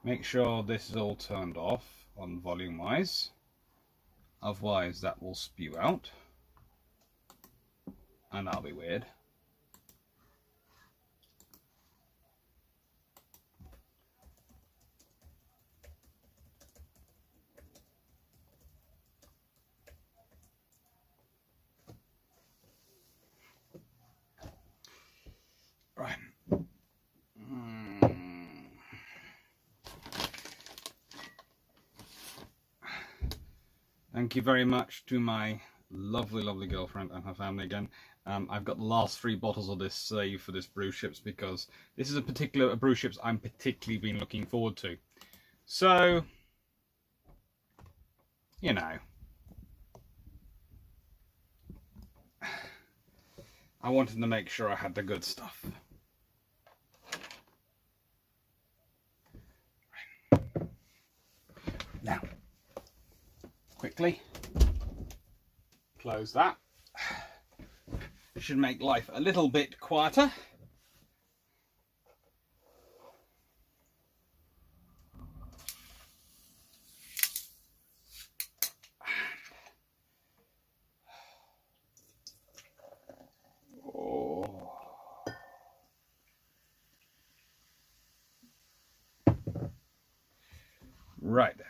Make sure this is all turned off on volume wise, otherwise that will spew out and that'll be weird. Right. Thank you very much to my lovely girlfriend and her family again. I've got the last 3 bottles of this saved for this Bru Ships because this is a Bru Ships I'm particularly been looking forward to. So, you know, I wanted to make sure I had the good stuff. Now, quickly close that. Should make life a little bit quieter. Oh. Right then.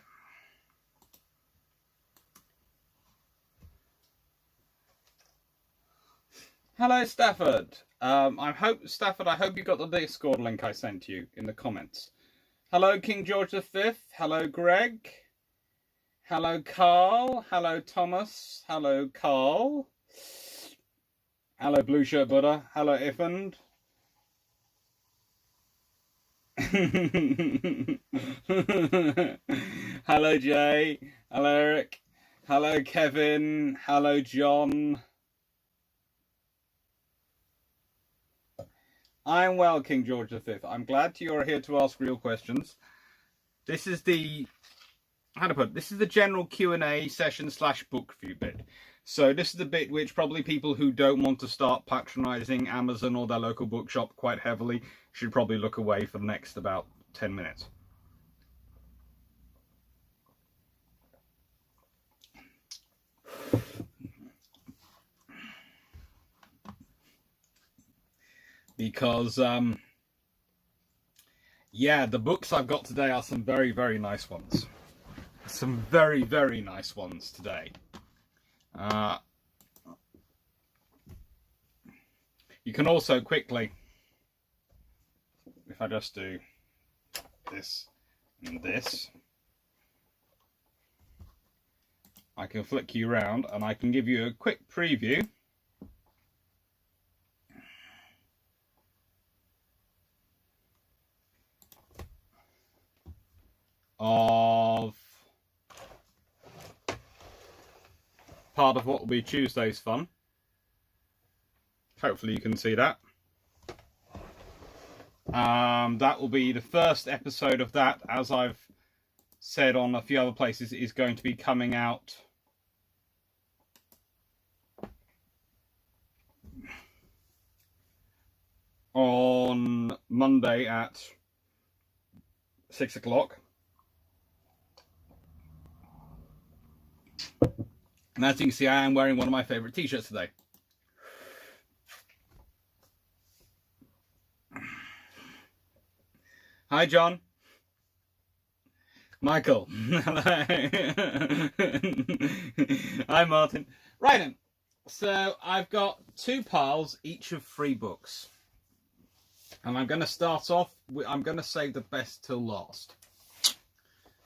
Hello, Stafford. I hope you got the Discord link I sent you in the comments. Hello, King George V. Hello, Greg. Hello, Carl. Hello, Thomas. Hello, Carl. Hello, Blue Shirt Buddha. Hello, Ifand. Hello, Jay. Hello, Eric. Hello, Kevin. Hello, John. I'm well, King George V. I'm glad you're here to ask real questions. This is the, this is the general Q&A session / book review bit. So this is the bit which probably people who don't want to start patronising Amazon or their local bookshop quite heavily should probably look away for the next about 10 minutes. Because, yeah, the books I've got today are some very nice ones. Some very nice ones today. You can also quickly, if I just do this and this, I can flick you around and I can give you a quick preview of part of what will be Tuesday's fun. Hopefully you can see that. That will be the first episode of that, as I've said on a few other places, is going to be coming out on Monday at 6 o'clock. And as you can see, I am wearing one of my favourite t-shirts today. Hi, John. Michael. Hi, Martin. Right then. So I've got 2 piles, each of 3 books. And I'm going to start off with, I'm going to save the best till last.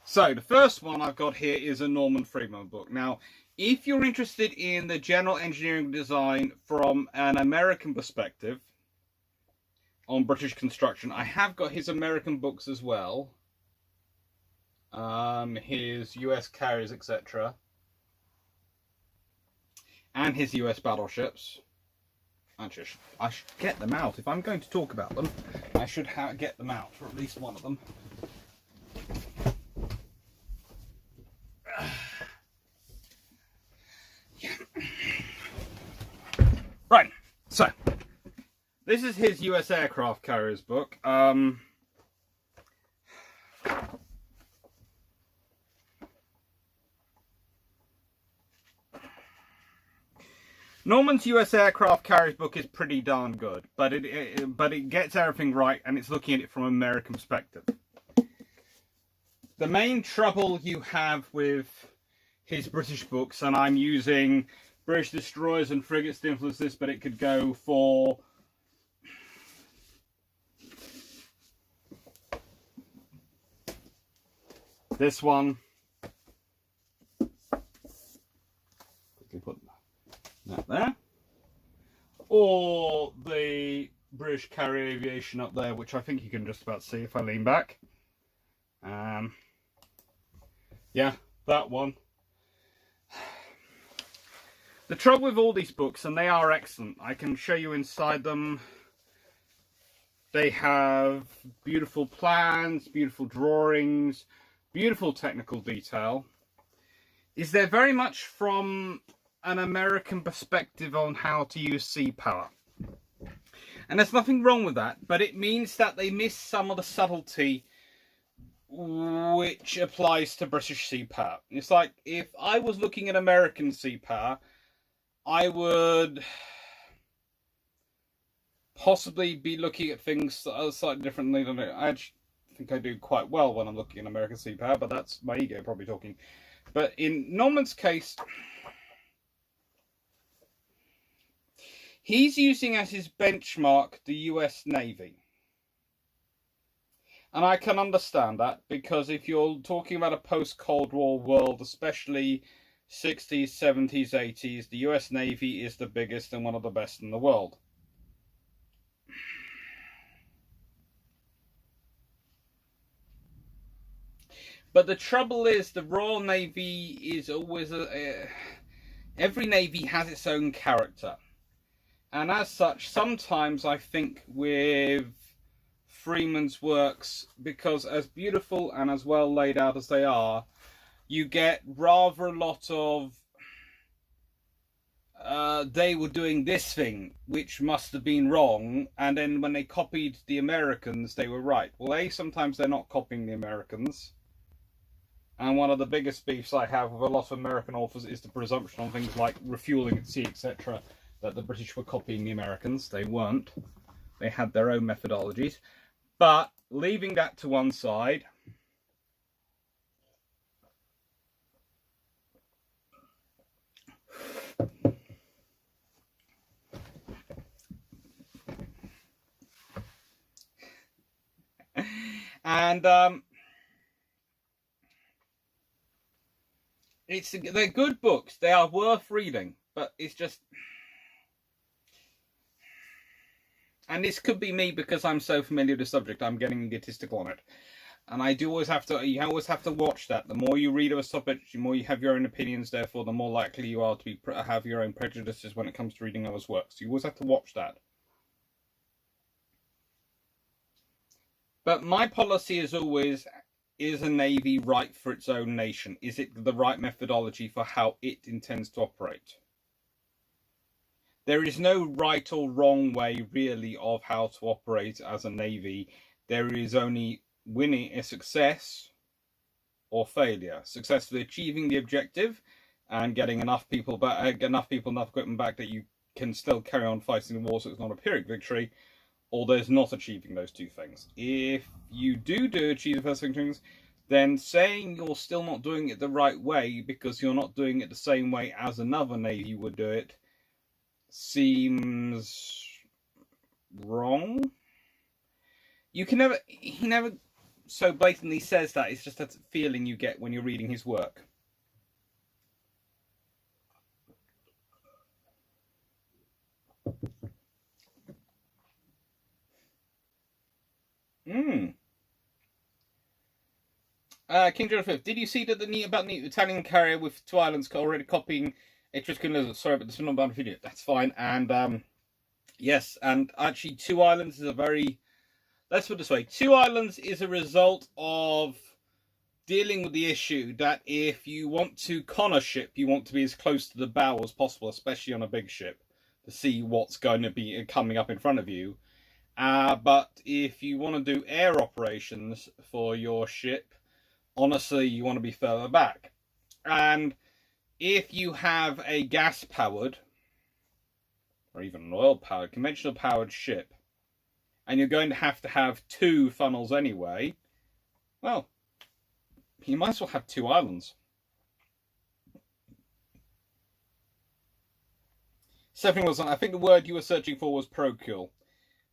So the first one I've got here is a Norman Friedman book. Now, if you're interested in the general engineering design from an American perspective on British construction, I have got his American books as well. His US carriers, etc. And his US battleships. Actually, I should get them out. If I'm going to talk about them, I should get them out, or at least one of them. Right, so this is his US aircraft carriers book. Norman's US Aircraft Carriers book is pretty darn good, but it gets everything right, and it's looking at it from an American perspective. The main trouble you have with his British books, and I'm using British destroyers and frigates to influence this, but it could go for this one. Quickly put that there. Or the British carrier Aviation up there, which I think you can just about see if I lean back. Yeah, that one. The trouble with all these books, and they are excellent, I can show you inside them. They have beautiful plans, beautiful drawings, beautiful technical detail. Is they're very much from an American perspective on how to use sea power. And there's nothing wrong with that, but it means that they miss some of the subtlety which applies to British sea power. It's like, if I was looking at American sea power, I would possibly be looking at things slightly differently than I actually think I do quite well when I'm looking at American sea power, but that's my ego probably talking. But in Norman's case, he's using as his benchmark the US Navy. And I can understand that, because if you're talking about a post-Cold War world, especially 60s, 70s, 80s, the US Navy is the biggest and one of the best in the world. But the trouble is, the Royal Navy is always every Navy has its own character. And as such, sometimes I think with Friedman's works, because as beautiful and as well laid out as they are, you get rather a lot of they were doing this thing which must have been wrong, and then when they copied the Americans they were right. Well, sometimes they're not copying the Americans, and one of the biggest beefs I have with a lot of American authors is the presumption on things like refueling at sea, etc., that the British were copying the Americans. They weren't. They had their own methodologies. But leaving that to one side, and they're good books. They are worth reading, but it's just. And this could be me because I'm so familiar with the subject, I'm getting egotistical on it. And you always have to watch that. The more you read of a subject, the more you have your own opinions, therefore the more likely you are to have your own prejudices when it comes to reading others' works. You always have to watch that. But my policy is always, is a Navy right for its own nation? Is it the right methodology for how it intends to operate? There is no right or wrong way, really, of how to operate as a Navy. There is only winning a success or failure. Successfully achieving the objective and getting enough people back, enough equipment back that you can still carry on fighting the war, so it's not a Pyrrhic victory, or there's not achieving those two things. If you do achieve the first things, then saying you're still not doing it the right way because you're not doing it the same way as another Navy would do it seems wrong. He never so blatantly says that. It's just that feeling you get when you're reading his work. King John V, did you see that about the Italian carrier with 2 islands already copying Etruscan lizards? Sorry, but this is not about a video. That's fine. And yes, and actually 2 islands is a very, let's put it this way, 2 islands is a result of dealing with the issue that if you want to con a ship, you want to be as close to the bow as possible, especially on a big ship, to see what's going to be coming up in front of you. But if you want to do air operations for your ship, honestly, you want to be further back. And if you have a gas-powered, or even an oil-powered, conventional powered ship, and you're going to have 2 funnels anyway, well, you might as well have 2 islands. Stephanie was, I think the word you were searching for was parochial.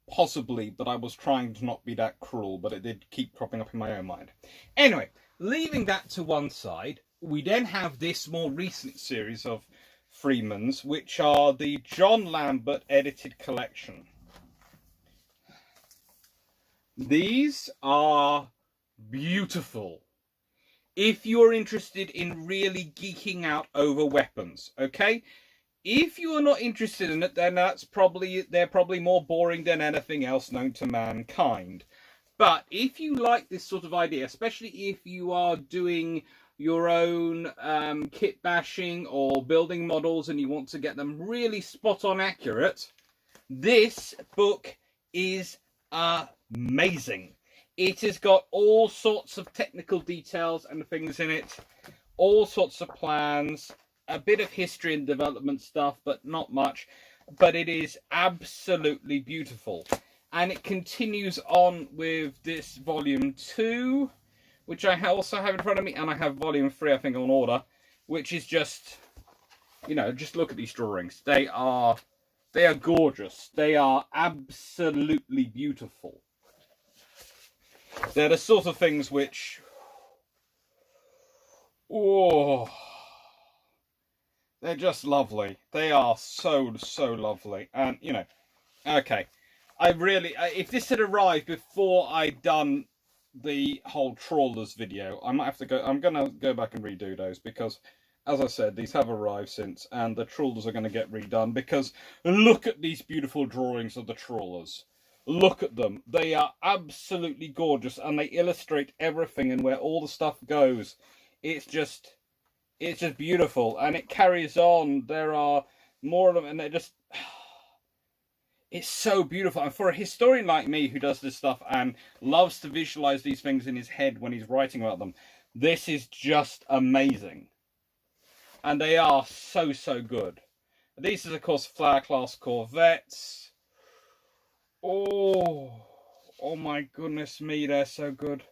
Possibly, but I was trying to not be that cruel, but it did keep cropping up in my own mind. Anyway, leaving that to one side, we then have this more recent series of Friedman's, which are the John Lambert edited collection. These are beautiful. If you're interested in really geeking out over weapons, okay? If you are not interested in it, then they're probably more boring than anything else known to mankind. But if you like this sort of idea, especially if you are doing your own kit bashing or building models and you want to get them really spot on accurate, this book is amazing. It has got all sorts of technical details and things in it, all sorts of plans, a bit of history and development stuff, but not much. But it is absolutely beautiful. And it continues on with this volume 2, which I also have in front of me, and I have volume 3, I think, on order, which is just, you know, just look at these drawings. They are gorgeous. They are absolutely beautiful. They're the sort of things which, oh, they're just lovely. They are so lovely. And, you know, okay. If this had arrived before I'd done the whole trawlers video, I might have to go, I'm going to go back and redo those because, as I said, these have arrived since, and the trawlers are going to get redone because look at these beautiful drawings of the trawlers. Look at them. They are absolutely gorgeous, and they illustrate everything and where all the stuff goes. It's just beautiful, and it carries on. There are more of them, and they're just, it's so beautiful. And for a historian like me who does this stuff and loves to visualize these things in his head when he's writing about them, this is just amazing. And they are so good. These are, of course, Flower class corvettes. Oh my goodness me, they're so good.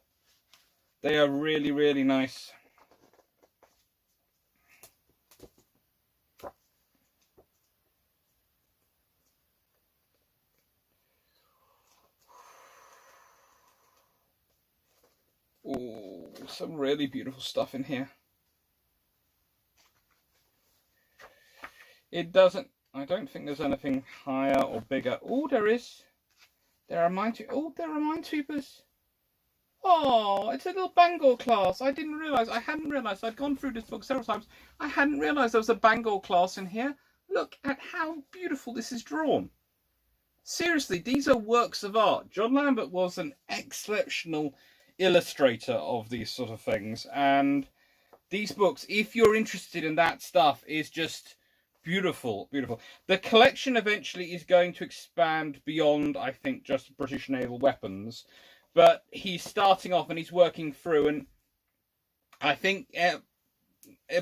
They are really nice. Oh, some really beautiful stuff in here. I don't think there's anything higher or bigger. Oh, there is. There are minesweepers. Oh, it's a little Bangor class. I hadn't realised. I'd gone through this book several times. I hadn't realised there was a Bangor class in here. Look at how beautiful this is drawn. Seriously, these are works of art. John Lambert was an exceptional illustrator of these sort of things, and these books, if you're interested in that stuff, is just beautiful. The collection eventually is going to expand beyond, I think, just British naval weapons, but he's starting off and he's working through, and I think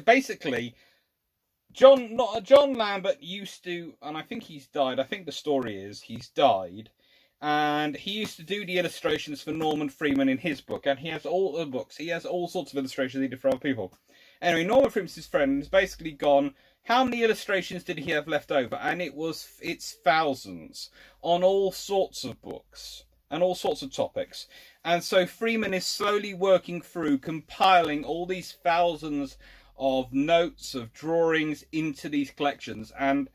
basically John Lambert used to, and I think he's died, I think the story is he's died, and he used to do the illustrations for Norman Freeman in his book, and he has all the books. He has all sorts of illustrations he did for other people. Anyway, Norman Freeman's his friend, and has basically gone, how many illustrations did he have left over? And it's thousands on all sorts of books and all sorts of topics. And so Freeman is slowly working through compiling all these thousands of notes, of drawings into these collections. And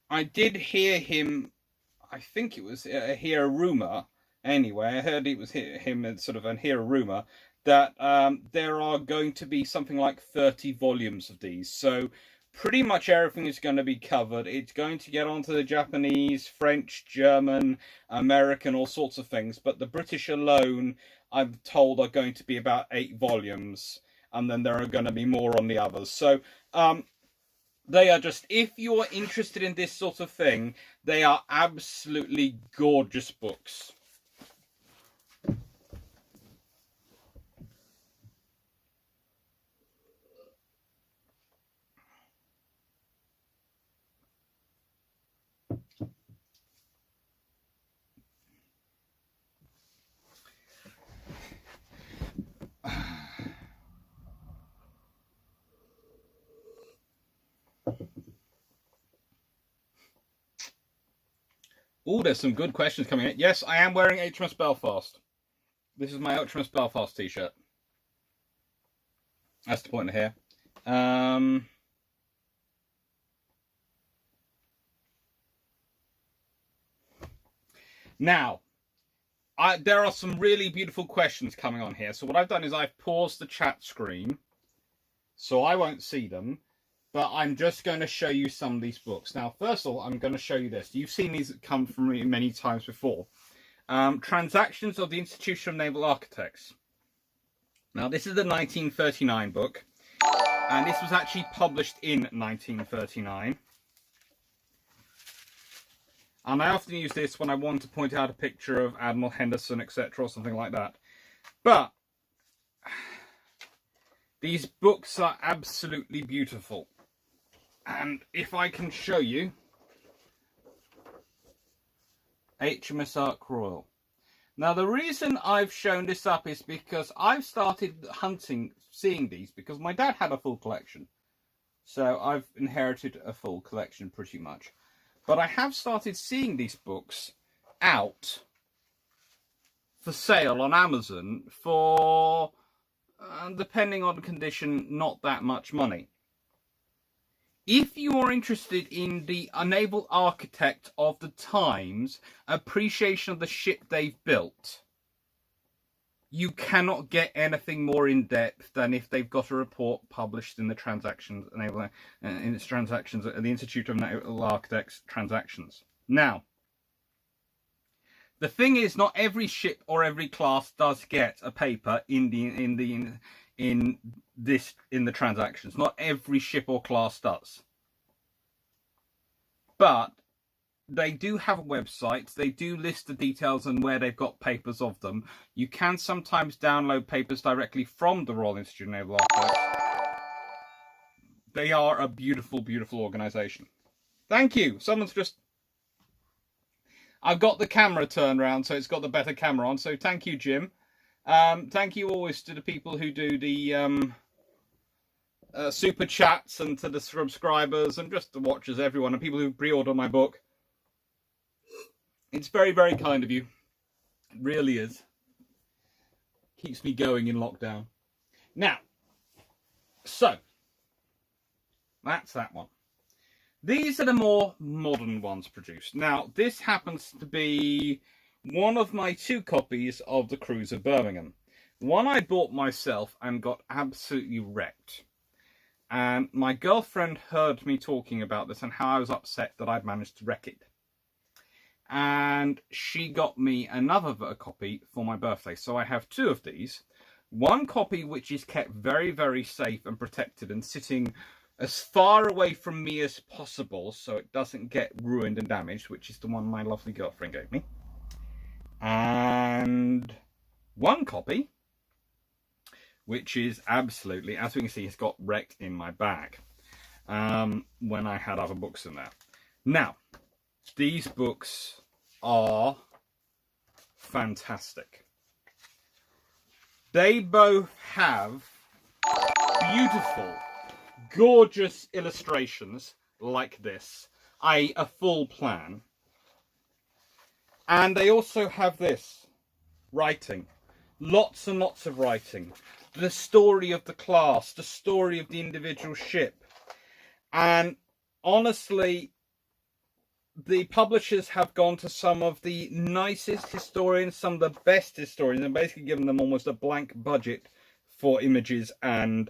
I did hear him, I think it was hear a rumour. Anyway, I heard it was him sort of and hear a rumour that there are going to be something like 30 volumes of these. So pretty much everything is going to be covered. It's going to get onto the Japanese, French, German, American, all sorts of things. But the British alone, I'm told, are going to be about 8 volumes. And then there are going to be more on the others. So they are just, if you are interested in this sort of thing, they are absolutely gorgeous books. Oh, there's some good questions coming in. Yes, I am wearing HMS Belfast. This is my HMS Belfast t-shirt. That's the point here. Now, there are some really beautiful questions coming on here. So what I've done is I've paused the chat screen, so I won't see them, but I'm just going to show you some of these books. Now, first of all, I'm going to show you this. You've seen these come from me many times before. Transactions of the Institution of Naval Architects. Now, this is the 1939 book, and this was actually published in 1939. And I often use this when I want to point out a picture of Admiral Henderson, etc., or something like that. But these books are absolutely beautiful. And if I can show you, Hms Ark Royal. Now, the reason I've shown this up is because I've started seeing these, because my dad had a full collection. So I've inherited a full collection pretty much. But I have started seeing these books out for sale on Amazon for, depending on the condition, not that much money. If you are interested in the naval architect of the times, appreciation of the ship they've built, you cannot get anything more in depth than if they've got a report published in the transactions, in its transactions, the Institute of Naval Architects transactions. Now, the thing is, not every ship or every class does get a paper in the transactions. Not every ship or class does, but they do have websites. They do list the details and where they've got papers of them. You can sometimes download papers directly from the Royal Institute of Naval Architects. They are a beautiful, beautiful organisation. Thank you. Someone's just... I've got the camera turned around, so it's got the better camera on. So thank you, Jim. Thank you always to the people who do the super chats, and to the subscribers, and just the watchers, everyone, and people who pre-order my book. It's very, very kind of you. It really is. Keeps me going in lockdown. Now, so, that's that one. These are the more modern ones produced. Now, this happens to be one of my 2 copies of the Cruiser Birmingham. One I bought myself and got absolutely wrecked. And my girlfriend heard me talking about this and how I was upset that I'd managed to wreck it. And she got me another copy for my birthday. So I have 2 of these. One copy which is kept very, very safe and protected and sitting as far away from me as possible so it doesn't get ruined and damaged, which is the one my lovely girlfriend gave me. And one copy which is absolutely, as we can see, it's got wrecked in my bag when I had other books in there. Now, these books are fantastic. They both have beautiful, gorgeous illustrations like this, i.e. a full plan. And they also have this, writing. Lots and lots of writing. The story of the class, the story of the individual ship. And honestly, the publishers have gone to some of the nicest historians, some of the best historians, and basically given them almost a blank budget for images, and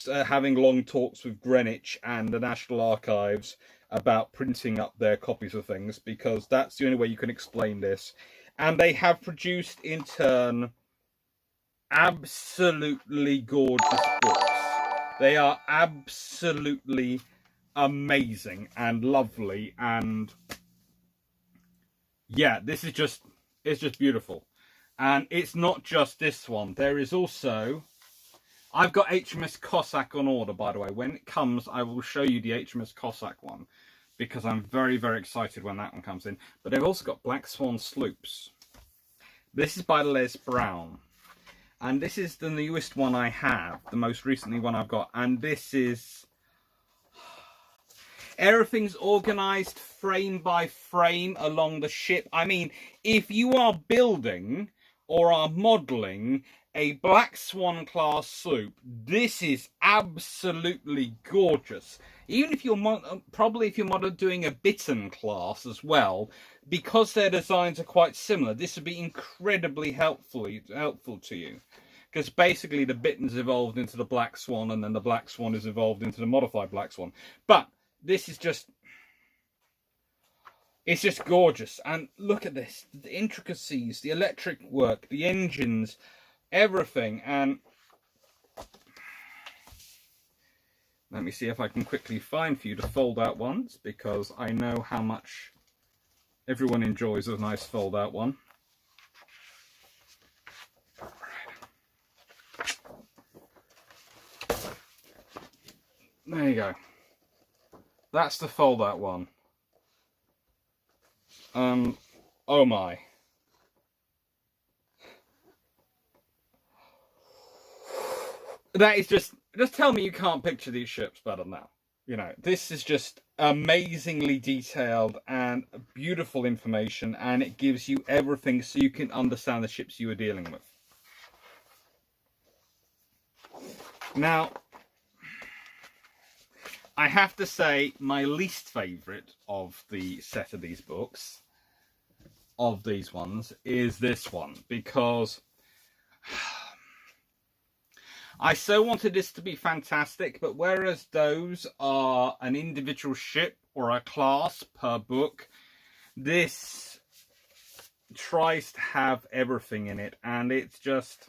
having long talks with Greenwich and the National Archives about printing up their copies of things, because that's the only way you can explain this. And they have produced, in turn, absolutely gorgeous books. They are absolutely amazing and lovely, and yeah, this is just, it's just beautiful. And it's not just this one. There is also, I've got HMS Cossack on order, by the way. When it comes, I will show you the HMS Cossack one, because I'm very, very excited when that one comes in. But they've also got Black Swan Sloops. This is by Les Brown. And this is the newest one I have, the most recently one I've got. And this is... Everything's organized frame by frame along the ship. I mean, if you are building or are modeling a Black Swan class sloop, this is absolutely gorgeous. Even if you're probably if you're doing a Bittern class as well, because their designs are quite similar, this would be incredibly helpful to you. Because basically the Bitterns evolved into the Black Swan, and then the Black Swan is evolved into the modified Black Swan. But this is just, it's just gorgeous. And look at this, the intricacies, the electric work, the engines, everything. And let me see if I can quickly find for you the fold out ones, because I know how much everyone enjoys a nice fold out one. There you go. That's the fold out one. Oh my. That is just tell me you can't picture these ships better now. You know, this is just amazingly detailed and beautiful information, and it gives you everything so you can understand the ships you are dealing with. Now, I have to say my least favourite of the set of these books, of these ones, is this one, because I so wanted this to be fantastic, but whereas those are an individual ship or a class per book, this tries to have everything in it, and it's just,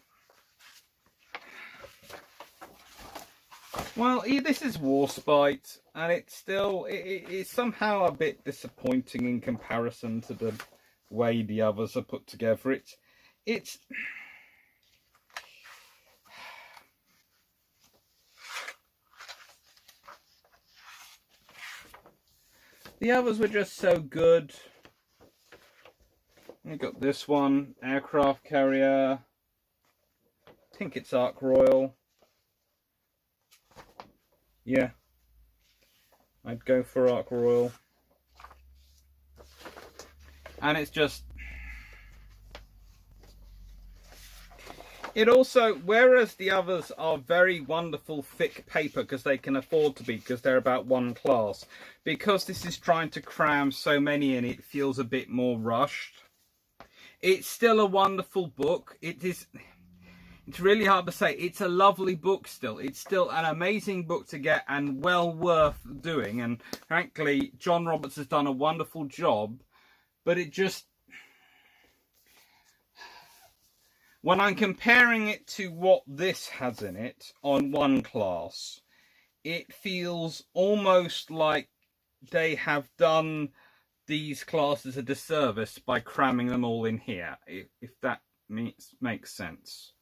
well, this is Warspite, and it's still, it's somehow a bit disappointing in comparison to the way the others are put together. It's the others were just so good. We got this one, aircraft carrier. I think it's Ark Royal. Yeah, I'd go for Ark Royal. And it's just, it also, whereas the others are very wonderful thick paper because they can afford to be, because they're about one class, because this is trying to cram so many in, it feels a bit more rushed. It's still a wonderful book. It's really hard to say. It's a lovely book still. It's still an amazing book to get and well worth doing. And frankly, John Roberts has done a wonderful job. But it just, when I'm comparing it to what this has in it on one class, it feels almost like they have done these classes a disservice by cramming them all in here, if that makes sense.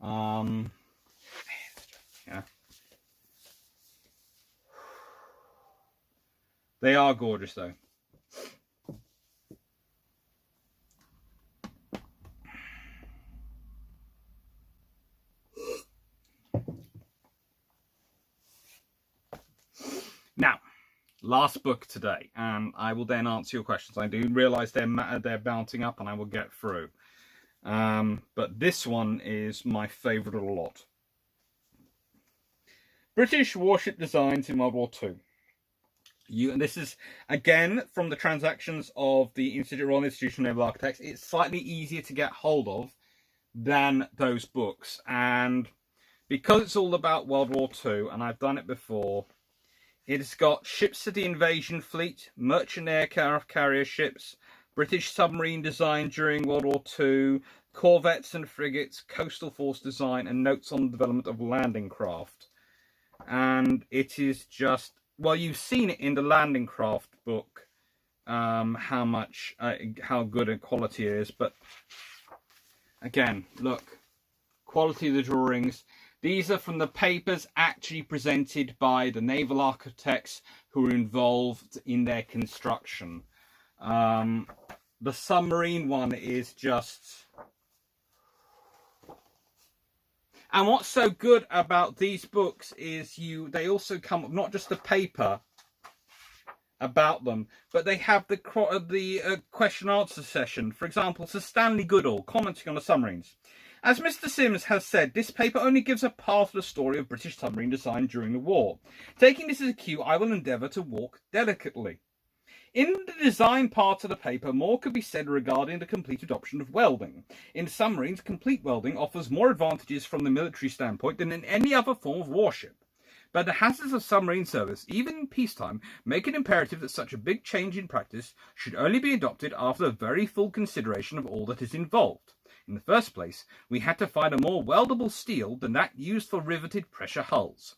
Yeah. They are gorgeous though. Now, last book today, and I will then answer your questions. I do realise they're mounting up, and I will get through. But this one is my favourite of a lot. British warship designs in World War II. And this is, again, from the transactions of the Royal Institution of Naval Architects. It's slightly easier to get hold of than those books. And because it's all about World War II, and I've done it before, it's got ships of the invasion fleet, merchant aircraft carrier ships, British submarine design during World War II, corvettes and frigates, coastal force design, and notes on the development of landing craft. And it is just, well, you've seen it in the landing craft book, how good and quality it is. But again, look, quality of the drawings. These are from the papers actually presented by the naval architects who were involved in their construction. The submarine one is just... And what's so good about these books is they also come, not just the paper, about them, but they have the question answer session. For example, Sir Stanley Goodall commenting on the submarines. As Mr. Sims has said, this paper only gives a part of the story of British submarine design during the war. Taking this as a cue, I will endeavour to walk delicately. In the design part of the paper, more could be said regarding the complete adoption of welding. In submarines, complete welding offers more advantages from the military standpoint than in any other form of warship. But the hazards of submarine service, even in peacetime, make it imperative that such a big change in practice should only be adopted after a very full consideration of all that is involved. In the first place, we had to find a more weldable steel than that used for riveted pressure hulls.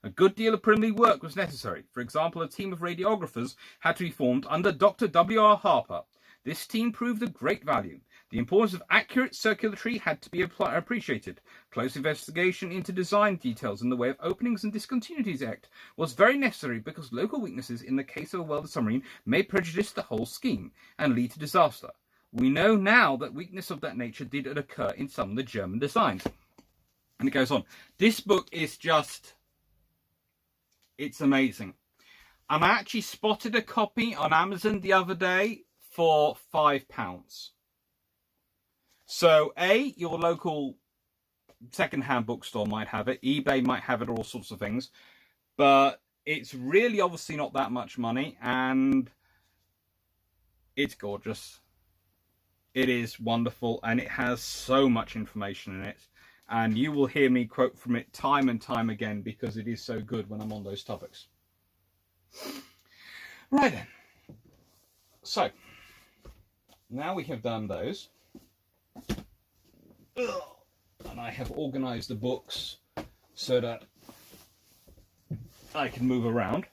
A good deal of preliminary work was necessary. For example, a team of radiographers had to be formed under Dr. W.R. Harper. This team proved of great value. The importance of accurate circulatry had to be appreciated. Close investigation into design details in the way of openings and discontinuities act was very necessary because local weaknesses in the case of a welded submarine may prejudice the whole scheme and lead to disaster. We know now that weakness of that nature did occur in some of the German designs. And it goes on. This book is just... it's amazing. And I actually spotted a copy on Amazon the other day for £5. So, your local second-hand bookstore might have it. eBay might have it, all sorts of things. But it's really obviously not that much money. And it's gorgeous. It is wonderful. And it has so much information in it. And you will hear me quote from it time and time again because it is so good when I'm on those topics. Right then. So, now we have done those. And I have organised the books so that I can move around.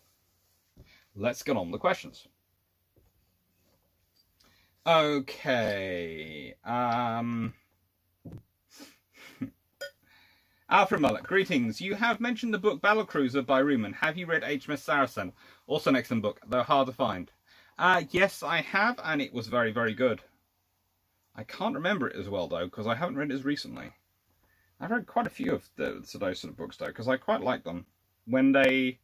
Let's get on with the questions. Okay. Alfred Mullet, greetings. You have mentioned the book Battlecruiser by Friedman. Have you read HMS Saracen? Also an excellent book, though hard to find. Yes, I have, and it was very, very good. I can't remember it as well, though, because I haven't read it as recently. I've read quite a few of those sort of books, though, because I quite like them. When they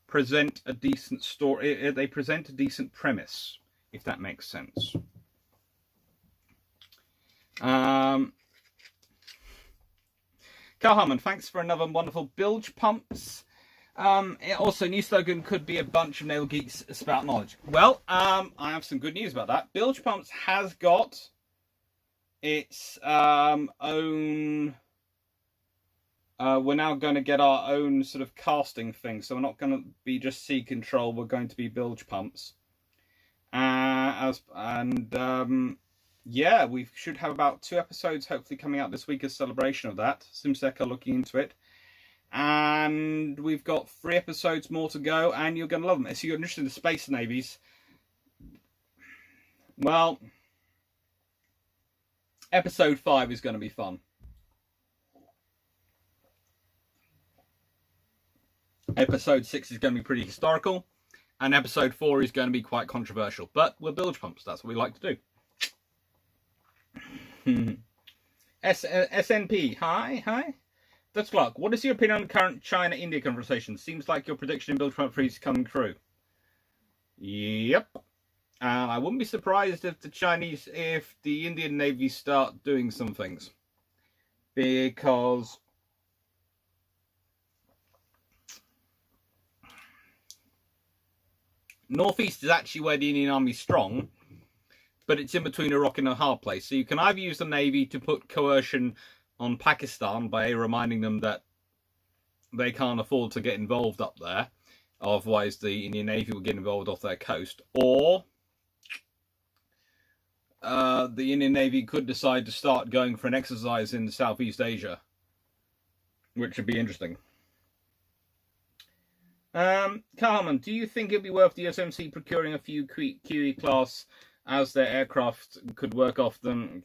present a decent story, they present a decent premise, if that makes sense. Carl Harmon, thanks for another wonderful bilge pumps. Also, new slogan could be a bunch of naval geeks spout knowledge. Well, I have some good news about that. Bilge Pumps has got its own... we're now going to get our own sort of casting thing. So we're not going to be just Sea Control. We're going to be Bilge Pumps. Yeah, we should have about 2 episodes hopefully coming out this week as celebration of that. SimSec are looking into it. And we've got 3 episodes more to go, and you're going to love them. If you're interested in the space navies, well, episode 5 is going to be fun. Episode 6 is going to be pretty historical, and episode 4 is going to be quite controversial. But we're bilge pumps, that's what we like to do. SNP, hi. Dutch Clark, what is your opinion on the current China-India conversation? Seems like your prediction in Bilge Pump 3 is coming true. Yep. I wouldn't be surprised if the Indian Navy start doing some things. Because Northeast is actually where the Indian Army is strong, but it's in between a rock and a hard place. So you can either use the Navy to put coercion on Pakistan by reminding them that they can't afford to get involved up there, otherwise the Indian Navy will get involved off their coast, or the Indian Navy could decide to start going for an exercise in Southeast Asia, which would be interesting. Carmen, do you think it'd be worth the USMC procuring a few QE class as their aircraft could work off them?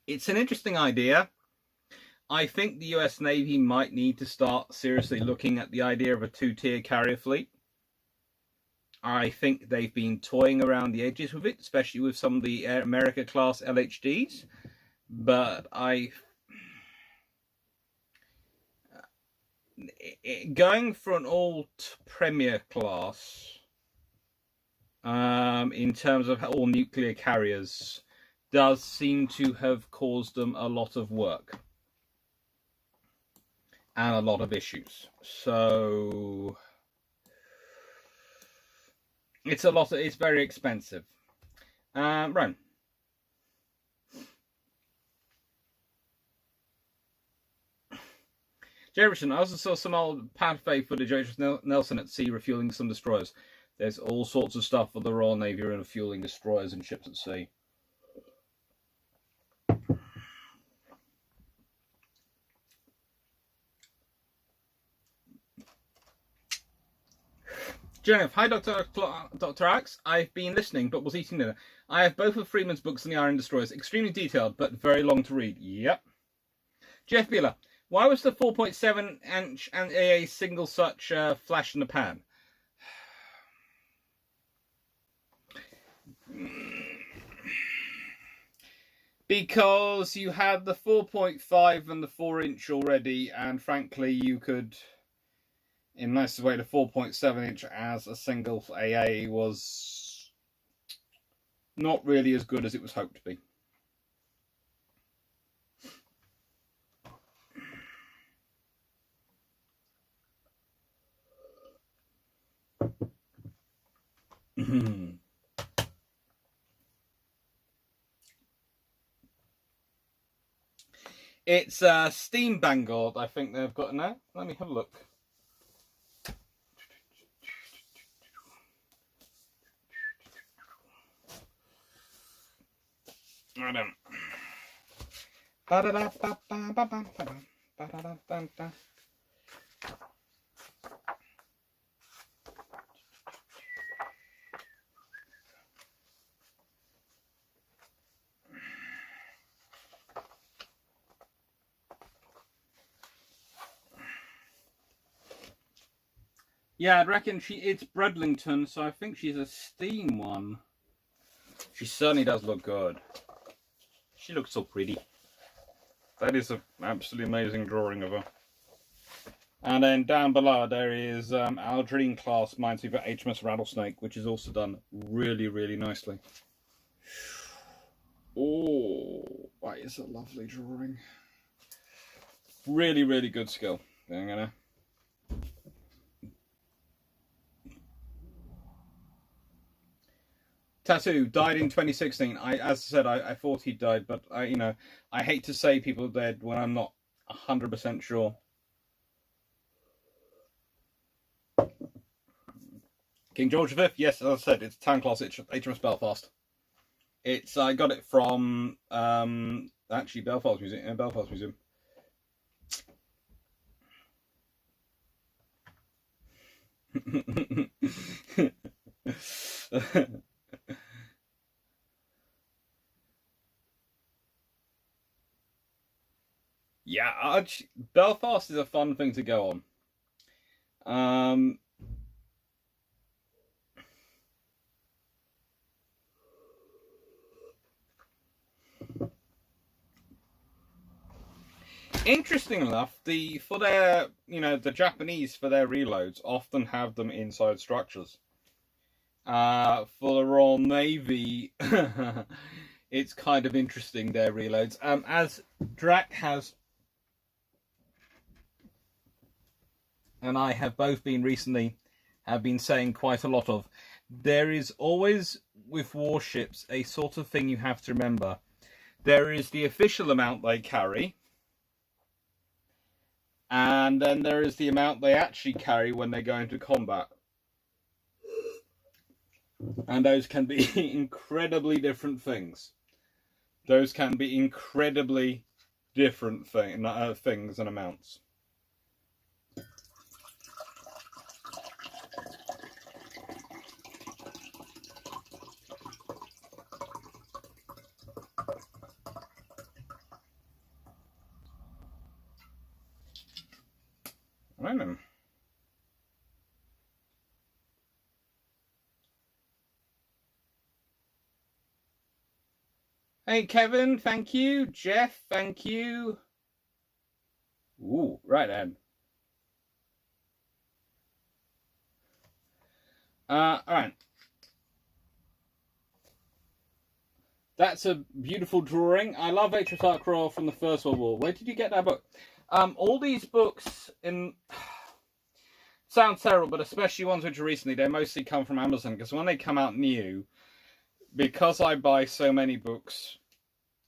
It's an interesting idea. I think the US Navy might need to start seriously looking at the idea of a 2-tier carrier fleet. I think they've been toying around the edges with it, especially with some of the America class LHDs. But going for an all Premier class, in terms of all nuclear carriers, does seem to have caused them a lot of work and a lot of issues. So it's very expensive. Right. Jefferson, I also saw some old pad fade footage of Nelson at sea refueling some destroyers. There's all sorts of stuff for the Royal Navy refueling destroyers and ships at sea. Jeff, hi Dr. Axe. I've been listening but was eating dinner. I have both of Friedman's books on the Iron Destroyers. Extremely detailed but very long to read. Yep. Jeff Beeler, why was the 4.7-inch and AA single such flash in the pan? Because you had the 4.5 and the 4-inch already, and frankly you could, in the nicest way, the 4.7-inch as a single AA was not really as good as it was hoped to be. It's Steam Vanguard, I think they've got now. Let me have a look. I don't. Yeah, I'd reckon it's Bredlington, so I think she's a Steam one. She certainly does look good. She looks so pretty. That is an absolutely amazing drawing of her. And then down below there is Aldrine class minesweeper Hms Rattlesnake, which is also done really, really nicely. Oh, that is a lovely drawing. Really, really good skill. I'm gonna. Tattoo died in 2016. As I said, I thought he died, but I hate to say people are dead when I'm not 100% sure. King George V, yes, as I said, it's town class HMS Belfast. I got it from actually Belfast Museum. Yeah, Belfast is a fun thing to go on. Interesting enough, the Japanese for their reloads often have them inside structures. For the Royal Navy, it's kind of interesting, their reloads. As Drac has, and I have both been recently, have been saying quite a lot of, there is always, with warships, a sort of thing you have to remember. There is the official amount they carry, and then there is the amount they actually carry when they go into combat. And those can be incredibly different things. Those can be incredibly different things and amounts. I know. Hey, Kevin, thank you. Jeff, thank you. Ooh, right then. All right. That's a beautiful drawing. I love Hms Ark Royal from the First World War. Where did you get that book? All these books in sounds terrible, but especially ones which are recently, they mostly come from Amazon, because when they come out new, because I buy so many books,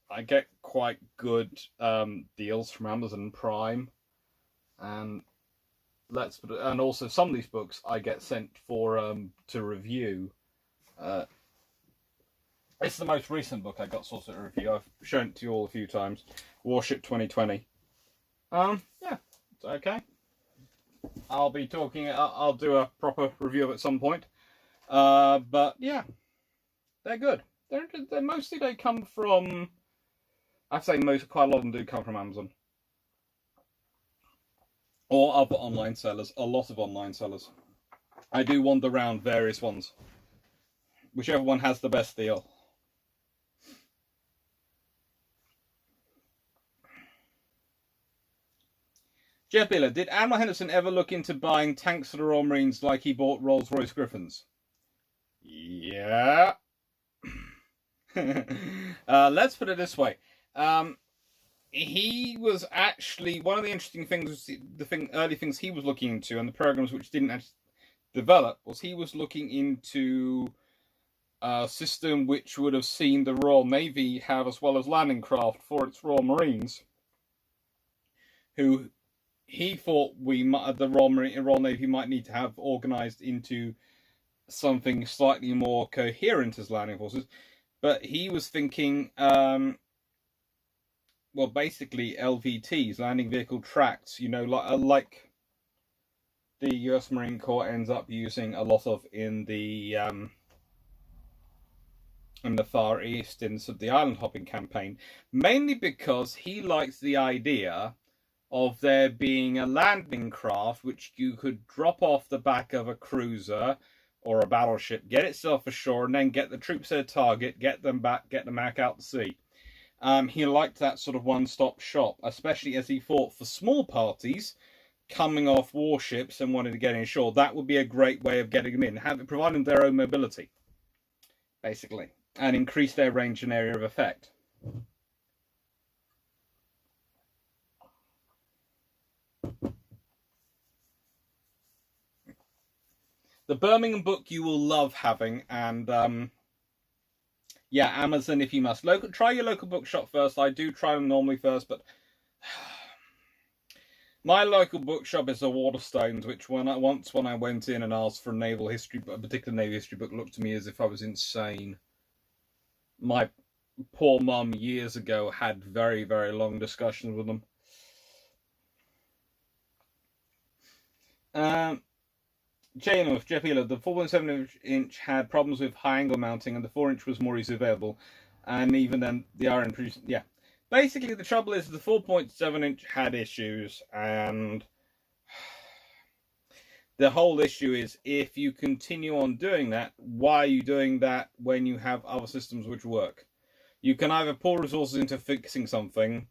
I get quite good deals from Amazon Prime, and also some of these books I get sent for to review. It's the most recent book I got sorted to review. I've shown it to you all a few times. Warship 2020. Yeah, it's okay. I'll be talking. I'll do a proper review of it at some point. But yeah, they're good. They're mostly they come from. I'd say quite a lot of them do come from Amazon or other online sellers. A lot of online sellers. I do wander around various ones. Whichever one has the best deal. Jeff Biller, did Admiral Henderson ever look into buying tanks for the Royal Marines like he bought Rolls-Royce Griffins? Yeah. Let's put it this way. He was actually, one of the interesting things, early things he was looking into, and the programs which didn't actually develop, was he was looking into a system which would have seen the Royal Navy have, as well as landing craft for its Royal Marines, who he thought the Royal Navy might need to have organised into something slightly more coherent as landing forces. But he was thinking, well, basically LVTs, landing vehicle tracts, you know, like the US Marine Corps ends up using a lot of in the Far East in the island hopping campaign, mainly because he likes the idea of there being a landing craft which you could drop off the back of a cruiser or a battleship, get itself ashore, and then get the troops at a target, get them back out to sea. He liked that sort of one-stop shop, especially as he thought for small parties coming off warships and wanting to get inshore, that would be a great way of getting them in, providing their own mobility, basically, and increase their range and area of effect. The Birmingham book you will love having, and yeah, Amazon if you must. Try your local bookshop first. I do try them normally first, but my local bookshop is a Waterstones, which when I went in and asked for a naval history, a particular naval history book, looked to me as if I was insane. My poor mum years ago had very, very long discussions with them. Jane Jeff Healer, the 4.7-inch had problems with high angle mounting, and the 4-inch was more easily available. And even then, the RN produced, yeah. Basically, the trouble is the 4.7-inch had issues, and the whole issue is if you continue on doing that, why are you doing that when you have other systems which work? You can either pour resources into fixing something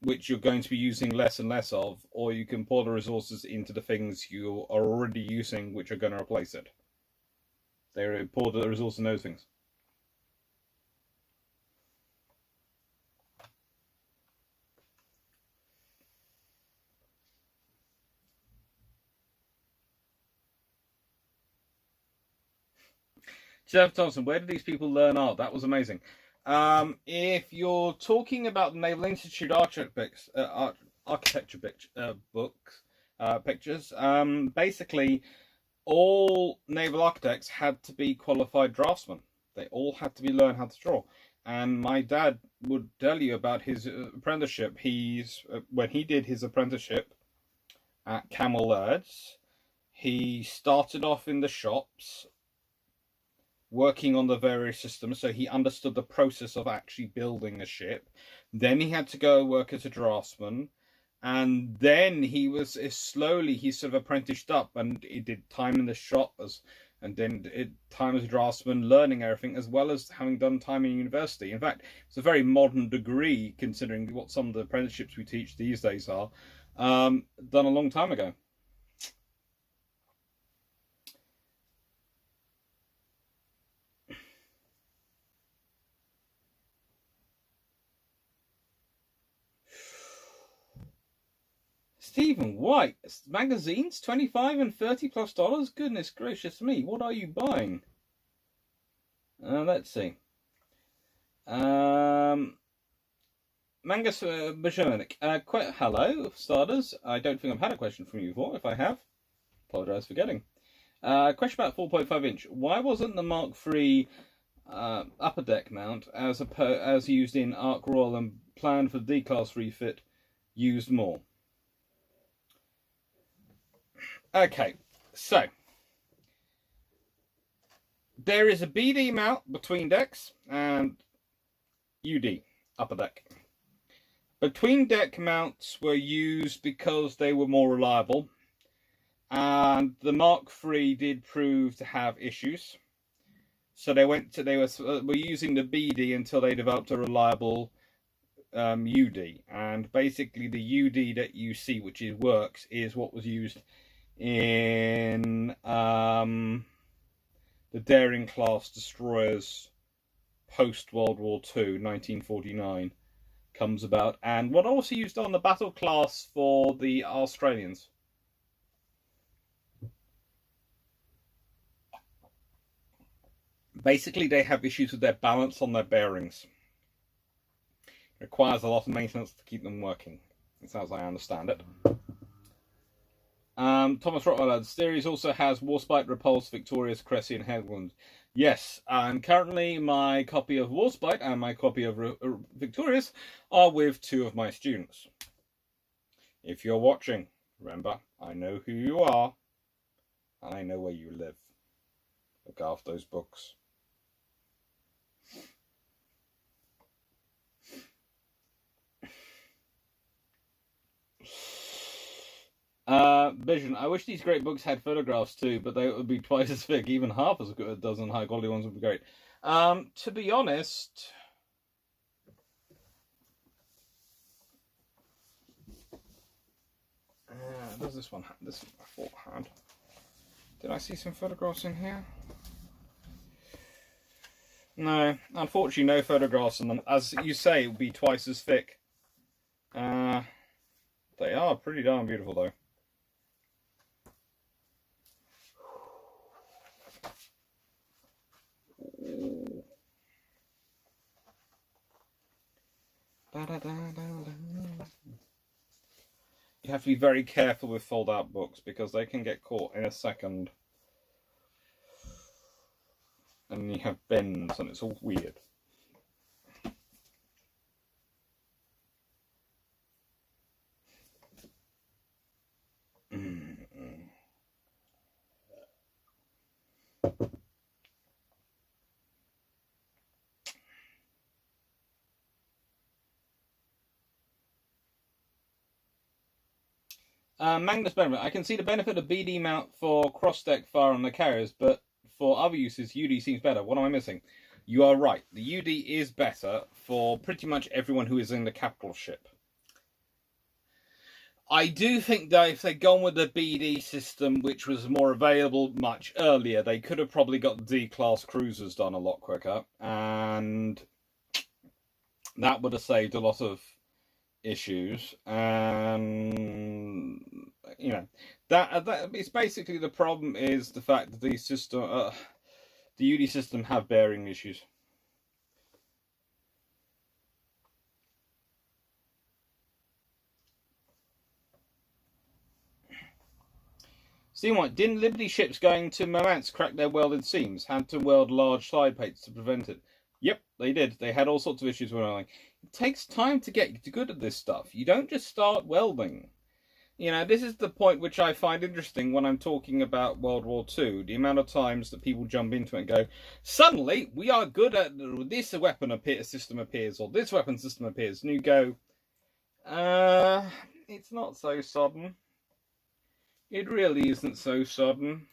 which you're going to be using less and less of, or you can pour the resources into the things you are already using which are going to replace it. They pour the resources in those things. Jeff Thompson, where did these people learn art? That was amazing. If you're talking about the Naval Institute architecture pictures, basically all naval architects had to be qualified draftsmen. They all had to learn how to draw. And my dad would tell you about his apprenticeship. When he did his apprenticeship at Camel Lairds, he started off in the shops, working on the various systems, so he understood the process of actually building a ship. Then he had to go work as a draftsman, and then he sort of apprenticed up, and he did time in the shop and then time as a draftsman, learning everything, as well as having done time in university. In fact, it's a very modern degree, considering what some of the apprenticeships we teach these days are, done a long time ago. Stephen White, magazines, $25 and $30+. Goodness gracious me, what are you buying? Let's see. Mangus Bajonik. Hello, starters. I don't think I've had a question from you before. If I have, apologise for getting. Question about 4.5 inch. Why wasn't the Mark III upper deck mount, as used in Ark Royal and planned for the D-class refit, used more? Okay, so there is a BD mount between decks and UD upper deck. Between deck mounts were used because they were more reliable, and the Mark III did prove to have issues. So they were using the BD until they developed a reliable UD, and basically the UD that you see, which works, is what was used in the Daring class destroyers post World War II, 1949 comes about, and what also used on the battle class for the Australians. Basically, they have issues with their balance on their bearings. It requires a lot of maintenance to keep them working, as I understand it. Thomas Rottweiler, the series also has Warspite, Repulse, Victorious, Cressy, and Headland. Yes, and currently my copy of Warspite and my copy of Victorious are with two of my students. If you're watching, remember, I know who you are, and I know where you live. Look after those books. Vision. I wish these great books had photographs too, but they would be twice as thick. Even half as good a dozen high quality ones would be great. To be honest, does this one have this? I thought had. Did I see some photographs in here? No, unfortunately, no photographs on them. As you say, it would be twice as thick. They are pretty darn beautiful, though. You have to be very careful with fold-out books because they can get caught in a second. And you have bends and it's all weird. Magnus Benjamin, I can see the benefit of BD mount for cross-deck fire on the carriers, but for other uses, UD seems better. What am I missing? You are right. The UD is better for pretty much everyone who is in the capital ship. I do think that if they'd gone with the BD system, which was more available much earlier, they could have probably got the D-class cruisers done a lot quicker, and that would have saved a lot of issues. And you know, that it's basically the problem is the fact that these system, the UD system, have bearing issues. Stephen White, didn't Liberty ships going to Murmansk crack their welded seams? Had to weld large side plates to prevent it. Yep, they did. They had all sorts of issues with welding. It takes time to get good at this stuff. You don't just start welding. You know, this is the point which I find interesting when I'm talking about World War II. The amount of times that people jump into it and go, suddenly we are good at this weapon system appears, or this weapon system appears. And you go, it's not so sudden. It really isn't so sudden.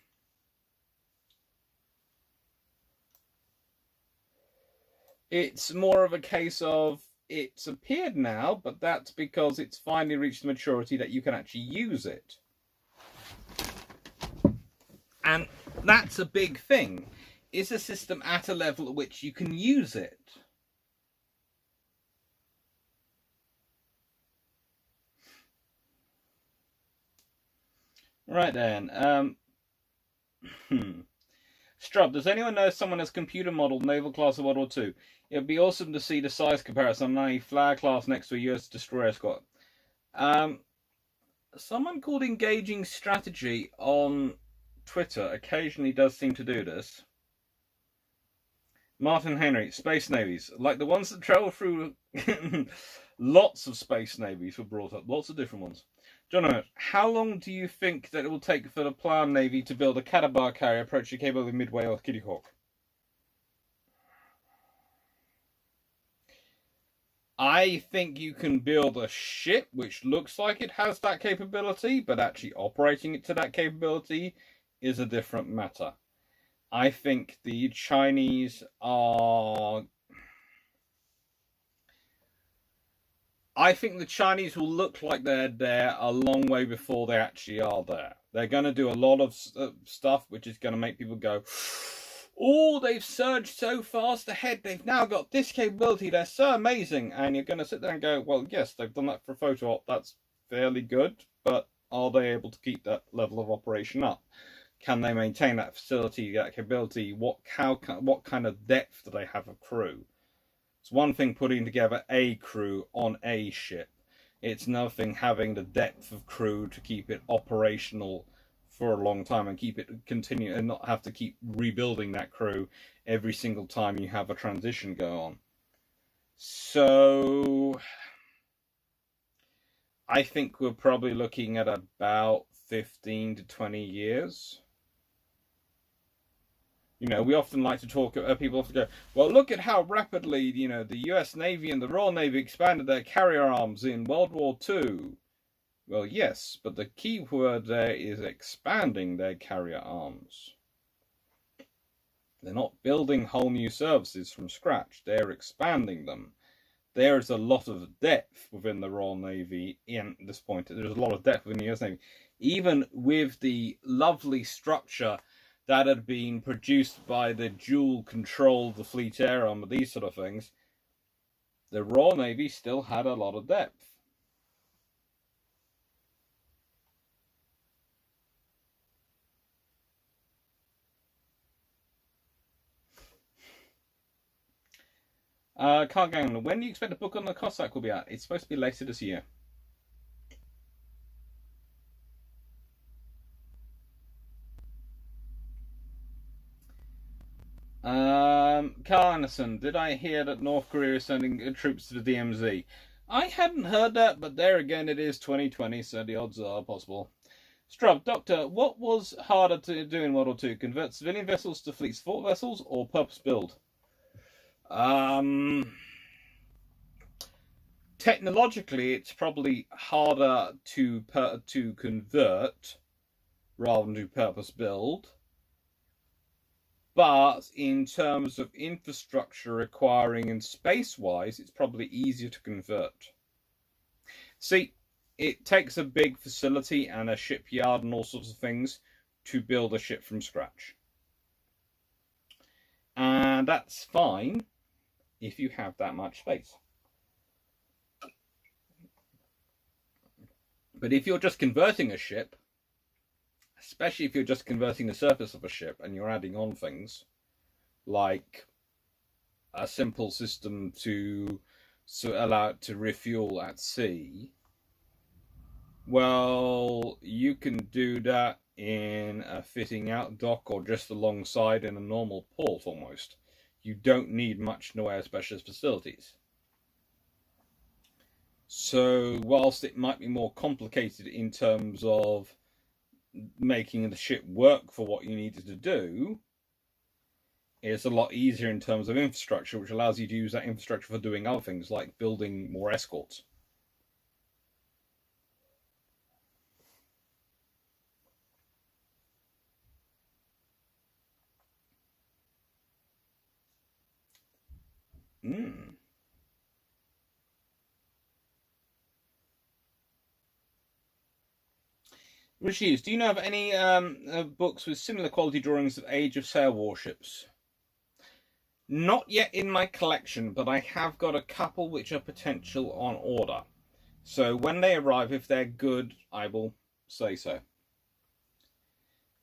It's more of a case of it's appeared now, but that's because it's finally reached the maturity that you can actually use it. And that's a big thing. Is a system at a level at which you can use it? Right then. Strub, does anyone know if someone has computer modeled naval class of World War II? It would be awesome to see the size comparison on a flag class next to a US destroyer squad. Someone called Engaging Strategy on Twitter occasionally does seem to do this. Martin Henry, space navies, like the ones that travel through. Lots of space navies were brought up, lots of different ones. John, how long do you think that it will take for the planned navy to build a Cadabar carrier approaching capable of Midway or Kitty Hawk? I think you can build a ship which looks like it has that capability, but actually operating it to that capability is a different matter. I think the Chinese are... I think the Chinese will look like they're there a long way before they actually are there. They're going to do a lot of stuff which is going to make people go, oh, they've surged so fast ahead. They've now got this capability. They're so amazing. And you're going to sit there and go, well, yes, they've done that for a photo op. That's fairly good. But are they able to keep that level of operation up? Can they maintain that facility, that capability? What kind of depth do they have of crew? It's one thing putting together a crew on a ship. It's another thing having the depth of crew to keep it operational for a long time and keep it continue and not have to keep rebuilding that crew every single time you have a transition go on. So I think we're probably looking at about 15 to 20 years. You know, we often like to talk, people often go, well, look at how rapidly, you know, the US Navy and the Royal Navy expanded their carrier arms in World War II. Well, yes, but the key word there is expanding their carrier arms. They're not building whole new services from scratch. They're expanding them. There is a lot of depth within the Royal Navy at this point. There's a lot of depth within the US Navy. Even with the lovely structure that had been produced by the dual control, the fleet air arm, these sort of things, the Royal Navy still had a lot of depth. Can't go on. When do you expect the book on the Cossack will be out? It's supposed to be later this year. Carl Anderson, did I hear that North Korea is sending troops to the DMZ? I hadn't heard that, but there again, it is 2020, so the odds are possible. Strub, Doctor, what was harder to do in World War II? Convert civilian vessels to fleet support vessels or purpose build? Technologically, it's probably harder to convert rather than to purpose build. But in terms of infrastructure requiring and space-wise, it's probably easier to convert. See, it takes a big facility and a shipyard and all sorts of things to build a ship from scratch. And that's fine if you have that much space. But if you're just converting a ship, especially if you're just converting the surface of a ship and you're adding on things like a simple system to allow it to refuel at sea, well, you can do that in a fitting out dock or just alongside in a normal port almost. You don't need much in the way of specialist facilities. So whilst it might be more complicated in terms of making the ship work for what you needed to do, it's a lot easier in terms of infrastructure, which allows you to use that infrastructure for doing other things like building more escorts. Mm. Rishis, do you know of any books with similar quality drawings of Age of Sail warships? Not yet in my collection, but I have got a couple which are potential on order. So when they arrive, if they're good, I will say so.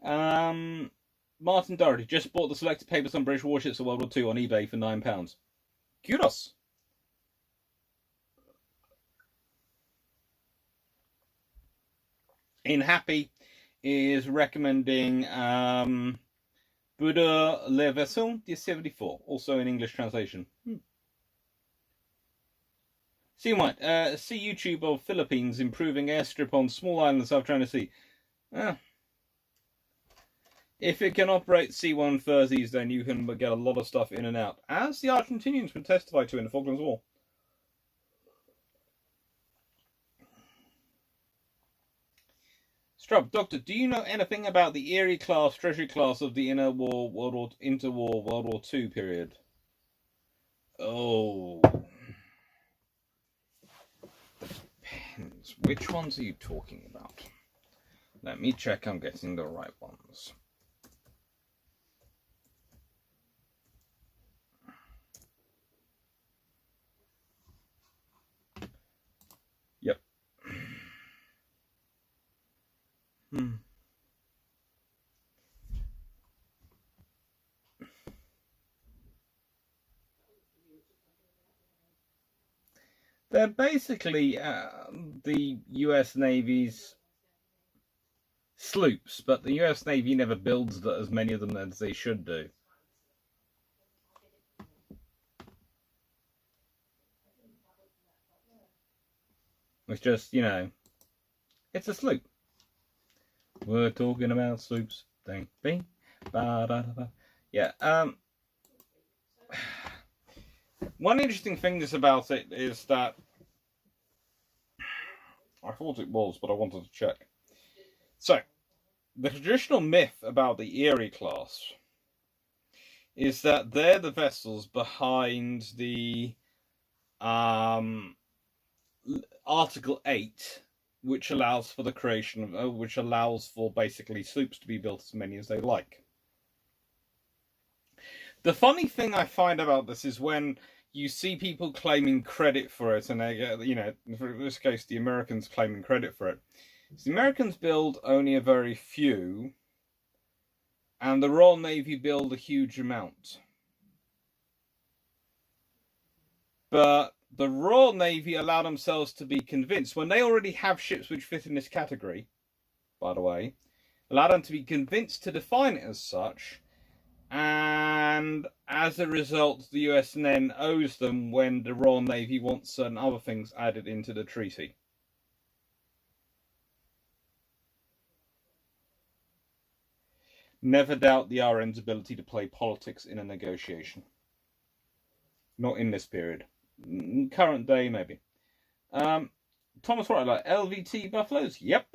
Martin Doherty just bought the selected papers on British warships of World War II on eBay for £9. Kudos. In Happy is recommending Bru Le Vaisseau de 74, also in English translation. See what? See YouTube of Philippines improving airstrip on small island South China Sea. If it can operate C1 Fursies, then you can get a lot of stuff in and out, as the Argentinians would testify to in the Falklands War. Strub, Doctor, do you know anything about the Erie class, treasury class of the interwar World War II period? Oh, depends. Which ones are you talking about? Let me check I'm getting the right ones. Yep. They're basically the US Navy's sloops, but the US Navy never builds as many of them as they should do. It's just, you know, it's a sloop. We're talking about sloops. Thank me. Yeah. One interesting thing about it is that I thought it was, but I wanted to check. So, the traditional myth about the Erie class is that they're the vessels behind the Article 8, which allows for the creation of, which allows for basically sloops to be built as many as they like. The funny thing I find about this is when you see people claiming credit for it, and they get, you know, in this case, the Americans claiming credit for it. The Americans build only a very few, and the Royal Navy build a huge amount. But the Royal Navy allow themselves to be convinced, when they already have ships which fit in this category, by the way, allow them to be convinced to define it as such, and as a result, the US then owes them when the Royal Navy wants certain other things added into the treaty. Never doubt the RN's ability to play politics in a negotiation. Not in this period. Current day, maybe. Thomas Wright, like LVT Buffaloes? Yep.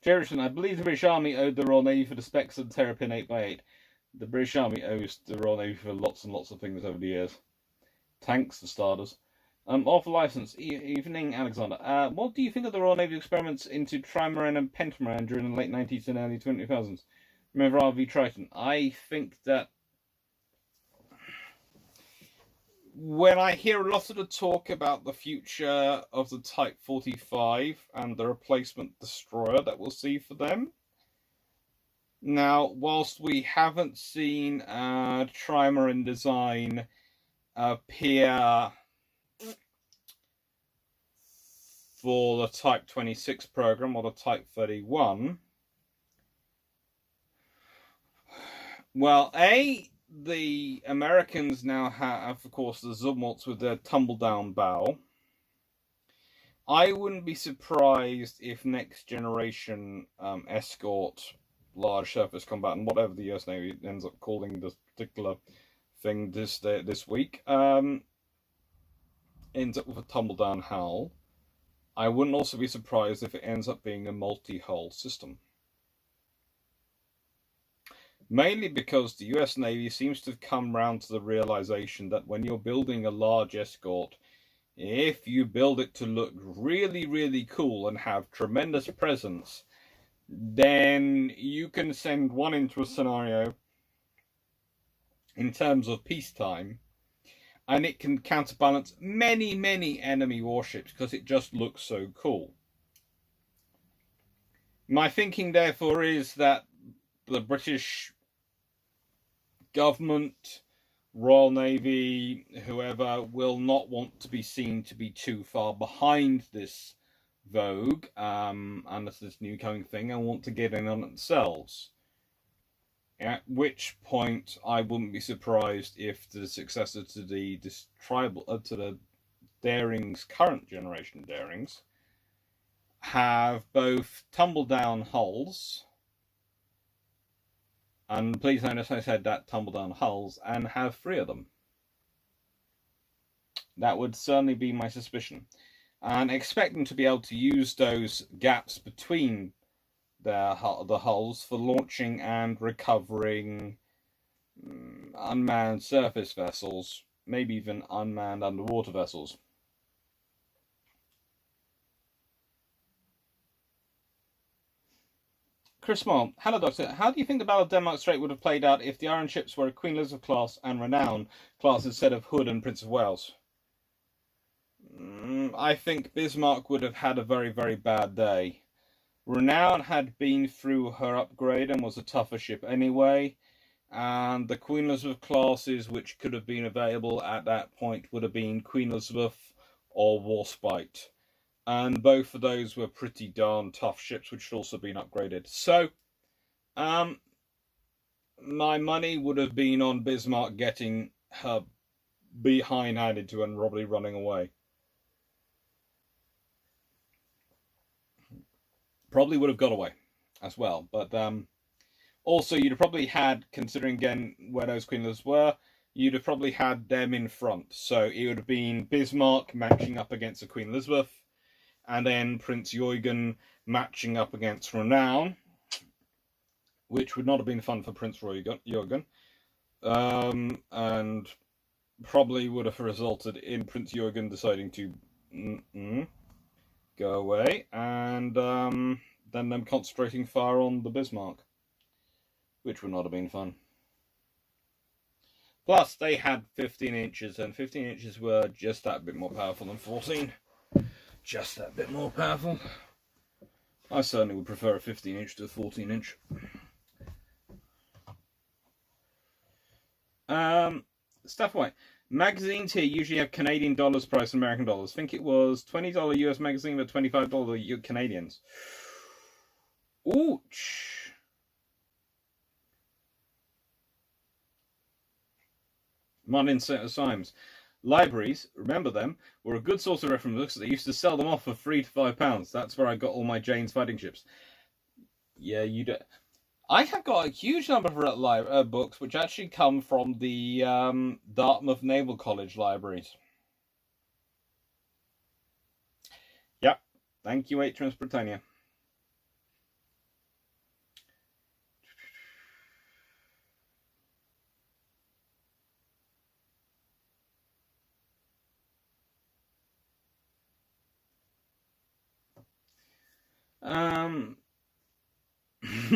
Jerison, I believe the British Army owed the Royal Navy for the specs of the Terrapin 8x8. The British Army owes the Royal Navy for lots and lots of things over the years. Tanks, for starters. Off license, evening, Alexander. What do you think of the Royal Navy experiments into trimaran and pentamaran during the late 90s and early 2000s? Remember RV Triton? I think that when I hear a lot of the talk about the future of the Type 45 and the replacement destroyer that we'll see for them, now, whilst we haven't seen trimaran design appear for the Type 26 program or the Type 31, well, the Americans now have, of course, the Zumwalts with their tumble-down bow. I wouldn't be surprised if next generation escort, large surface combat, and whatever the US Navy ends up calling this particular thing this week, ends up with a tumble-down hull. I wouldn't also be surprised if it ends up being a multi-hull system. Mainly because the US Navy seems to have come round to the realization that when you're building a large escort, if you build it to look really, really cool and have tremendous presence, then you can send one into a scenario in terms of peacetime, and it can counterbalance many, many enemy warships because it just looks so cool. My thinking, therefore, is that the British government, Royal Navy, whoever, will not want to be seen to be too far behind this vogue, and this new coming thing, and want to get in on it themselves. At which point, I wouldn't be surprised if the successor to the Darings, current generation Darings, have both tumble down hulls, and please notice I said that, tumble down hulls, and have 3 of them. That would certainly be my suspicion. And expect them to be able to use those gaps between the hulls for launching and recovering unmanned surface vessels, maybe even unmanned underwater vessels. Chris Small, hello Doctor, how do you think the Battle of Denmark Strait would have played out if the Iron ships were a Queen Elizabeth class and Renown class instead of Hood and Prince of Wales? I think Bismarck would have had a very, very bad day. Renown had been through her upgrade and was a tougher ship anyway, and the Queen Elizabeth classes which could have been available at that point would have been Queen Elizabeth or Warspite. And both of those were pretty darn tough ships, which had also been upgraded. So, my money would have been on Bismarck getting her behind handed to and probably running away. Probably would have got away as well. But also, you'd have probably had, considering again where those Queen Elizabeths were, you'd have probably had them in front. So it would have been Bismarck matching up against the Queen Elizabeth, and then Prince Eugen matching up against Renown, which would not have been fun for Prince Eugen, and probably would have resulted in Prince Eugen deciding to go away, and then them concentrating fire on the Bismarck, which would not have been fun. Plus, they had 15 inches, and 15 inches were just that bit more powerful than 14. Just that bit more powerful. I certainly would prefer a 15 inch to a 14 inch. Stuff away. Magazines here usually have Canadian dollars price and American dollars. I think it was $20 US magazine but $25 Canadians. Ouch. Martin Symes. Libraries, remember them, were a good source of reference books. They used to sell them off for £3 to £5. That's where I got all my Jane's fighting ships. Yeah, you do. I have got a huge number of books which actually come from the Dartmouth Naval College libraries. Yep. Thank you, HMS Britannia.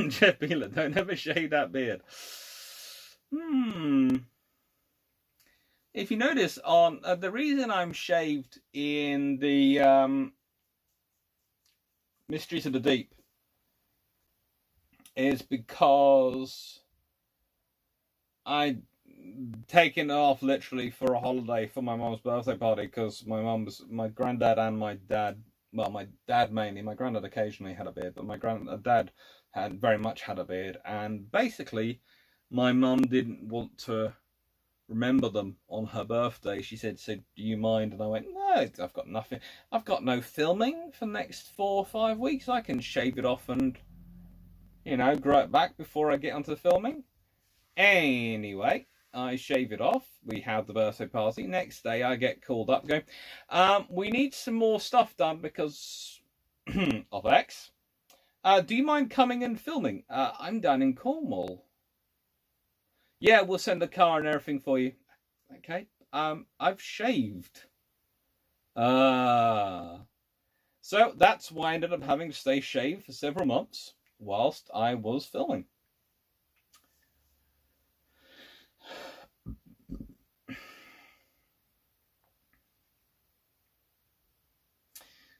Jeff Beeler, don't ever shave that beard. If you notice, on the reason I'm shaved in the Mysteries of the Deep is because I'd taken off literally for a holiday for my mum's birthday party, because my granddad and my dad, well, my dad mainly, my granddad occasionally had a beard, but my dad had very much had a beard, and basically my mum didn't want to remember them on her birthday. She said, "So do you mind?" And I went, "No, I've got nothing. I've got no filming for the next 4 or 5 weeks. I can shave it off and, grow it back before I get onto the filming." Anyway, I shave it off. We have the birthday party. Next day, I get called up going, "We need some more stuff done because of X. Do you mind coming and filming? I'm down in Cornwall." Yeah, we'll send the car and everything for you. Okay. I've shaved. So that's why I ended up having to stay shaved for several months whilst I was filming.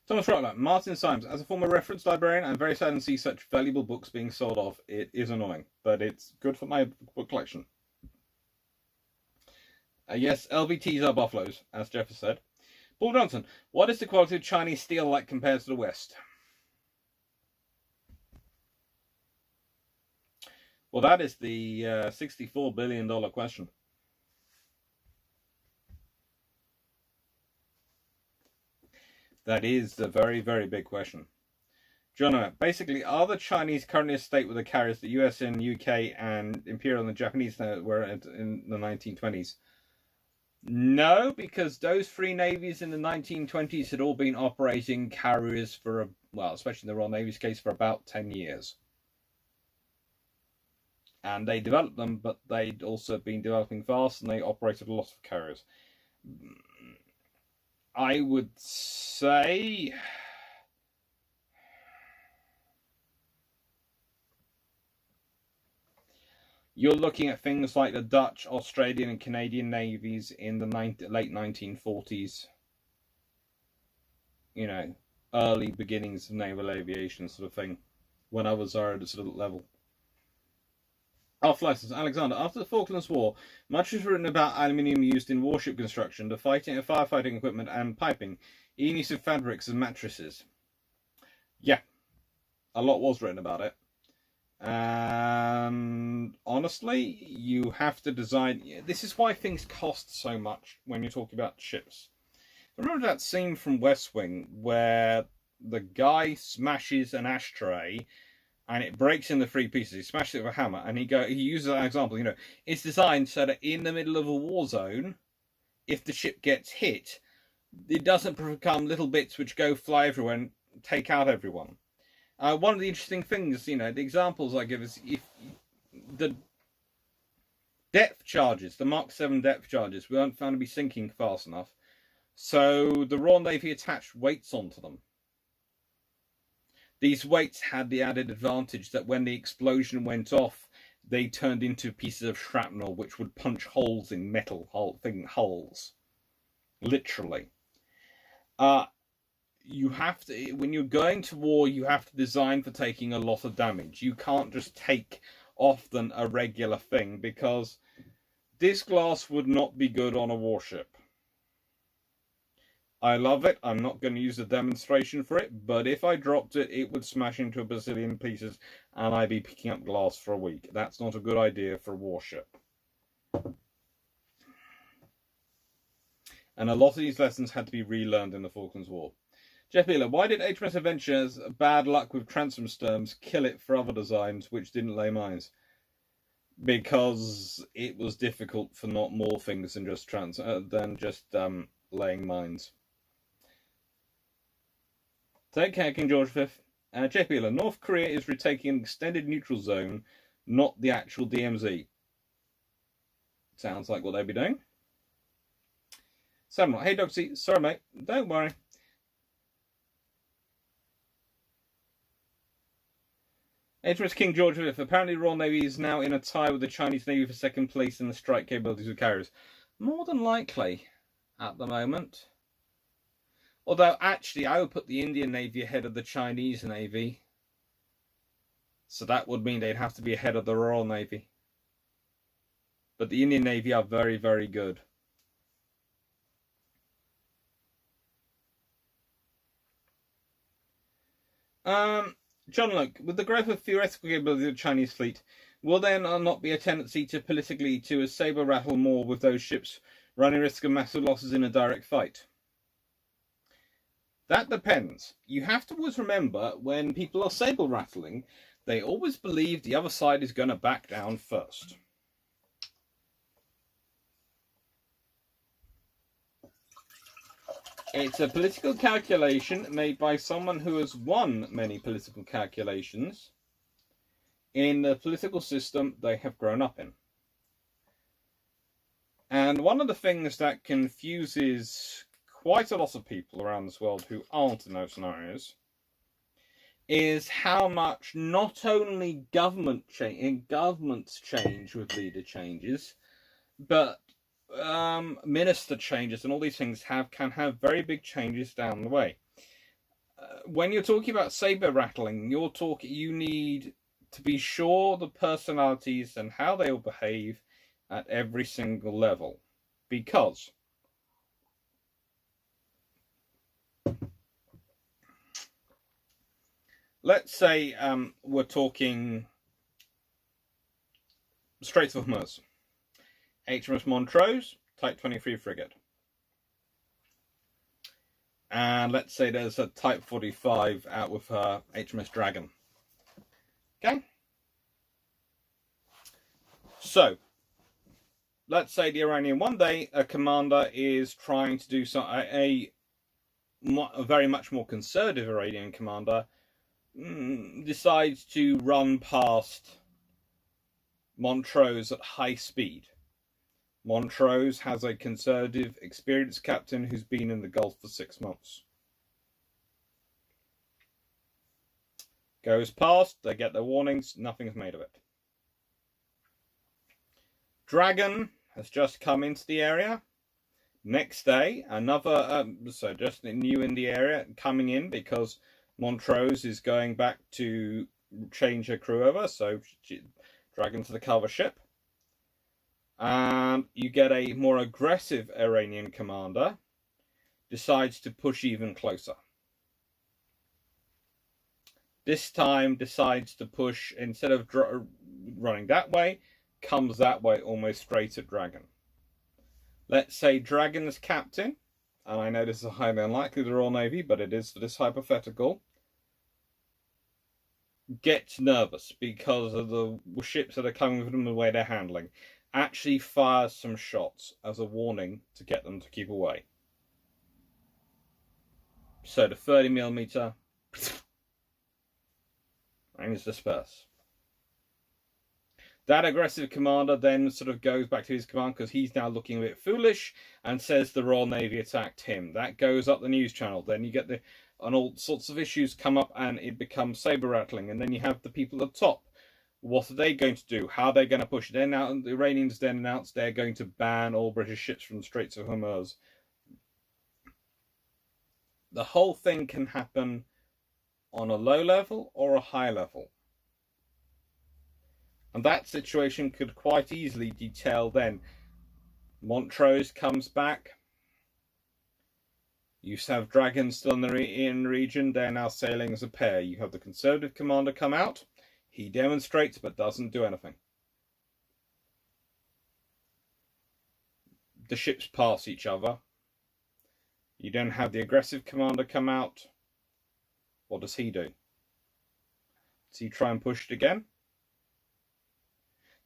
Thomas Rottler, Martin Symes. As a former reference librarian, I'm very sad to see such valuable books being sold off. It is annoying, but it's good for my book collection. Yes, LVTs are buffaloes, as Jeff has said. Paul Johnson, what is the quality of Chinese steel like compared to the West? Well, that is the $64 billion question. That is a very, very big question. John, basically, are the Chinese currently a state with the carriers the US and UK and Imperial and the Japanese were in the 1920s? No, because those three navies in the 1920s had all been operating carriers for, well, especially in the Royal Navy's case, for about 10 years. And they developed them, but they'd also been developing fast, and they operated a lot of carriers. I would say... you're looking at things like the Dutch, Australian, and Canadian navies in the late 1940s. You know, early beginnings of naval aviation sort of thing, when I was at a sort of level. License, Alexander, after the Falklands War, much was written about aluminium used in warship construction, the firefighting equipment, and piping, even use of fabrics and mattresses. Yeah, a lot was written about it. And honestly, you have to design. This is why things cost so much when you're talking about ships. Remember that scene from West Wing where the guy smashes an ashtray and it breaks into 3 pieces. He smashes it with a hammer, and he uses that example. You know, it's designed so that in the middle of a war zone, if the ship gets hit, it doesn't become little bits which go fly everywhere and take out everyone. One of the interesting things, you know, the examples I give is if the depth charges, the Mark 7 depth charges, weren't found to be sinking fast enough. So the Royal Navy attached weights onto them. These weights had the added advantage that when the explosion went off, they turned into pieces of shrapnel which would punch holes in metal hulls. Literally. You have to, when you're going to war, you have to design for taking a lot of damage. You can't just take often a regular thing, because this glass would not be good on a warship. I love it. I'm not going to use a demonstration for it, but if I dropped it, it would smash into a bazillion pieces, and I'd be picking up glass for a week. That's not a good idea for a warship. And a lot of these lessons had to be relearned in the Falklands War. Jeff Beeler, why did HMS Adventure's bad luck with transom sterms kill it for other designs which didn't lay mines? Because it was difficult for not more things than just laying mines. Take care, King George V. Jeff Beeler, North Korea is retaking an extended neutral zone, not the actual DMZ. Sounds like what they'd be doing. Samuel, hey Dogsy, sorry mate, don't worry. HMS King George V. Apparently the Royal Navy is now in a tie with the Chinese Navy for second place in the strike capabilities of carriers. More than likely at the moment. Although actually I would put the Indian Navy ahead of the Chinese Navy. So that would mean they'd have to be ahead of the Royal Navy. But the Indian Navy are very, very good. John Luke, with the growth of theoretical capability of the Chinese fleet, will there not be a tendency to saber rattle more with those ships, running risk of massive losses in a direct fight? That depends. You have to always remember, when people are saber rattling, they always believe the other side is going to back down first. It's a political calculation made by someone who has won many political calculations in the political system they have grown up in. And one of the things that confuses quite a lot of people around this world who aren't in those scenarios is how much not only governments change with leader changes, but minister changes and all these things can have very big changes down the way. When you're talking about saber rattling, you need to be sure the personalities and how they will behave at every single level, because let's say we're talking Straits of Hms, HMS Montrose, Type 23 frigate. And let's say there's a Type 45 out with her HMS Dragon. Okay? So, let's say the Iranian one day, a commander is trying to do a very much more conservative Iranian commander decides to run past Montrose at high speed. Montrose has a conservative, experienced captain who's been in the Gulf for 6 months. Goes past, they get their warnings, nothing's made of it. Dragon has just come into the area. Next day, another, so just new in the area, coming in because Montrose is going back to change her crew over, so Dragon to the cover ship. And you get a more aggressive Iranian commander, decides to push even closer. This time decides to push, instead of running that way, comes that way almost straight at Dragon. Let's say Dragon is captain, and I know this is highly unlikely to the Royal Navy, but it is for this hypothetical, gets nervous because of the ships that are coming with them, the way they're handling. Actually fires some shots as a warning to get them to keep away. So the 30mm and it's dispersed. That aggressive commander then sort of goes back to his command because he's now looking a bit foolish and says the Royal Navy attacked him. That goes up the news channel. Then you get and all sorts of issues come up and it becomes saber rattling. And then you have the people at the top. What are they going to do? How are they going to push it? Then now the Iranians then announced they're going to ban all British ships from the Straits of Hormuz. The whole thing can happen on a low level or a high level. And that situation could quite easily detail then. Montrose comes back. You have Dragon still in the region. They're now sailing as a pair. You have the Conservative commander come out. He demonstrates but doesn't do anything. The ships pass each other. You then have the aggressive commander come out. What does he do? Does he try and push it again?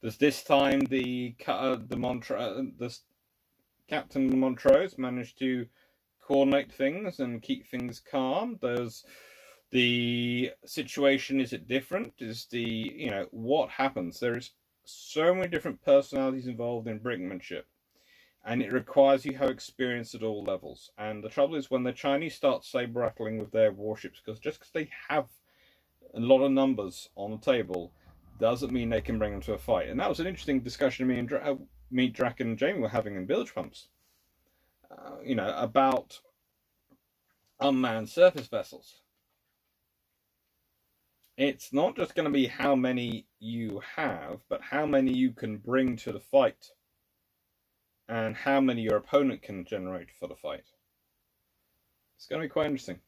Does this time the Captain Montrose manage to coordinate things and keep things calm? Does the situation, is it different? Is what happens? There is so many different personalities involved in brinkmanship, and it requires you have experience at all levels. And the trouble is when the Chinese start saber rattling with their warships, because they have a lot of numbers on the table, doesn't mean they can bring them to a fight. And that was an interesting discussion me, Draken and Jamie were having in bilge pumps. About unmanned surface vessels. It's not just going to be how many you have, but how many you can bring to the fight. And how many your opponent can generate for the fight. It's going to be quite interesting.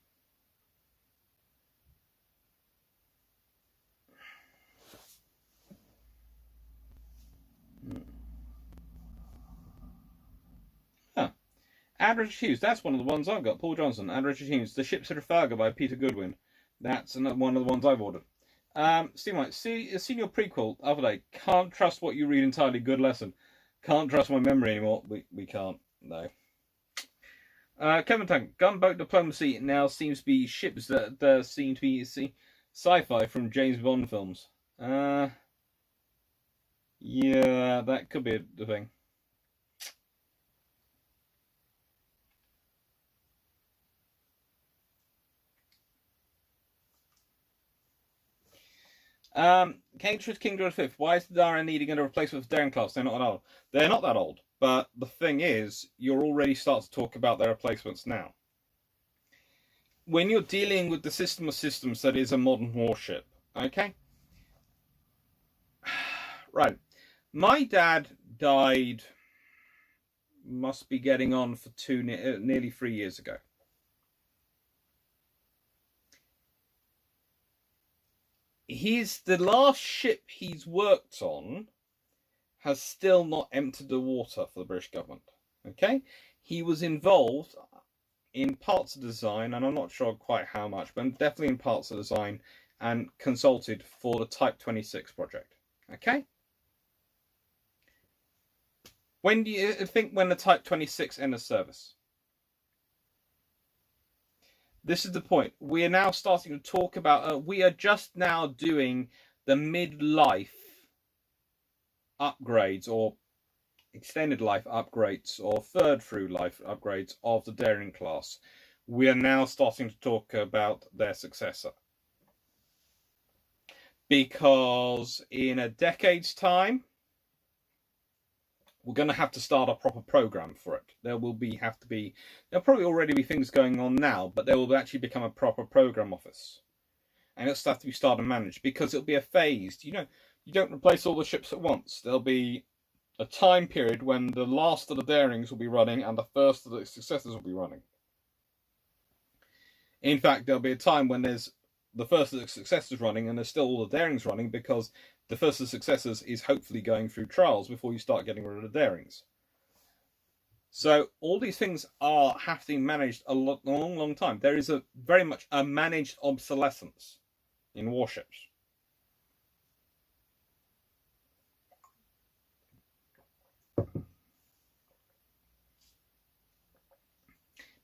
Add Richard Hughes, that's one of the ones I've got. Paul Johnson, Add Richard Hughes. The Ships of Trafalgar by Peter Goodwin. That's one of the ones I've ordered. Steve White, seen your prequel the other day. Can't trust what you read entirely. Good lesson. Can't trust my memory anymore. We can't. No. Kevin Tank, gunboat diplomacy now seems to be ships that seem to be sci-fi from James Bond films. Yeah, that could be the thing. King George V. Why is the Dara needing a replacement for Daring class? They're not that old. They're not that old. But the thing is, you're already starting to talk about their replacements now. When you're dealing with the system of systems that is a modern warship, okay? Right. My dad died, must be getting on for nearly 3 years ago. The last ship he's worked on has still not entered the water for the British government. Okay? He was involved in parts of design, and I'm not sure quite how much, but definitely in parts of design, and consulted for the Type 26 project. Okay? When do you think when the Type 26 enters service? This is the point. We are now starting to talk about, we are just now doing the mid-life upgrades, or extended life upgrades, or third through life upgrades of the Daring class. We are now starting to talk about their successor. Because in a decade's time, we're going to have to start a proper program for it. There'll probably already be things going on now, but there will actually become a proper program office. And it'll have to be started and managed, because it'll be a phased, you don't replace all the ships at once. There'll be a time period when the last of the Darings will be running and the first of the successors will be running. In fact, there'll be a time when there's the first of the successors running and there's still all the Darings running, because the first of the successors is hopefully going through trials before you start getting rid of the Darings. So all these things have to be managed a long time. There is very much a managed obsolescence in warships.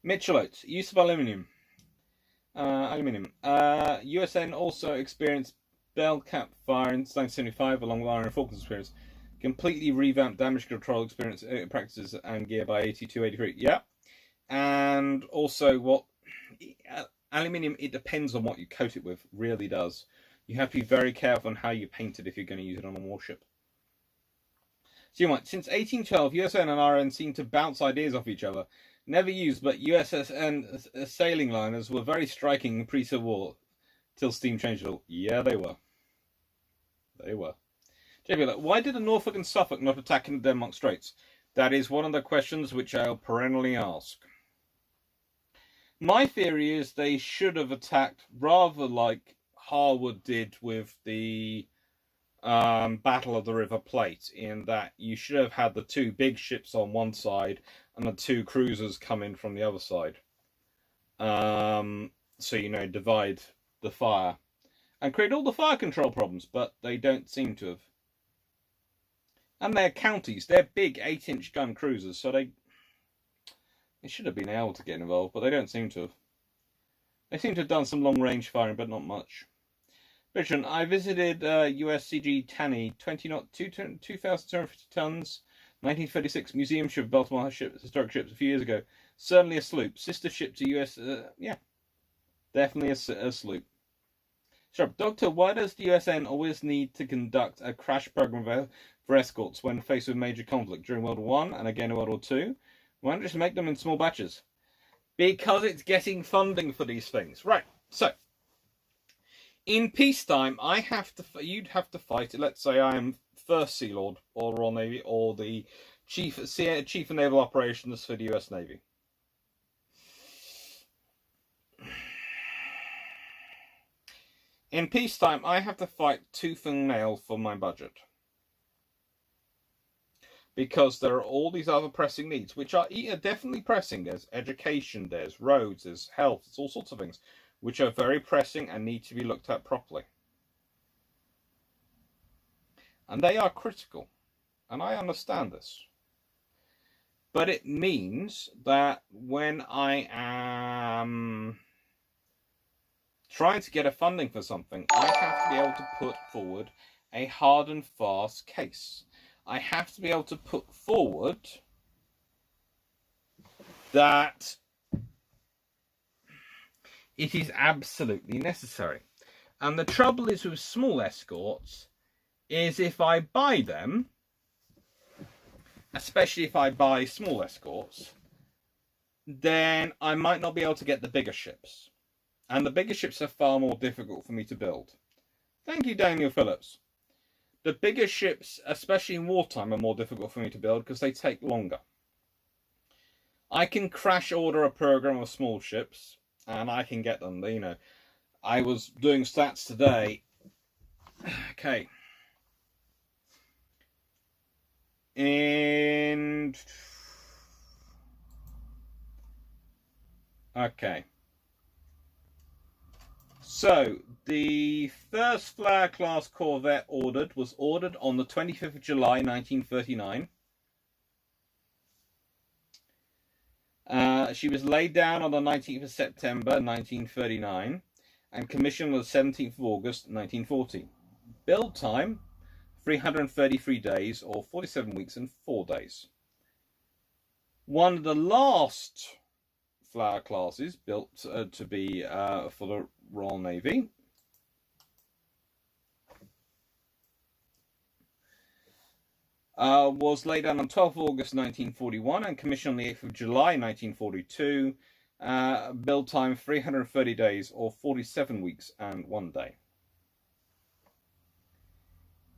Mitchell Oates, use of aluminium. USN also experienced bell cap fire in 1975 along with Iron and Falklands experience. Completely revamped damage control experience practices and gear by 82-83. Yeah. And also aluminium, it depends on what you coat it with, really does. You have to be very careful on how you paint it if you're going to use it on a warship. So you might, since 1812, USN and RN seem to bounce ideas off each other. Never used, but USSN sailing liners were very striking pre-Civil War, till steam changed it all. Yeah, they were. They were. JP, why did the Norfolk and Suffolk not attack in the Denmark Straits? That is one of the questions which I'll perennially ask. My theory is they should have attacked rather like Harwood did with the Battle of the River Plate, in that you should have had the two big ships on one side and the two cruisers come in from the other side. So, divide the fire and create all the fire control problems, but they don't seem to have. And they're counties, they're big 8-inch gun cruisers, so they should have been able to get involved, but they don't seem to have. They seem to have done some long-range firing, but not much. Richard, I visited USCG Tanny, 2,250 tons, 1936 museum ship of Baltimore historic ships a few years ago. Certainly a sloop. Sister ship to US, yeah, definitely a sloop. Sure, Doctor, why does the USN always need to conduct a crash program for escorts when faced with major conflict during World War I and again in World War II? Why not just make them in small batches? Because it's getting funding for these things. Right, so in peacetime, you'd have to fight it. Let's say I am First Sea Lord or Royal Navy, or the Chief of Naval Operations for the US Navy. In peacetime, I have to fight tooth and nail for my budget. Because there are all these other pressing needs, which are definitely pressing. There's education, there's roads, there's health, there's all sorts of things, which are very pressing and need to be looked at properly. And they are critical. And I understand this. But it means that when I am trying to get a funding for something, I have to be able to put forward a hard and fast case. I have to be able to put forward that it is absolutely necessary. And the trouble is with small escorts is if I buy them, especially if I buy small escorts, then I might not be able to get the bigger ships. And the bigger ships are far more difficult for me to build. Thank you, Daniel Phillips. The bigger ships, especially in wartime, are more difficult for me to build because they take longer. I can crash order a program of small ships, and I can get them. You know, I was doing stats today. Okay. Okay. So, the first Flower class corvette was ordered on the 25th of July, 1939. She was laid down on the 19th of September, 1939, and commissioned on the 17th of August, 1940. Build time, 333 days, or 47 weeks and 4 days. One of the last Flower classes built to be for the Royal Navy was laid down on 12th August 1941 and commissioned on the 8th of July 1942. Build time 330 days or 47 weeks and 1 day.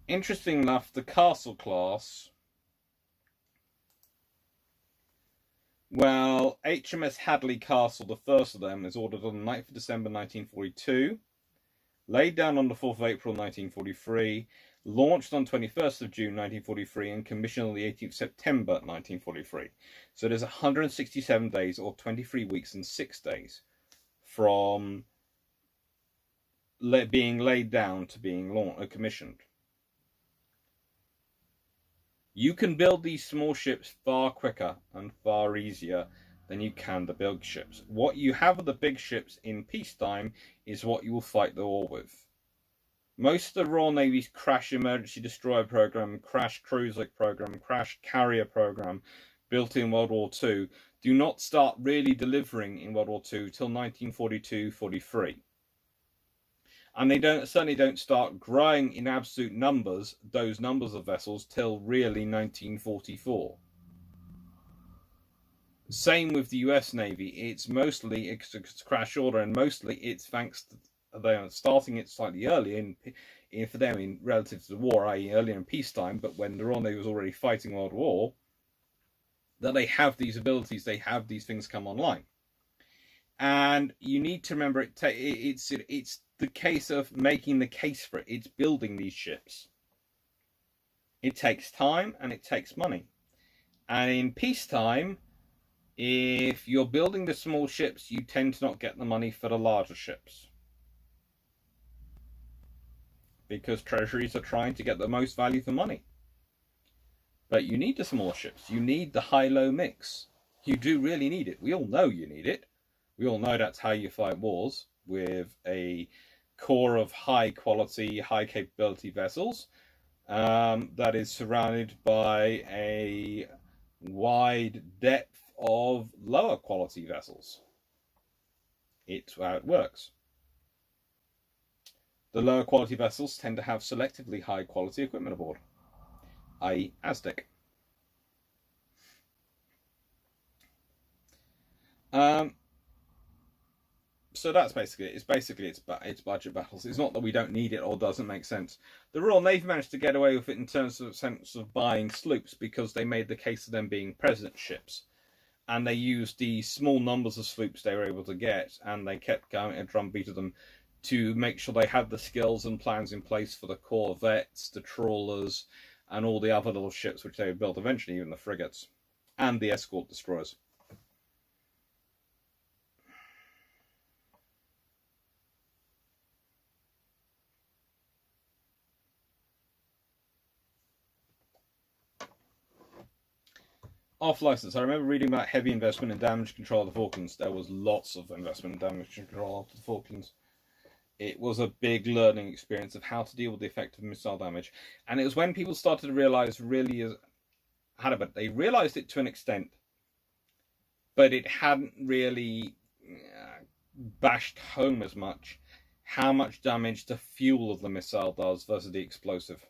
Interesting enough, the Castle class, well, HMS Hadley Castle, the first of them, is ordered on the 9th of December 1942, laid down on the 4th of April 1943, launched on 21st of June 1943, and commissioned on the 18th of September 1943. So there's 167 days, or 23 weeks and 6 days, from being laid down to being commissioned. You can build these small ships far quicker and far easier than you can the big ships. What you have with the big ships in peacetime is what you will fight the war with. Most of the Royal Navy's crash emergency destroyer program, crash cruiser program, crash carrier program built in World War II do not start really delivering in World War II till 1942-43. And they certainly don't start growing in absolute numbers, those numbers of vessels, till really 1944. Same with the US Navy. It's mostly a crash order, and mostly it's thanks to they are starting it slightly early for them in relative to the war, i.e. earlier in peacetime, but when the Royal Navy was already fighting World War, that they have these abilities, they have these things come online. And you need to remember, it's the case of making the case for it. It's building these ships. It takes time and it takes money. And in peacetime, if you're building the small ships, you tend to not get the money for the larger ships, because treasuries are trying to get the most value for money. But you need the small ships. You need the high-low mix. You do really need it. We all know you need it. We all know that's how you fight wars, with a core of high-quality, high-capability vessels that is surrounded by a wide depth of lower-quality vessels. It's how it works. The lower quality vessels tend to have selectively high quality equipment aboard, i.e. Aztec. So that's basically it. It's budget battles. It's not that we don't need it or doesn't make sense. The Royal Navy managed to get away with it in terms of sense of buying sloops, because they made the case of them being president ships. And they used the small numbers of sloops they were able to get, and they kept going a drumbeat of them to make sure they had the skills and plans in place for the corvettes, the trawlers, and all the other little ships which they would build eventually, even the frigates, and the escort destroyers. Off license. I remember reading about heavy investment in damage control of the Falklands. There was lots of investment in damage control of the Falklands. It was a big learning experience of how to deal with the effect of missile damage. And it was when people started to realise they realised it to an extent, but it hadn't really bashed home as much how much damage the fuel of the missile does versus the explosive.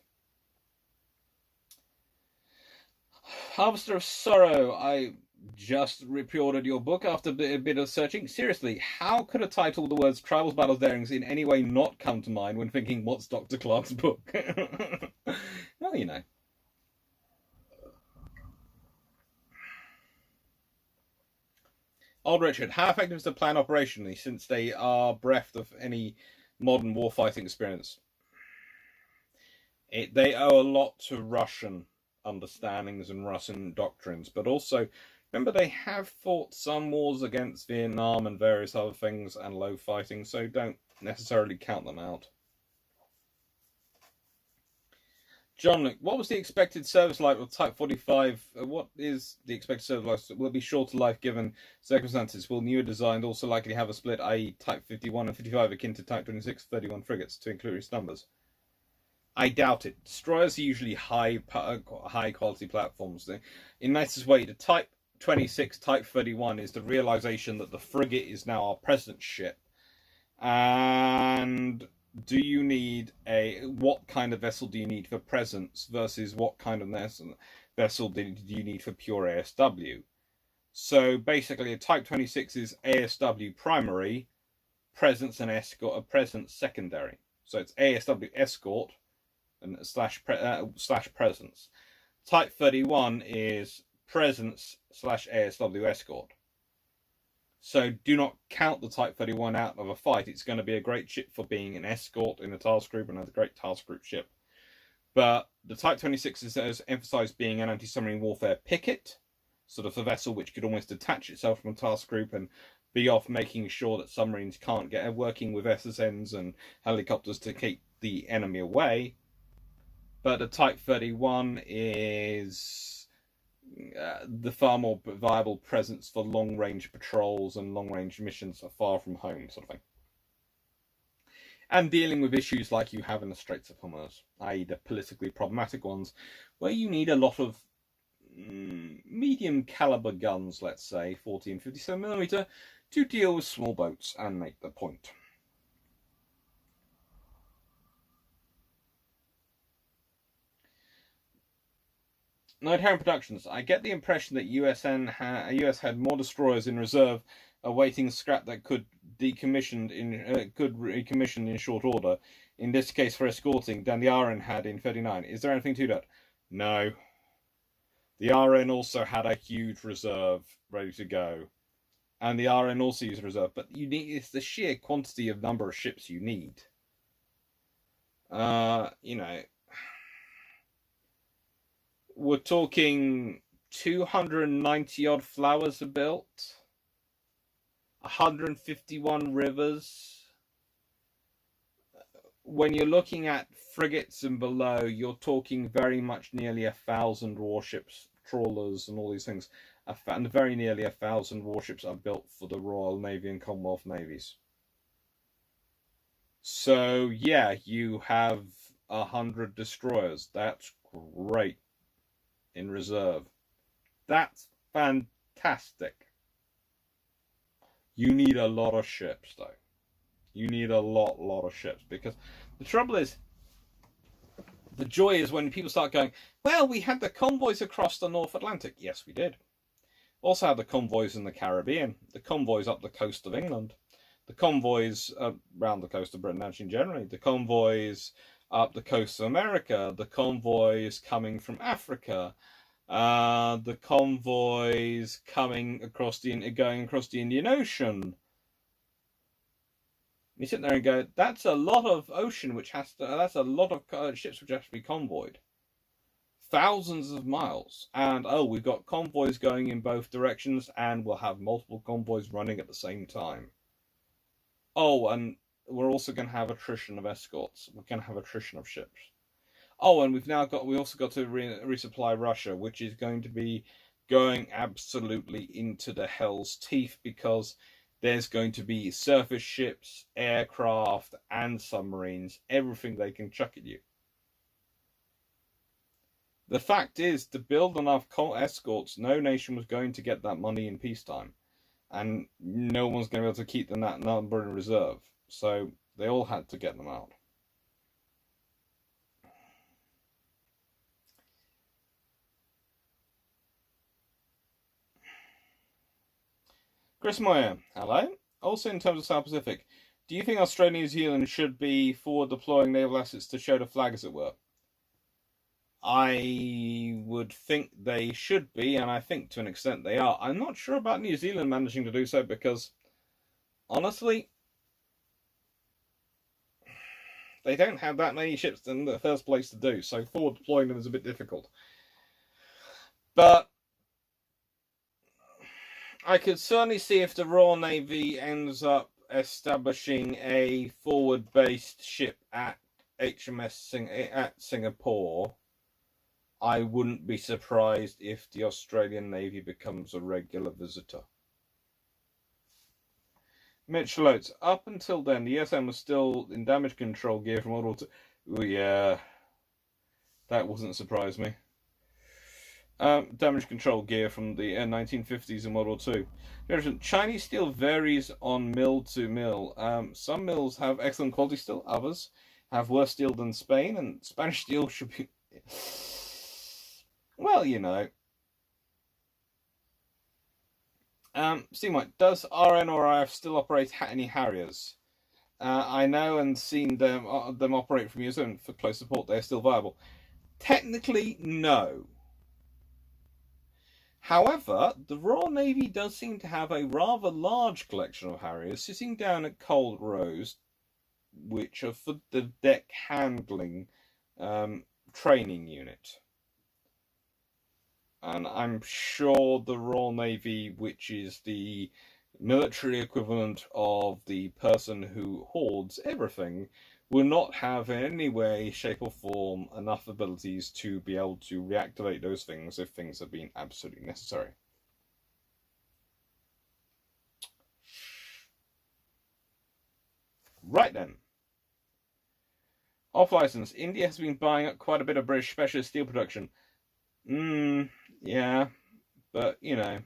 Harvester of Sorrow, I just pre-ordered your book after a bit of searching. Seriously, how could a title with the words Tribals, Battles, Darings in any way not come to mind when thinking, what's Dr. Clark's book? Well, you know. Old Richard, how effective is the plan operationally since they are bereft of any modern warfighting experience? They owe a lot to Russian understandings and Russian doctrines, but also remember they have fought some wars against Vietnam and various other things and low fighting, so don't necessarily count them out. John, what was the expected service life of Type 45? What is the expected service life? Will it be shorter life given circumstances? Will newer designs also likely have a split, i.e. Type 51 and 55 akin to Type 26, 31 frigates to include its numbers? I doubt it. Destroyers are usually high quality platforms. In nicest way, the Type 26, Type 31 is the realization that the frigate is now our present ship. And do you need what kind of vessel do you need for presence versus what kind of vessel do you need for pure ASW? So basically, a Type 26 is ASW primary, presence and escort, a presence secondary. So it's ASW escort and slash presence. Type 31 is presence / ASW escort. So do not count the Type 31 out of a fight. It's going to be a great ship for being an escort in a task group and a great task group ship. But the Type 26 is emphasized being an anti-submarine warfare picket, sort of a vessel which could almost detach itself from a task group and be off making sure that submarines can't get working with SSNs and helicopters to keep the enemy away. But the Type 31 is the far more viable presence for long-range patrols and long-range missions far from home, sort of thing. And dealing with issues like you have in the Straits of Hormuz, i.e. the politically problematic ones, where you need a lot of medium caliber guns, let's say 40 and 57mm, to deal with small boats and make the point. Night Heron Productions. I get the impression that US had more destroyers in reserve, awaiting scrap that could recommissioned in short order. In this case, for escorting, than the RN had in 39. Is there anything to that? No. The RN also had a huge reserve ready to go, and the RN also used reserve. But it's the sheer quantity of number of ships you need. You know. We're talking 290 odd flowers are built, 151 rivers. When you're looking at frigates and below, you're talking very much nearly 1,000 warships, trawlers, and all these things. And very nearly 1,000 warships are built for the Royal Navy and Commonwealth Navies. So yeah, you have 100 destroyers. That's great. In reserve. That's fantastic. You need a lot of ships, though. You need a lot of ships, because the trouble is, the joy is when people start going, well, we had the convoys across the North Atlantic. Yes, we did. Also had the convoys in the Caribbean, the convoys up the coast of England, the convoys around the coast of Britain, actually, generally, the convoys up the coast of America, the convoys coming from Africa, the convoys going across the Indian Ocean. You sit there and go, that's a lot of ocean that's a lot of ships which have to be convoyed. Thousands of miles. And we've got convoys going in both directions, and we'll have multiple convoys running at the same time. And we're also going to have attrition of escorts. We're going to have attrition of ships. And we also got to resupply Russia, which is going to be going absolutely into the hell's teeth, because there's going to be surface ships, aircraft, and submarines, everything they can chuck at you. The fact is, to build enough escorts, no nation was going to get that money in peacetime, and no one's going to be able to keep that number in reserve. So They all had to get them out. Chris Moyer, hello. Also, in terms of South Pacific, do you think Australia and New Zealand should be forward deploying naval assets to show the flag, as it were? I would think they should be, and I think to an extent they are. I'm not sure about New Zealand managing to do so because, honestly, they don't have that many ships in the first place to do, so forward deploying them is a bit difficult. But I could certainly see if the Royal Navy ends up establishing a forward-based ship at at Singapore, I wouldn't be surprised if the Australian Navy becomes a regular visitor. Mitchell Oates, up until then, the USM was still in damage control gear from World War II. Oh, yeah, that wouldn't surprise me. Damage control gear from the 1950s and World War II. Chinese steel varies on mill to mill. Some mills have excellent quality steel, others have worse steel than Spain, and Spanish steel should be... Well, you know. Steve White, does RN or RF still operate any Harriers? I know and seen them operate from years and for close support. They're still viable. Technically, no. However, the Royal Navy does seem to have a rather large collection of Harriers sitting down at Cold Rose, which are for the deck handling training unit. And I'm sure the Royal Navy, which is the military equivalent of the person who hoards everything, will not have in any way, shape or form enough abilities to be able to reactivate those things if things have been absolutely necessary. Right then. Off license. India has been buying up quite a bit of British specialist steel production. Yeah, but you know,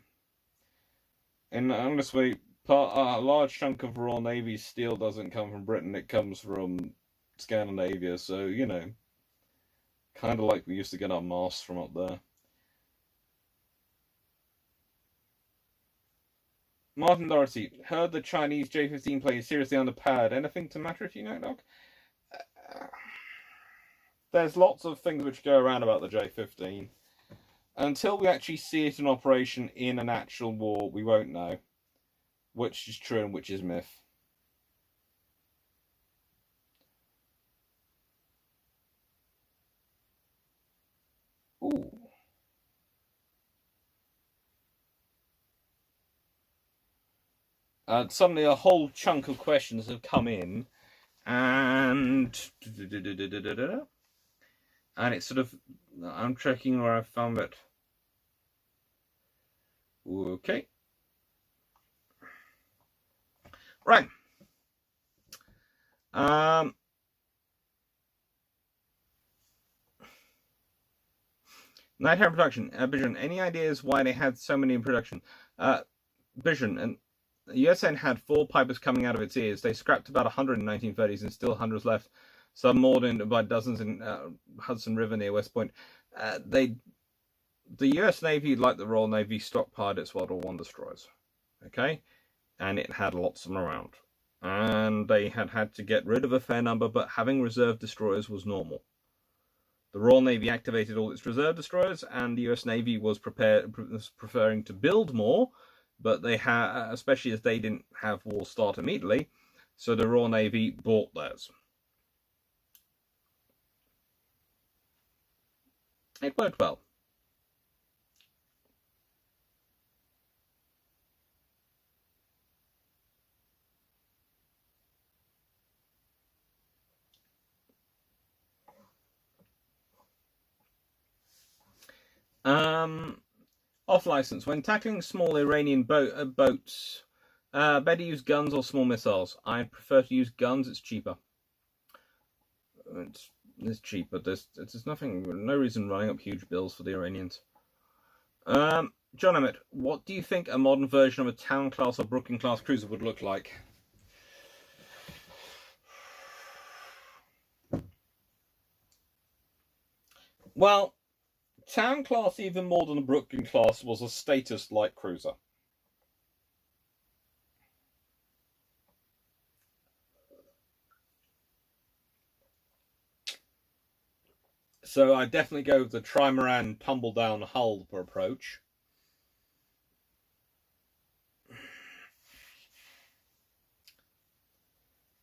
and honestly, a large chunk of Royal Navy steel doesn't come from Britain, it comes from Scandinavia, so you know, kind of like we used to get our masts from up there. Martin Doherty, heard the Chinese J-15 plane is seriously underpowered. Anything to matter if you know, Doc? There's lots of things which go around about the J-15. Until we actually see it in operation in an actual war, we won't know which is true and which is myth. Ooh. Suddenly a whole chunk of questions have come in, and it's sort of, I'm checking where I found it. Okay. Right. Nighttime production. Vision. Any ideas why they had so many in production? Vision. And the USN had 4 Pipers coming out of its ears. They scrapped about 100 in 1930s and still hundreds left. Some more than by dozens in Hudson River near West Point. The US Navy, like the Royal Navy, stockpiled its World War I destroyers. Okay? And it had lots of them around. And they had to get rid of a fair number, but having reserve destroyers was normal. The Royal Navy activated all its reserve destroyers, and the US Navy was preferring to build more, but they had, especially as they didn't have war start immediately, so the Royal Navy bought theirs. It worked well. Off license. When tackling small Iranian boats, better use guns or small missiles. I prefer to use guns. It's cheaper. It's cheaper. There's no reason running up huge bills for the Iranians. John Emmett, what do you think a modern version of a Town class or Brooklyn class cruiser would look like? Well, Town class, even more than the Brooklyn class, was a status light cruiser. So I definitely go with the trimaran tumble down hull approach.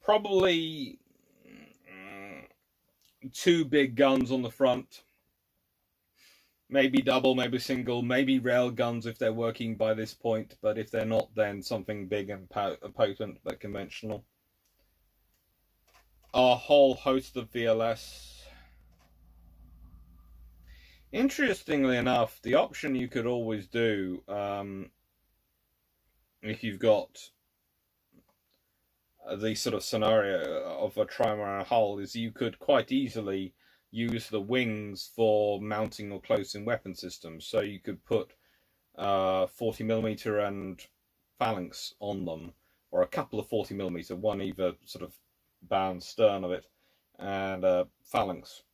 Probably two big guns on the front. Maybe double, maybe single, maybe rail guns if they're working by this point. But if they're not, then something big and potent but conventional. A whole host of VLS. Interestingly enough, the option you could always do, if you've got the sort of scenario of a trimaran hull, is you could quite easily use the wings for mounting or close-in weapon systems. So you could put 40mm and phalanx on them, or a couple of 40mm, one either sort of bow and stern of it, and phalanx.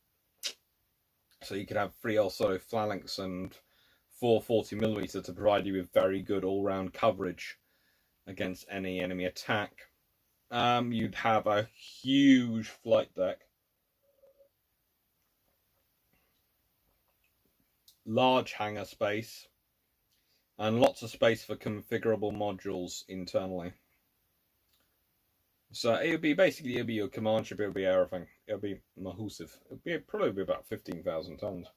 So you could have 3 also phalanx and 4 40mm to provide you with very good all-round coverage against any enemy attack. You'd have a huge flight deck, large hangar space, and lots of space for configurable modules internally. So it would be basically, it'll be your command ship, it'll be everything. It'll be massive. It'll be probably about 15,000 tons.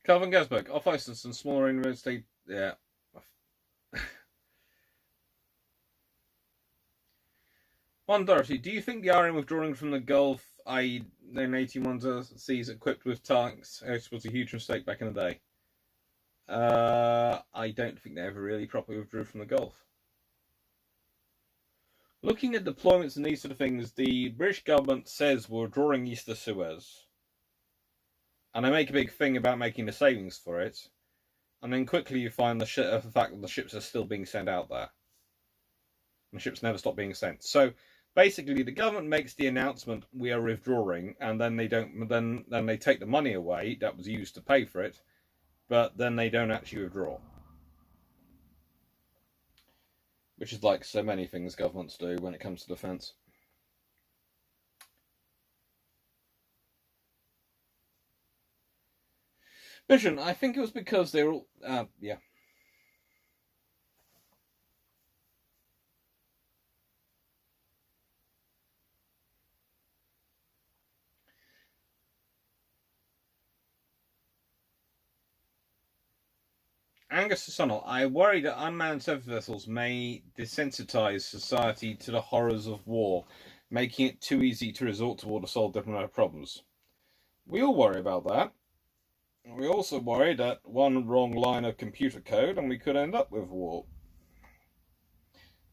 Calvin Gasberg, off license and smaller university. Yeah. One Dorothy, do you think the Iran withdrawing from the Gulf, i.e. then 81 seas equipped with tanks, was a huge mistake back in the day? I don't think they ever really properly withdrew from the Gulf. Looking at deployments and these sort of things, the British government says we're withdrawing east of Suez. And I make a big thing about making the savings for it. And then quickly you find the fact that the ships are still being sent out there. And the ships never stop being sent. So basically, the government makes the announcement we are withdrawing, and then they don't. Then they take the money away that was used to pay for it, but then they don't actually withdraw, which is like so many things governments do when it comes to defence. Vision, I think it was because they were all yeah. Angus Sunnell, I worry that unmanned surface vessels may desensitize society to the horrors of war, making it too easy to resort to war to solve diplomatic problems. We all worry about that. We also worry that one wrong line of computer code and we could end up with war.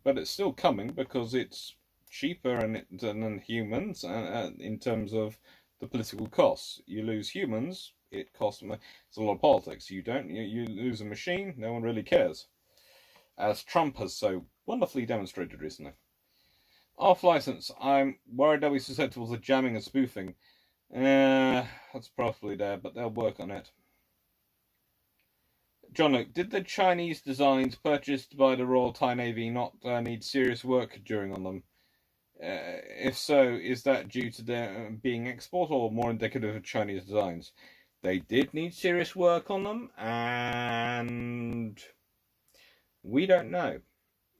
But it's still coming because it's cheaper than humans in terms of the political costs. You lose humans, it costs. It's a lot of politics. You lose a machine, no one really cares, as Trump has so wonderfully demonstrated recently. Off license, I'm worried they'll be susceptible to jamming and spoofing. That's probably there, but they'll work on it. John Luke, did the Chinese designs purchased by the Royal Thai Navy not need serious work during on them? If so, is that due to their being export or more indicative of Chinese designs? They did need serious work on them, and we don't know.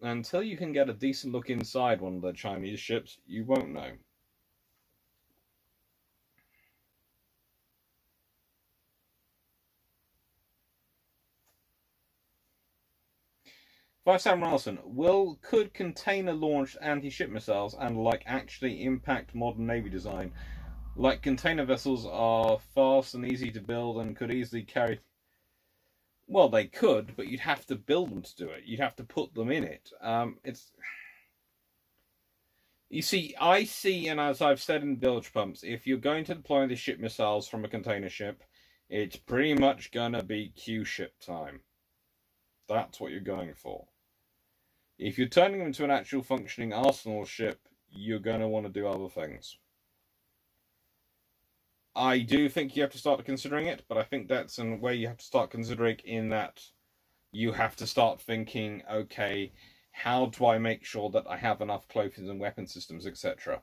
Until you can get a decent look inside one of the Chinese ships, you won't know. Vice Admiral Ralston, could container-launched anti-ship missiles and actually impact modern Navy design? Container vessels are fast and easy to build and could easily carry... Well, they could, but you'd have to build them to do it. You'd have to put them in it. You see, and as I've said in bilge pumps, if you're going to deploy the ship missiles from a container ship, it's pretty much going to be Q-ship time. That's what you're going for. If you're turning them into an actual functioning arsenal ship, you're going to want to do other things. I do think you have to start considering it, but I think that's a way you have to start considering, in that you have to start thinking, okay, how do I make sure that I have enough clothing and weapon systems, etc.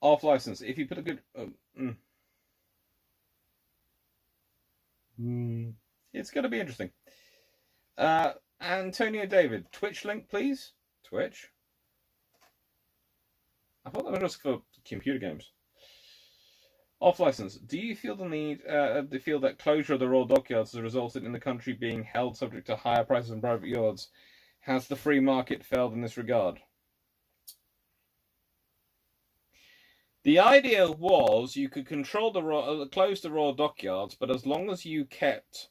Off license. If you put a good... It's going to be interesting. Antonio David, Twitch link, please. Twitch. I thought that was just for computer games. Off license. Do you feel the need? Do you feel that closure of the Royal Dockyards has resulted in the country being held subject to higher prices than private yards? Has the free market failed in this regard? The idea was you could control close the Royal Dockyards, but as long as you kept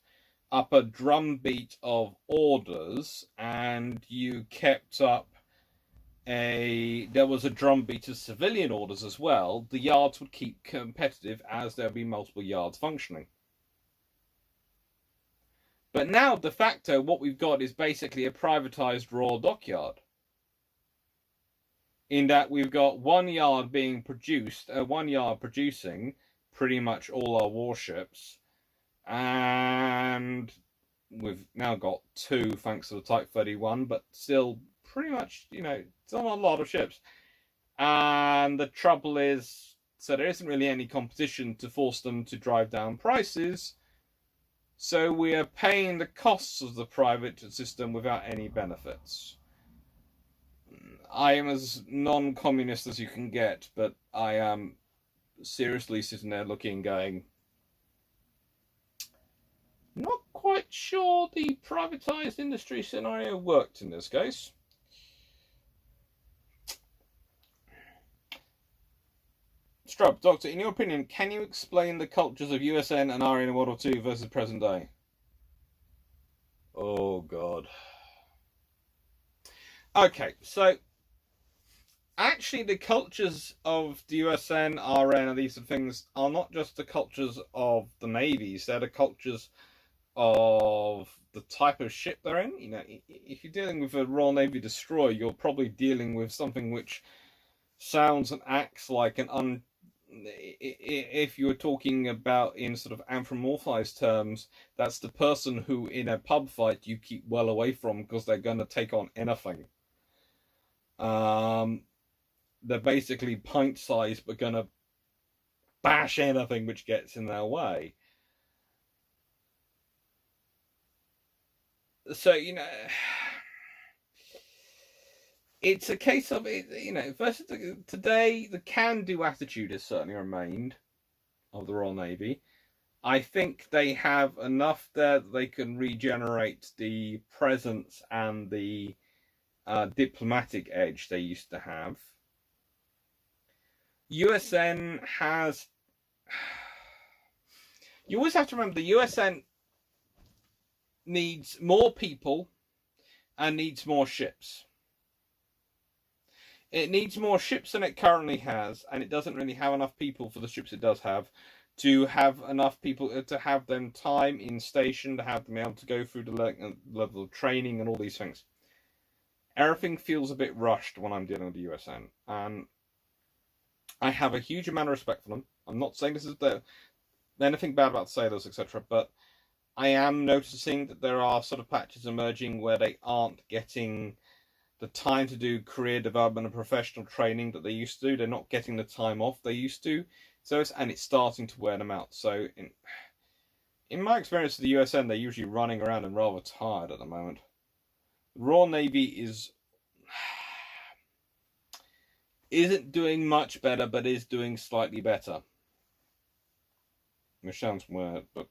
up a drumbeat of orders and you kept up there was a drumbeat of civilian orders as well, the yards would keep competitive as there would be multiple yards functioning. But now, de facto, what we've got is basically a privatized Royal Dockyard. In that we've got one yard producing pretty much all our warships, and we've now got two thanks to the Type 31, but still pretty much, still not a lot of ships. And the trouble is, so there isn't really any competition to force them to drive down prices, so we are paying the costs of the private system without any benefits. I am as non-communist as you can get, but I am seriously sitting there looking, going, not quite sure the privatized industry scenario worked in this case. Strub, Doctor, in your opinion, can you explain the cultures of USN and RA in World War II versus present day? Oh, God. Okay, so actually the cultures of the USN, RN, and these things are not just the cultures of the navies, they're the cultures of the type of ship they're in. If you're dealing with a Royal Navy destroyer, you're probably dealing with something which sounds and acts like if you're talking about in sort of anthropomorphized terms, that's the person who in a pub fight you keep well away from because they're going to take on anything. They're basically pint-sized, but going to bash anything which gets in their way. So, it's a case of, versus today, the can-do attitude has certainly remained of the Royal Navy. I think they have enough there that they can regenerate the presence and the diplomatic edge they used to have. USN has... You always have to remember the USN needs more people and needs more ships. It needs more ships than it currently has, and it doesn't really have enough people for the ships it does have to have enough people to have them time in station, to have them able to go through the level of training and all these things. Everything feels a bit rushed when I'm dealing with the USN, and I have a huge amount of respect for them. I'm not saying this is anything bad about sailors, etc., but I am noticing that there are sort of patches emerging where they aren't getting the time to do career development and professional training that they used to do. They're not getting the time off they used to, and it's starting to wear them out. So in my experience with the USN, they're usually running around and rather tired at the moment. The Royal Navy isn't doing much better, but is doing slightly better. Which sounds weird, but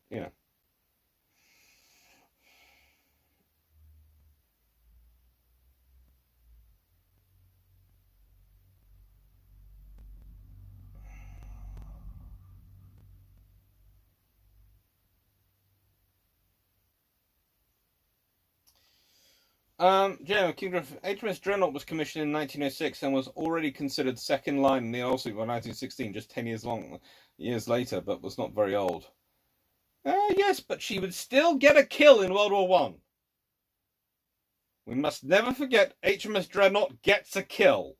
HMS Dreadnought was commissioned in 1906 and was already considered second line in the oil fleet by 1916, just 10 years later, but was not very old. Yes, but she would still get a kill in World War One. We must never forget HMS Dreadnought gets a kill.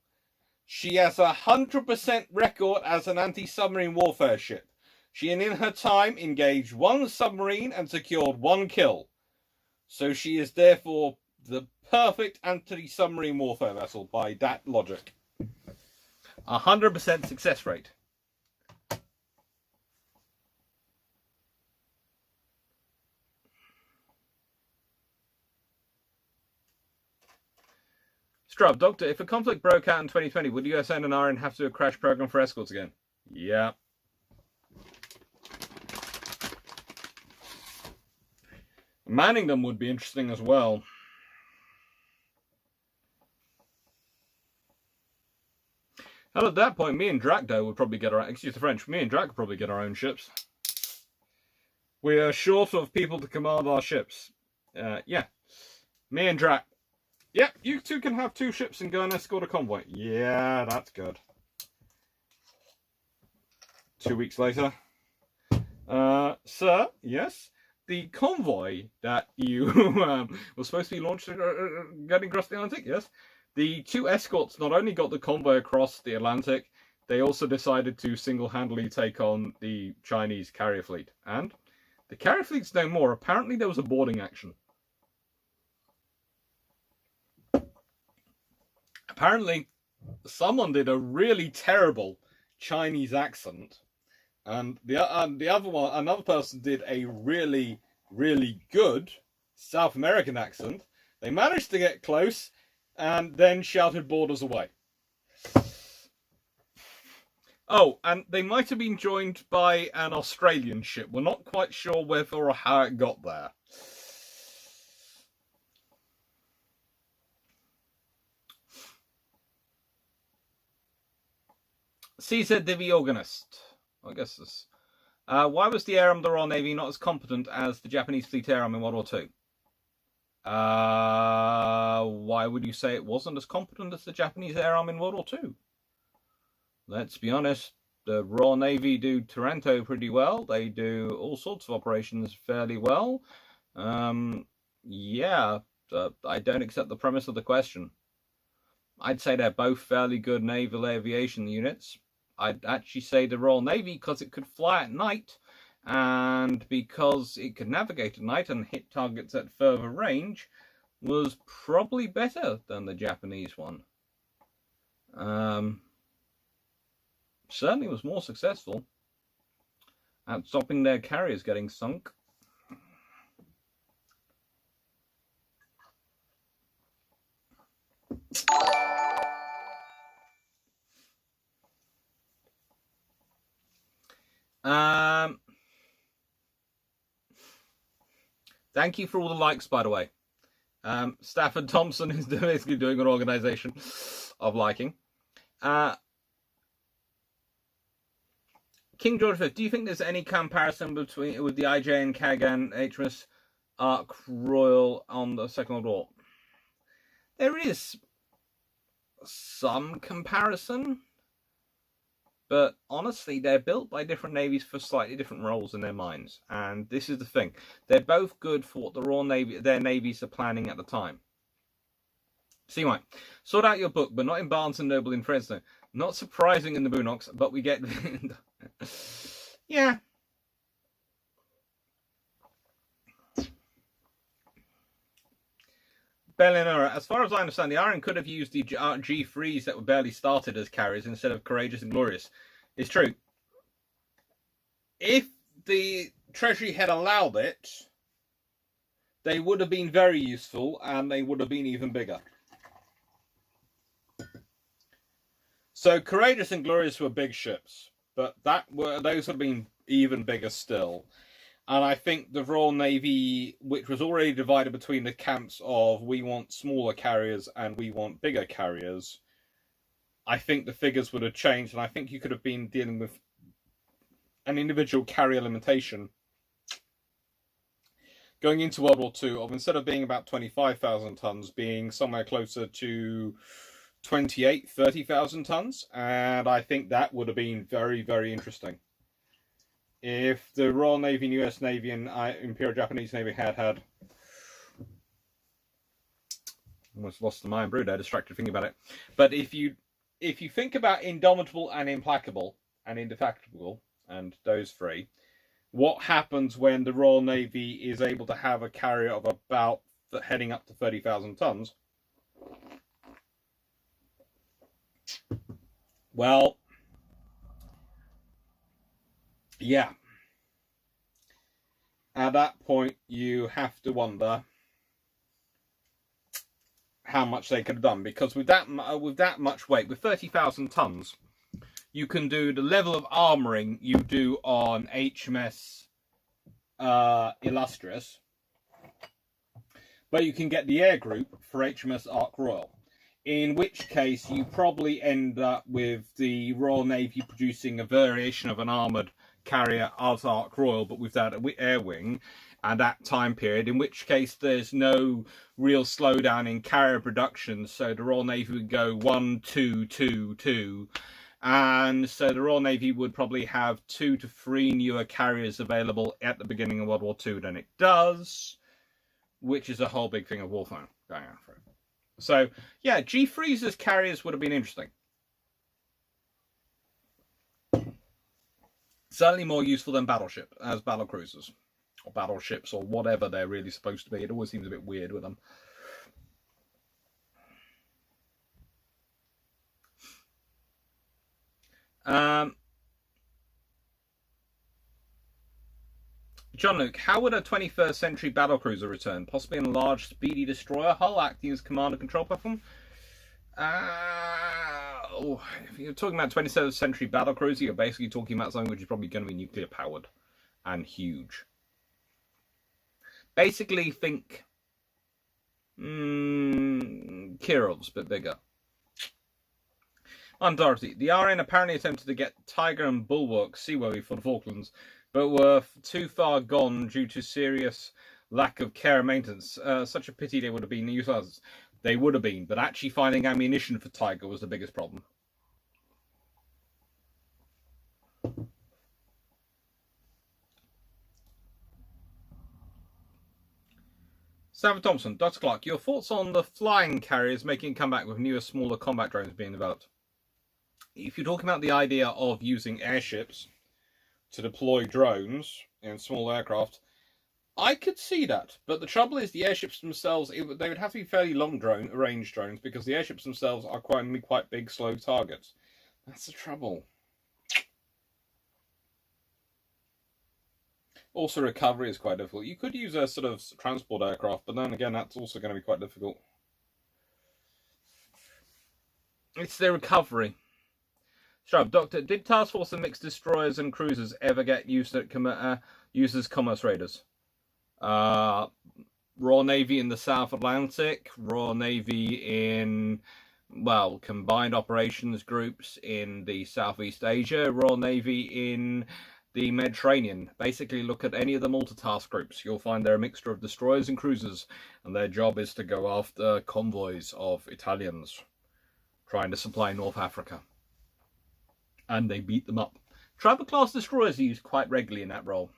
She has a 100% record as an anti-submarine warfare ship. She, in her time, engaged one submarine and secured one kill. So she is therefore the perfect anti-submarine warfare vessel by that logic. 100% success rate. Strub, Doctor, if a conflict broke out in 2020, would US and RN have to do a crash program for escorts again? Yeah. Manning them would be interesting as well. Hell, at that point, me and Drakdo would probably get our... Excuse the French. Me and Drak would probably get our own ships. We are short of people to command our ships. Yeah. Me and Drak. Yep, you two can have 2 ships and go and escort a convoy. Yeah, that's good. 2 weeks later. Sir, yes? The convoy that you was supposed to be launched getting across the Atlantic, yes? The 2 escorts not only got the convoy across the Atlantic, they also decided to single-handedly take on the Chinese carrier fleet. And the carrier fleet's no more. Apparently there was a boarding action. Apparently, someone did a really terrible Chinese accent, and another person did a really, really good South American accent. They managed to get close, and then shouted "Borders away." Oh, and they might have been joined by an Australian ship. We're not quite sure whether or how it got there. Caesar Divi Organist. I guess this. Why was the air arm of the Royal Navy not as competent as the Japanese fleet air arm in World War II? Why would you say it wasn't as competent as the Japanese air arm in World War II? Let's be honest. The Royal Navy do Taranto pretty well. They do all sorts of operations fairly well. Yeah, I don't accept the premise of the question. I'd say they're both fairly good naval aviation units. I'd actually say the Royal Navy, because it could fly at night, and because it could navigate at night and hit targets at further range, was probably better than the Japanese one. Certainly was more successful at stopping their carriers getting sunk. Thank you for all the likes, by the way. Stafford Thompson is basically doing an organisation of liking. King George V, do you think there's any comparison with the IJ and Kagan HMS Ark Royal on the Second World War? There is some comparison, but honestly, they're built by different navies for slightly different roles in their minds. And this is the thing. They're both good for what the Royal Navy, their navies are planning at the time. See why. Sort out your book, but not in Barnes & Noble in Fresno. Not surprising in the Boondocks, but we get... Yeah. Bellinora, as far as I understand, the Iron could have used the G3s that were barely started as carriers instead of Courageous and Glorious. It's true. If the Treasury had allowed it, they would have been very useful, and they would have been even bigger. So Courageous and Glorious were big ships, but those would have been even bigger still. And I think the Royal Navy, which was already divided between the camps of we want smaller carriers and we want bigger carriers, I think the figures would have changed, and I think you could have been dealing with an individual carrier limitation going into World War II, of instead of being about 25,000 tons, being somewhere closer to 30,000 tons. And I think that would have been very, very interesting. If the Royal Navy and US Navy and Imperial Japanese Navy had almost lost the mind, Bru there, distracted thinking about it. But if you think about Indomitable and Implacable and Indefatigable and those three, what happens when the Royal Navy is able to have a carrier of about heading up to 30,000 tons? Well, yeah. At that point, you have to wonder how much they could have done, because with that much weight, with 30,000 tons, you can do the level of armouring you do on HMS Illustrious, but you can get the air group for HMS Ark Royal, in which case you probably end up with the Royal Navy producing a variation of an armoured carrier as Ark Royal, but without an air wing at that time period, in which case there's no real slowdown in carrier production, so the Royal Navy would go 1, 2, 2, 2, and so the Royal Navy would probably have 2 to 3 newer carriers available at the beginning of World War II than it does, which is a whole big thing of warfare going on for it. So, yeah, G3's carriers would have been interesting. Certainly more useful than battleship as battle cruisers. Or battleships, or whatever they're really supposed to be. It always seems a bit weird with them. John Luke, how would a 21st century battlecruiser return? Possibly in a large, speedy destroyer hull acting as command and control platform? If you're talking about 27th century battlecruiser, you're basically talking about something which is probably going to be nuclear powered and huge. Basically, think Kirovs, but bigger. On Dorothy, the RN apparently attempted to get Tiger and Bulwark seaworthy for the Falklands, but were too far gone due to serious lack of care and maintenance. Such a pity they would have been used. They would have been, but actually finding ammunition for Tiger was the biggest problem. Stafford Thompson, Dr. Clark, your thoughts on the flying carriers making a comeback with newer, smaller combat drones being developed? If you're talking about the idea of using airships to deploy drones in small aircraft, I could see that. But the trouble is the airships themselves, they would have to be fairly long-range drones, because the airships themselves are quite big, slow targets. That's the trouble. Also, recovery is quite difficult. You could use a sort of transport aircraft, but then again, that's also going to be quite difficult. It's the recovery. Strub, Doctor, did Task Force and mixed destroyers and cruisers ever get used at as commerce raiders? Royal Navy in the South Atlantic, Royal Navy in, well, combined operations groups in the Southeast Asia, Royal Navy in the Mediterranean. Basically, look at any of the multitask groups. You'll find they're a mixture of destroyers and cruisers, and their job is to go after convoys of Italians trying to supply North Africa. And they beat them up. Travel-class destroyers are used quite regularly in that role.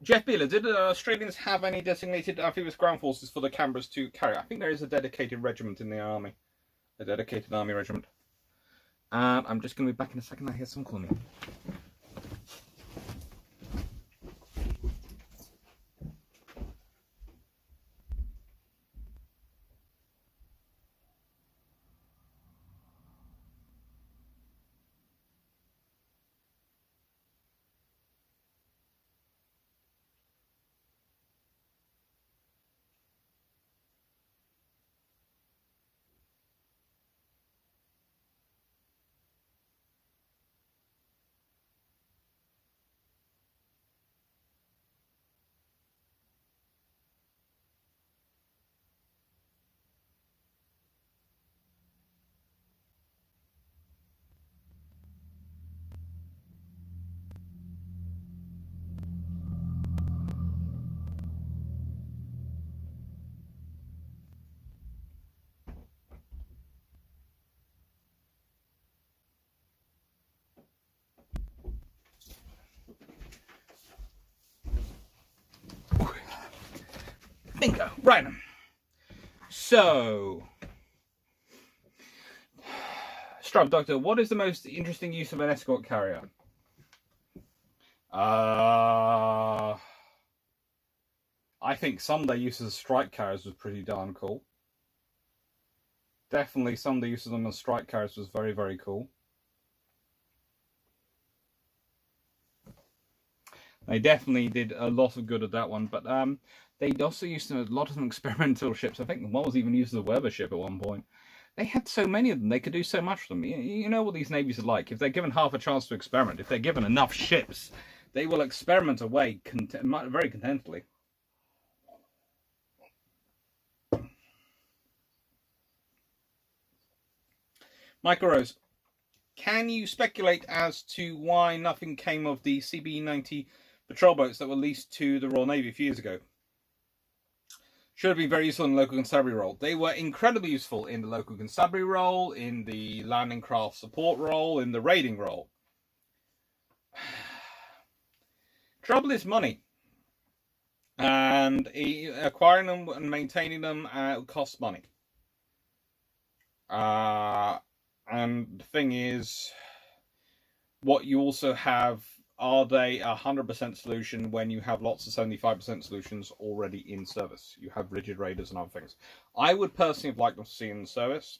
Jeff Beeler, did the Australians have any designated amphibious ground forces for the Canberras to carry? I think there is a dedicated regiment in the army. A dedicated army regiment. I'm just going to be back in a second. I hear someone calling me. Bingo. Right. So, Strub Doctor, what is the most interesting use of an escort carrier? I think some of their use as strike carriers was pretty darn cool. Definitely some of the use of them as strike carriers was very, very cool. They definitely did a lot of good at that one, but they also used a lot of them experimental ships. I think one was even used as a weather ship at one point. They had so many of them, they could do so much with them. You know what these navies are like. If they're given half a chance to experiment, if they're given enough ships, they will experiment away very contentedly. Michael Rose, can you speculate as to why nothing came of the CB-90 patrol boats that were leased to the Royal Navy a few years ago? Should have been very useful in the local constabulary role. They were incredibly useful in the local constabulary role, in the landing craft support role, in the raiding role. Trouble is money. And acquiring them and maintaining them costs money. And the thing is, what you also have, are they a 100% solution when you have lots of 75% solutions already in service? You have rigid raiders and other things. I would personally have liked them to see in service.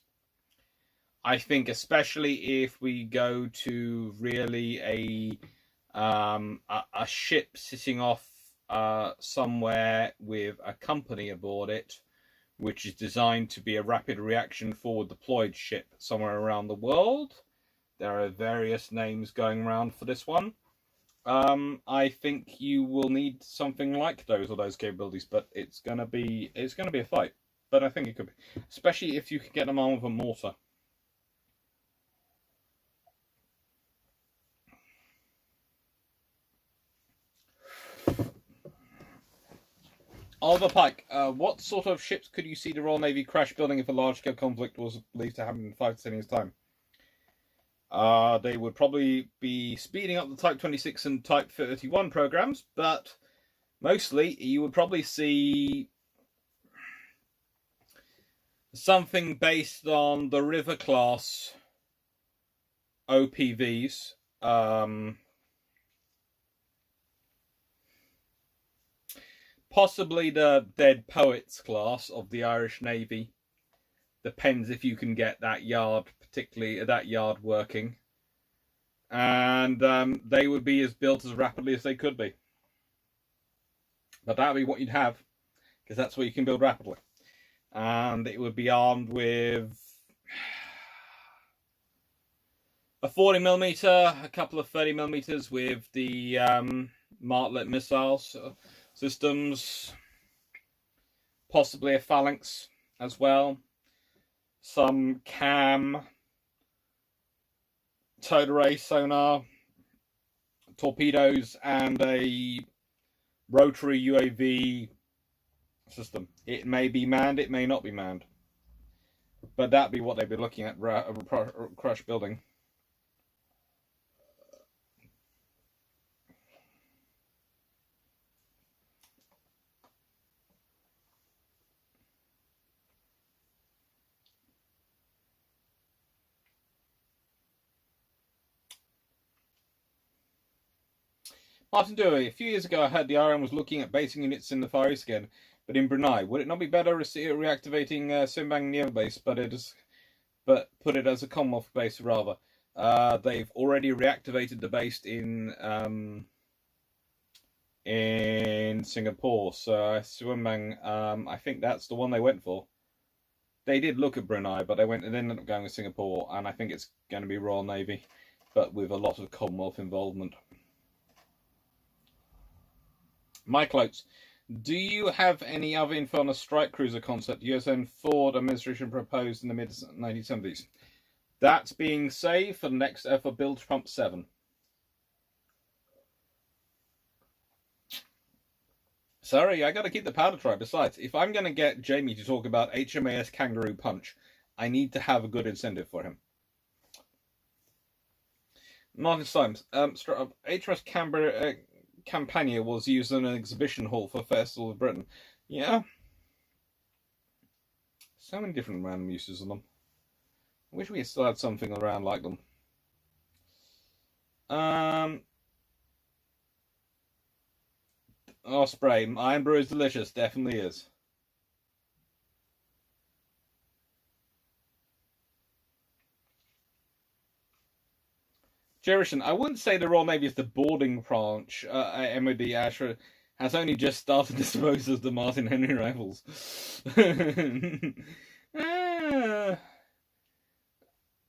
I think especially if we go to really a ship sitting off somewhere with a company aboard it, which is designed to be a rapid reaction forward deployed ship somewhere around the world. There are various names going around for this one. I think you will need something like those capabilities, but it's gonna be a fight. But I think it could be, especially if you can get them on with a mortar. Oliver Pike, what sort of ships could you see the Royal Navy crash building if a large-scale conflict was believed to happen in 5 to 10 years' time? They would probably be speeding up the Type 26 and Type 31 programs, but mostly you would probably see something based on the River class OPVs. Possibly the Dead Poets class of the Irish Navy. Depends if you can get that yard, particularly that yard working. And they would be built as rapidly as they could be. But that would be what you'd have, because that's what you can build rapidly. And it would be armed with a 40mm, a couple of 30mm with the Martlet missiles systems, possibly a phalanx as well, some cam, towed array sonar, torpedoes, and a rotary UAV system. It may be manned, it may not be manned, but that'd be what they'd be looking at crash building. Martin Dewey, a few years ago I heard the RM was looking at basing units in the Far East again, but in Brunei. Would it not be better reactivating Simbang Naval Base, but put it as a Commonwealth base rather? They've already reactivated the base in Singapore, so Simbang, I think that's the one they went for. They did look at Brunei, but they ended up going with Singapore, and I think it's going to be Royal Navy, but with a lot of Commonwealth involvement. Mike Oates, do you have any other info on a strike cruiser concept USN Ford administration proposed in the mid-1970s? That's being saved for the next effort, Build Trump 7. Sorry, I got to keep the powder dry. Besides, if I'm going to get Jamie to talk about HMAS Kangaroo Punch, I need to have a good incentive for him. Martin Symes, HMS Campania was used in an exhibition hall for Festival of Britain. Yeah, So many different random uses of them. I wish we still had something around like them. Oh, spray. Iron brew is delicious. Definitely is. Jerison, I wouldn't say the Royal Navy is the boarding branch. MOD Asher has only just started to dispose of the Martin Henry rifles.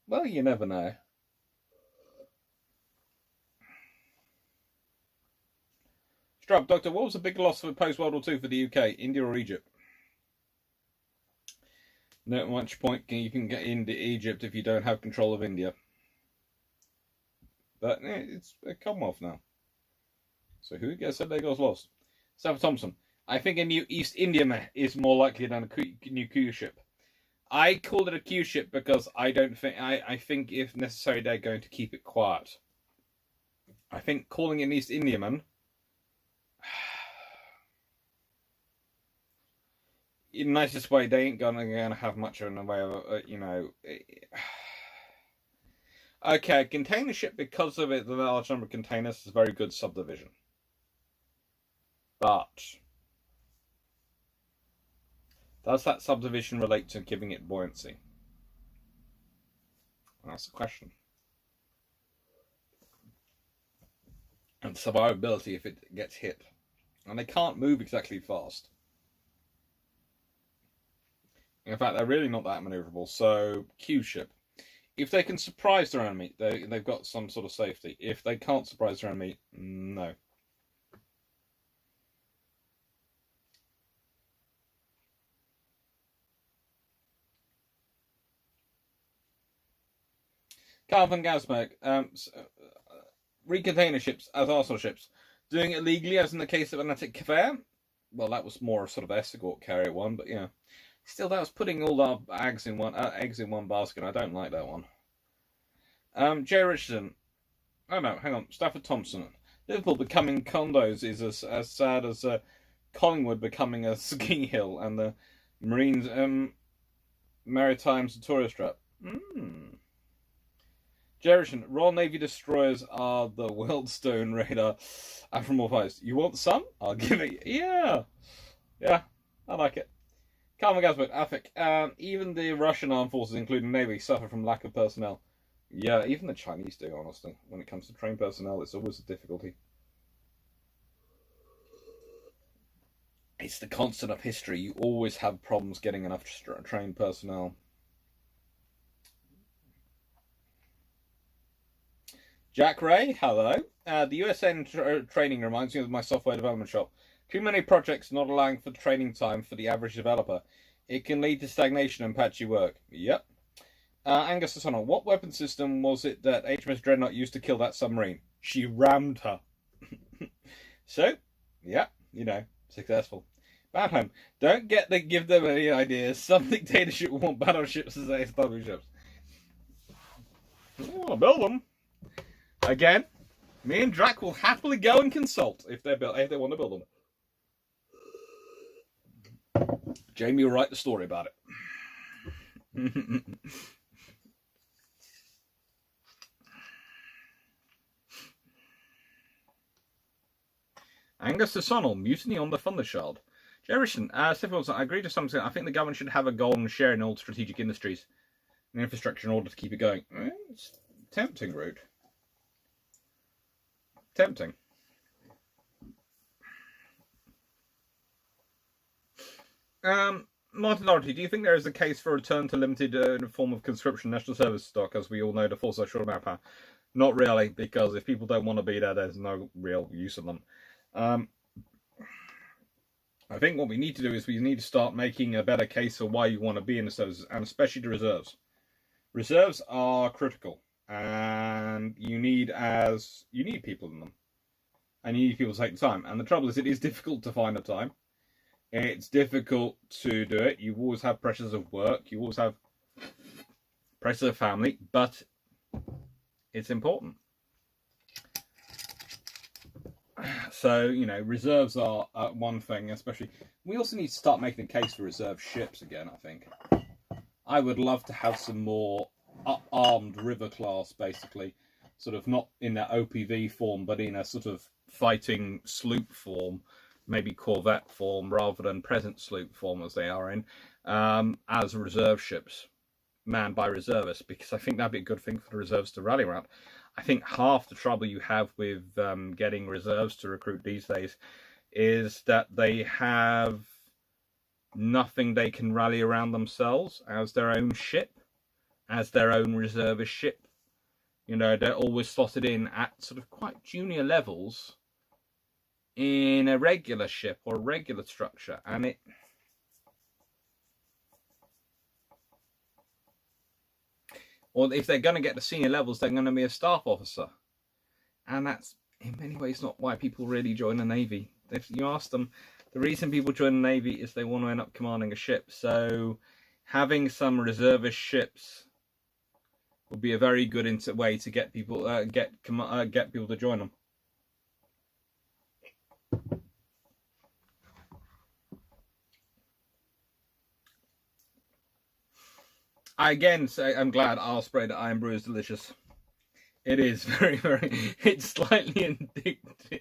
Well, you never know. Strub, Doctor, what was the big loss for post-World War II for the UK? India or Egypt? Not much point you can get into Egypt if you don't have control of India. But it's a Commonwealth now. So who gets said they got lost? Stafford Thompson. I think a new East India is more likely than a new Q ship. I call it a Q ship because I don't think I think if necessary they're going to keep it quiet. I think calling it an East Indiaman in the nicest way, they ain't gonna have much in the way of you know. Okay, container ship, because of it, the large number of containers is a very good subdivision. But does that subdivision relate to giving it buoyancy? That's the question. And survivability if it gets hit. And they can't move exactly fast. In fact, they're really not that maneuverable. So, Q ship. If they can surprise their enemy, they've got some sort of safety. If they can't surprise their enemy, no. Calvin Gasberg, recontainer ships as arsenal ships. Doing it legally, as in the case of Atlantic Fair. Well, that was more a sort of escort carrier one, but yeah. Still, that was putting all our eggs in one basket. I don't like that one. Jay Richardson. Oh no, hang on. Stafford Thompson. Liverpool becoming condos is as sad as Collingwood becoming a ski hill and the Marines Maritime's a tourist trap. Jerison, Royal Navy destroyers are the Wildstone radar Aframorphized. You want some? I'll give it. Yeah, I like it. Carmen Gasbert, AFIC. Even the Russian armed forces, including Navy, suffer from lack of personnel. Yeah, even the Chinese do, honestly. When it comes to trained personnel, it's always a difficulty. It's the constant of history. You always have problems getting enough trained personnel. Jack Ray, hello. The USN training reminds me of my software development shop. Too many projects not allowing for training time for the average developer. It can lead to stagnation and patchy work. Yep. Angus Asano, what weapon system was it that HMS Dreadnought used to kill that submarine? She rammed her. So, yeah, you know, successful. Bad Home, don't give them any ideas. Some dictatorship will want battleships as ASW ships. I want to build them. Again, me and Drac will happily go and consult if they want to build them. Jamie will write the story about it. Angus O'Sonnell, mutiny on the Thundershard. Jerison, I agree to something. I think the government should have a goal in sharing all strategic industries and infrastructure in order to keep it going. It's tempting, route. Tempting. Martin Doherty, do you think there is a case for a return to limited form of conscription national service stock? As we all know, the force are short amount of power. Not really, because if people don't want to be there, there's no real use of them. I think what we need to do is we need to start making a better case for why you want to be in the services, and especially the reserves. Reserves are critical, and you need people in them, and you need people to take the time. And the trouble is, it is difficult to find the time. It's difficult to do it. You always have pressures of work. You always have pressures of family, but it's important. So, you know, reserves are one thing, especially. We also need to start making a case for reserve ships again, I think. I would love to have some more armed river class, basically. Sort of not in that OPV form, but in a sort of fighting sloop form, maybe corvette form, rather than present sloop form as they are in, as reserve ships, manned by reservists, because I think that'd be a good thing for the reserves to rally around. I think half the trouble you have with getting reserves to recruit these days is that they have nothing they can rally around themselves as their own ship, as their own reservist ship. You know, they're always slotted in at sort of quite junior levels in a regular ship or a regular structure, and it... Or if they're going to get to senior levels, they're going to be a staff officer. And that's, in many ways, not why people really join the Navy. If you ask them, the reason people join the Navy is they want to end up commanding a ship. So having some reservist ships would be a very good way to get people get people to join them. I again say I'm glad I'll spray that Iron Brew is delicious. It is very, very... It's slightly addictive.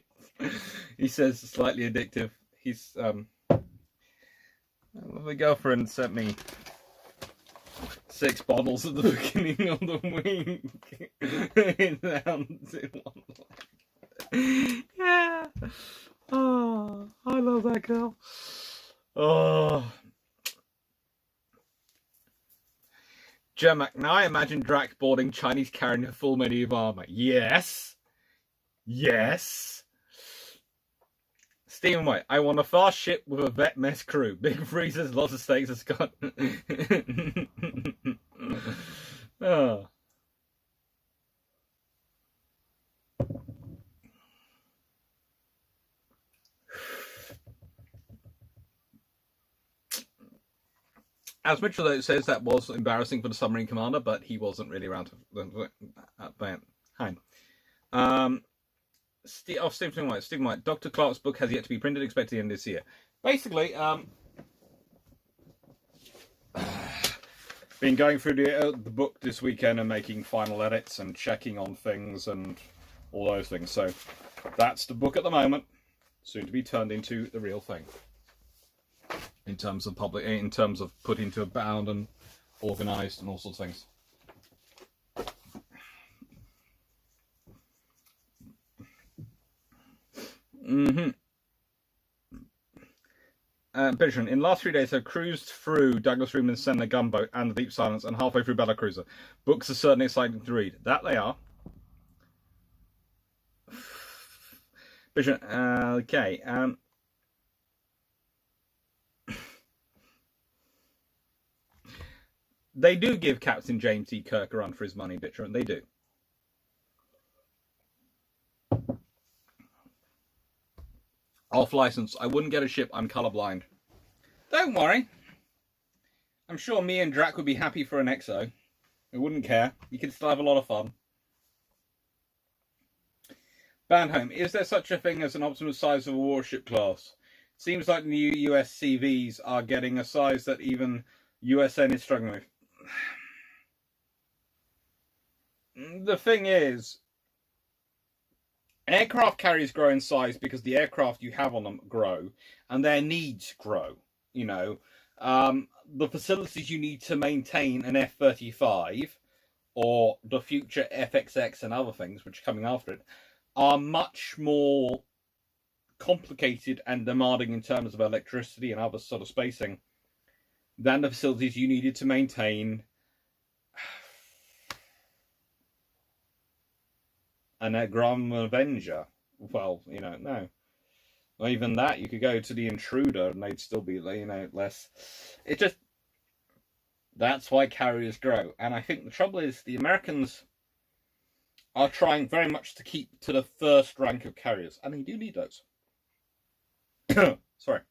He says slightly addictive. He's... My girlfriend sent me 6 bottles at the beginning of the week. Yeah. Oh, I love that girl. Oh... Jermac, now I imagine Drac boarding Chinese carrying a full medieval armor. Yes. Yes. Stephen White, I want a fast ship with a vet mess crew. Big freezers, lots of steaks and Scott. Oh. As Mitchell though says, that was embarrassing for the submarine commander, but he wasn't really around at that time. Stephen White. Dr. Clark's book has yet to be printed, expected in this year. Basically, been going through the book this weekend and making final edits and checking on things and all those things. So that's the book at the moment, soon to be turned into the real thing. In terms of put into a bound and organised and all sorts of things. Vision. In the last 3 days, I've cruised through Douglas Friedman's Senna gunboat and the Deep Silence and halfway through Bella Cruiser. Books are certainly exciting to read. That they are. Vision. Okay. They do give Captain James E. Kirk a run for his money, Bitcher, they do. Off license. I wouldn't get a ship. I'm colourblind. Don't worry. I'm sure me and Drac would be happy for an XO. We wouldn't care. You could still have a lot of fun. Bandhome. Is there such a thing as an optimal size of a warship class? Seems like the new US CVs are getting a size that even USN is struggling with. The thing is, aircraft carriers grow in size because the aircraft you have on them grow and their needs grow. You know, the facilities you need to maintain an F-35 or the future FXX and other things which are coming after it are much more complicated and demanding in terms of electricity and other sort of spacing than the facilities you needed to maintain an Grumman Avenger. Well, you know, no. Not even that. You could go to the Intruder and they'd still be, you know, less. It just... That's why carriers grow. And I think the trouble is the Americans are trying very much to keep to the first rank of carriers. And they do need those. Sorry.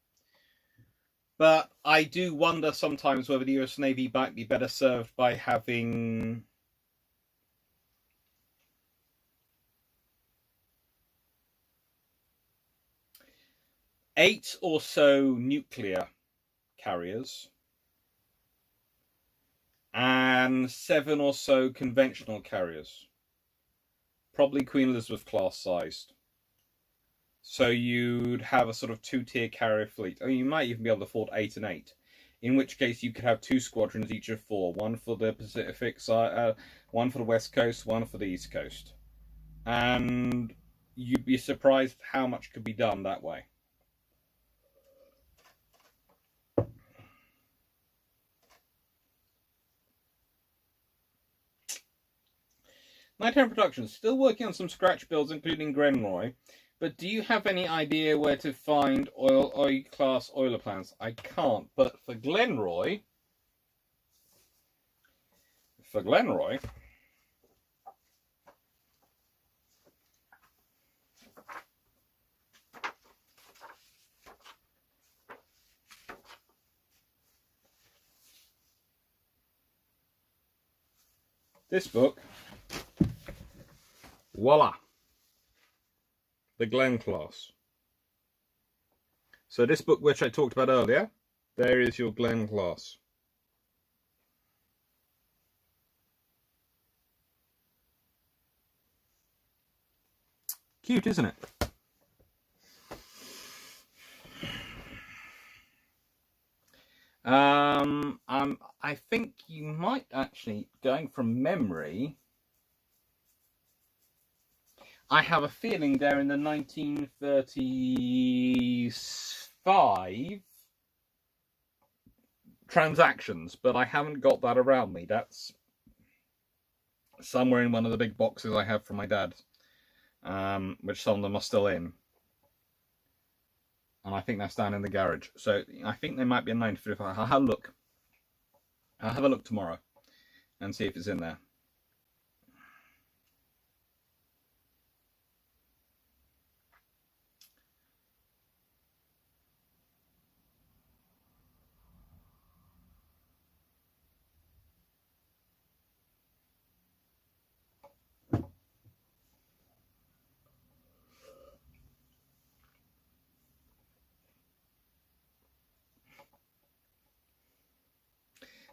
But I do wonder sometimes whether the US Navy might be better served by having 8 or so nuclear carriers and 7 or so conventional carriers, probably Queen Elizabeth class sized. So you'd have a sort of 2-tier carrier fleet. I mean, you might even be able to afford 8 and 8. In which case you could have 2 squadrons, each of 4. One for the Pacific side, one for the West Coast, one for the East Coast. And you'd be surprised how much could be done that way. Nighthawk Productions, still working on some scratch builds, including Glenroy. But do you have any idea where to find oil class oiler plans? I can't, but for Glenroy, this book, voila, the Glen class. So this book, which I talked about earlier, there is your Glen class. Cute, isn't it? I think you might actually, going from memory, I have a feeling they're in the 1935 transactions, but I haven't got that around me. That's somewhere in one of the big boxes I have from my dad, which some of them are still in. And I think that's down in the garage. So I think they might be in 1955. I'll have a look. I'll have a look tomorrow and see if it's in there.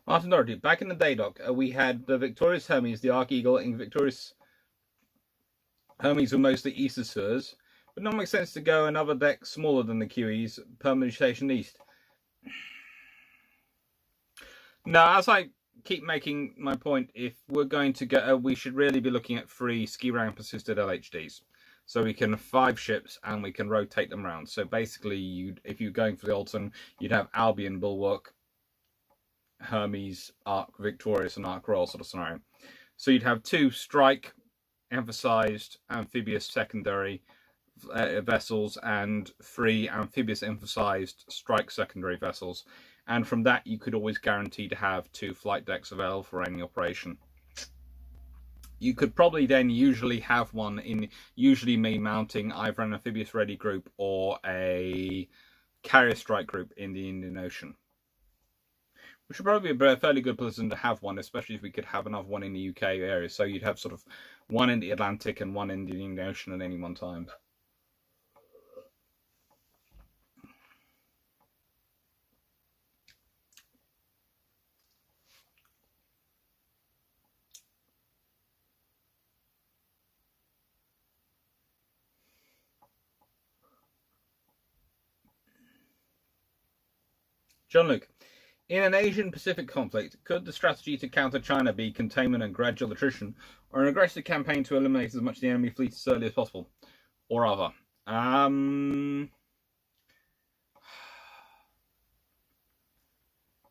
Martin Doherty, back in the day, Doc, we had the Victorious Hermes, the Ark Eagle, and Victorious Hermes were mostly Easterspurs, but not makes sense to go another deck smaller than the QEs, permanently stationed east. No, as I keep making my point, if we're going to go, we should really be looking at 3 ski ramp assisted LHDs. So we can have 5 ships and we can rotate them around. So basically, if you're going for the Alton, you'd have Albion, Bulwark, Hms Ark Victorious, and Ark Royal sort of scenario. So you'd have 2 strike emphasized amphibious secondary vessels and 3 amphibious emphasized strike secondary vessels, and from that you could always guarantee to have 2 flight decks available for any operation. You could probably then usually have one in, usually me mounting either an amphibious ready group or a carrier strike group in the Indian Ocean. Which would probably be a fairly good position to have one, especially if we could have another one in the UK area. So you'd have sort of one in the Atlantic and one in the Indian Ocean at any one time. John Luke. In an Asian-Pacific conflict, could the strategy to counter China be containment and gradual attrition, or an aggressive campaign to eliminate as much of the enemy fleet as early as possible, or other?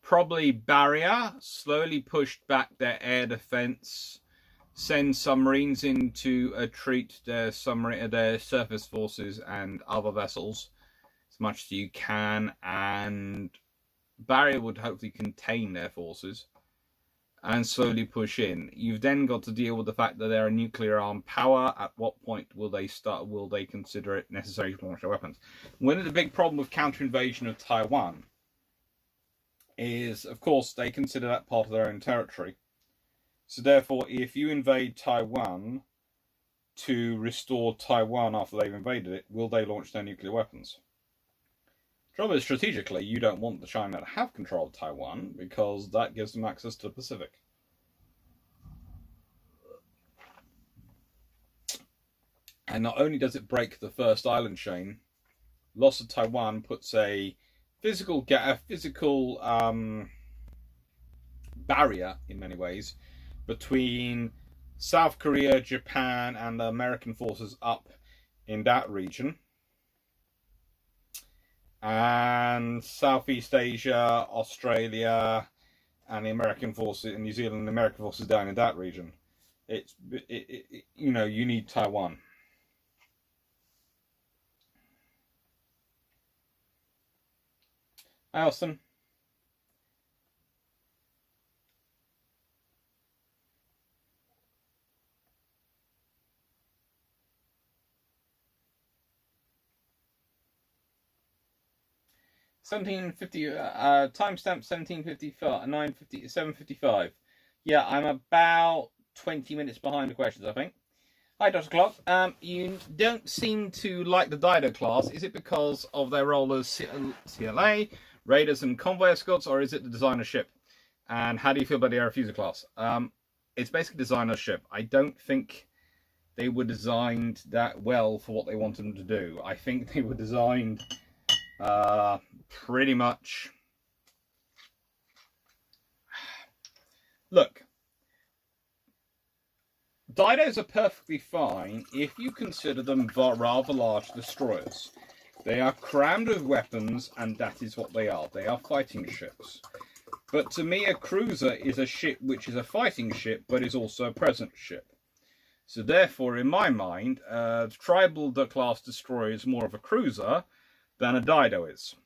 Probably barrier, slowly pushed back their air defense, send submarines in to treat their surface forces and other vessels as much as you can, and barrier would hopefully contain their forces and slowly push in. You've then got to deal with the fact that they're a nuclear armed power. At what point will they consider it necessary to launch their weapons? One of the big problem with counter-invasion of Taiwan is, of course, they consider that part of their own territory. So therefore, if you invade Taiwan to restore Taiwan after they've invaded it, will they launch their nuclear weapons? Trouble is, strategically, you don't want the China to have control of Taiwan because that gives them access to the Pacific. And not only does it break the first island chain, loss of Taiwan puts a physical barrier in many ways between South Korea, Japan, and the American forces up in that region, and Southeast Asia, Australia, and the American forces in New Zealand, and the American forces down in that region. You know, you need Taiwan. Alison. Timestamp 1755, 950, 755. Yeah, I'm about 20 minutes behind the questions, I think. Hi, Dr. Clark. You don't seem to like the Dido class. Is it because of their role as CLA, raiders and convoy escorts, or is it the designer ship? And how do you feel about the air refuser class? It's basically designer ship. I don't think they were designed that well for what they wanted them to do. I think they were designed pretty much... Look, Didos are perfectly fine if you consider them rather large destroyers. They are crammed with weapons, and that is what they are. They are fighting ships. But to me, a cruiser is a ship which is a fighting ship, but is also a present ship. So therefore, in my mind, a tribal class destroyer is more of a cruiser than a Dido is.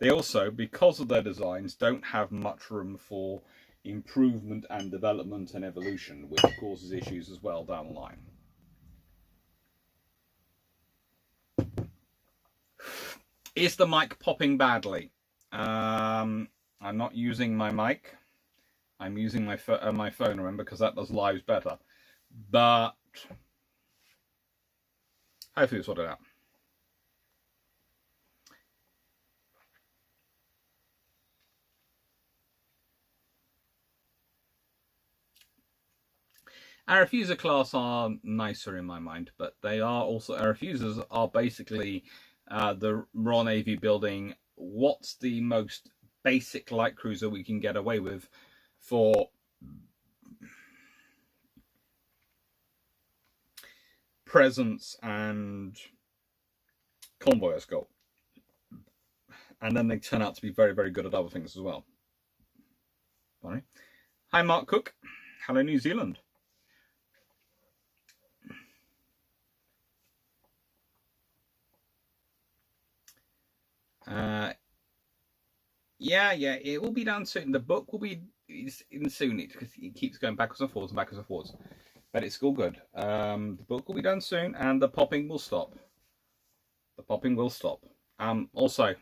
They also, because of their designs, don't have much room for improvement and development and evolution, which causes issues as well down the line. Is the mic popping badly? I'm not using my mic. I'm using my phone, remember, because that does lives better. But hopefully it's sorted out. Our refuser class are nicer in my mind, but they are also, our refusers are basically the Royal Navy building what's the most basic light cruiser we can get away with for presence and convoy escort. And then they turn out to be very, very good at other things as well. Sorry. Hi, Mark Cook. Hello, New Zealand. Yeah, it will be done soon. The book will be in soon because it keeps going backwards and forwards and backwards and forwards. But it's all good. The book will be done soon, and the popping will stop. The popping will stop. Also,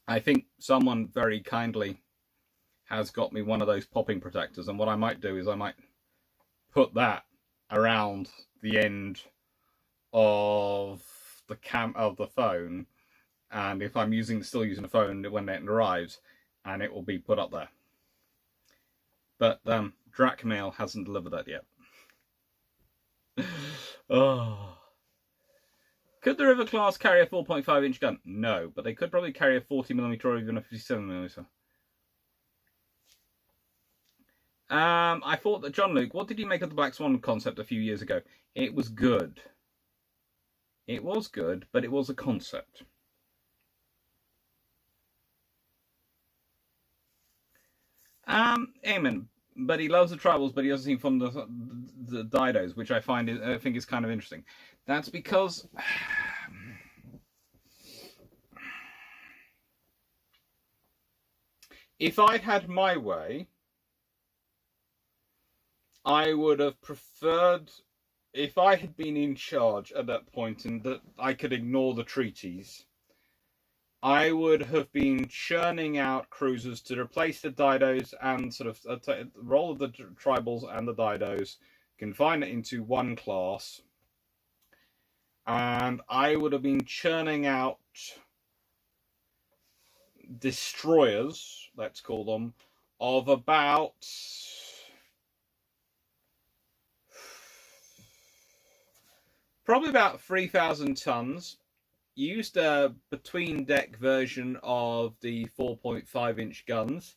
I think someone very kindly has got me one of those popping protectors, and what I might do is I might put that around the end of the phone, and if I'm still using the phone when it arrives, and it will be put up there. But Dracmail hasn't delivered that yet. Oh. Could the River class carry a 4.5-inch gun? No, but they could probably carry a 40mm or even a 57mm. I thought that John Luke, what did you make of the Black Swan concept a few years ago? It was good. It was good, but it was a concept. Eamon, but he loves the tribals, but he doesn't seem fond of the Didos, which I think is kind of interesting. That's because if I'd had my way, I would have preferred, if I had been in charge at that point and that I could ignore the treaties, I would have been churning out cruisers to replace the Didos and sort of the role of the tribals and the Didos confine it into one class, and I would have been churning out destroyers, let's call them, of about probably about 3,000 tons. Used a between deck version of the 4.5-inch guns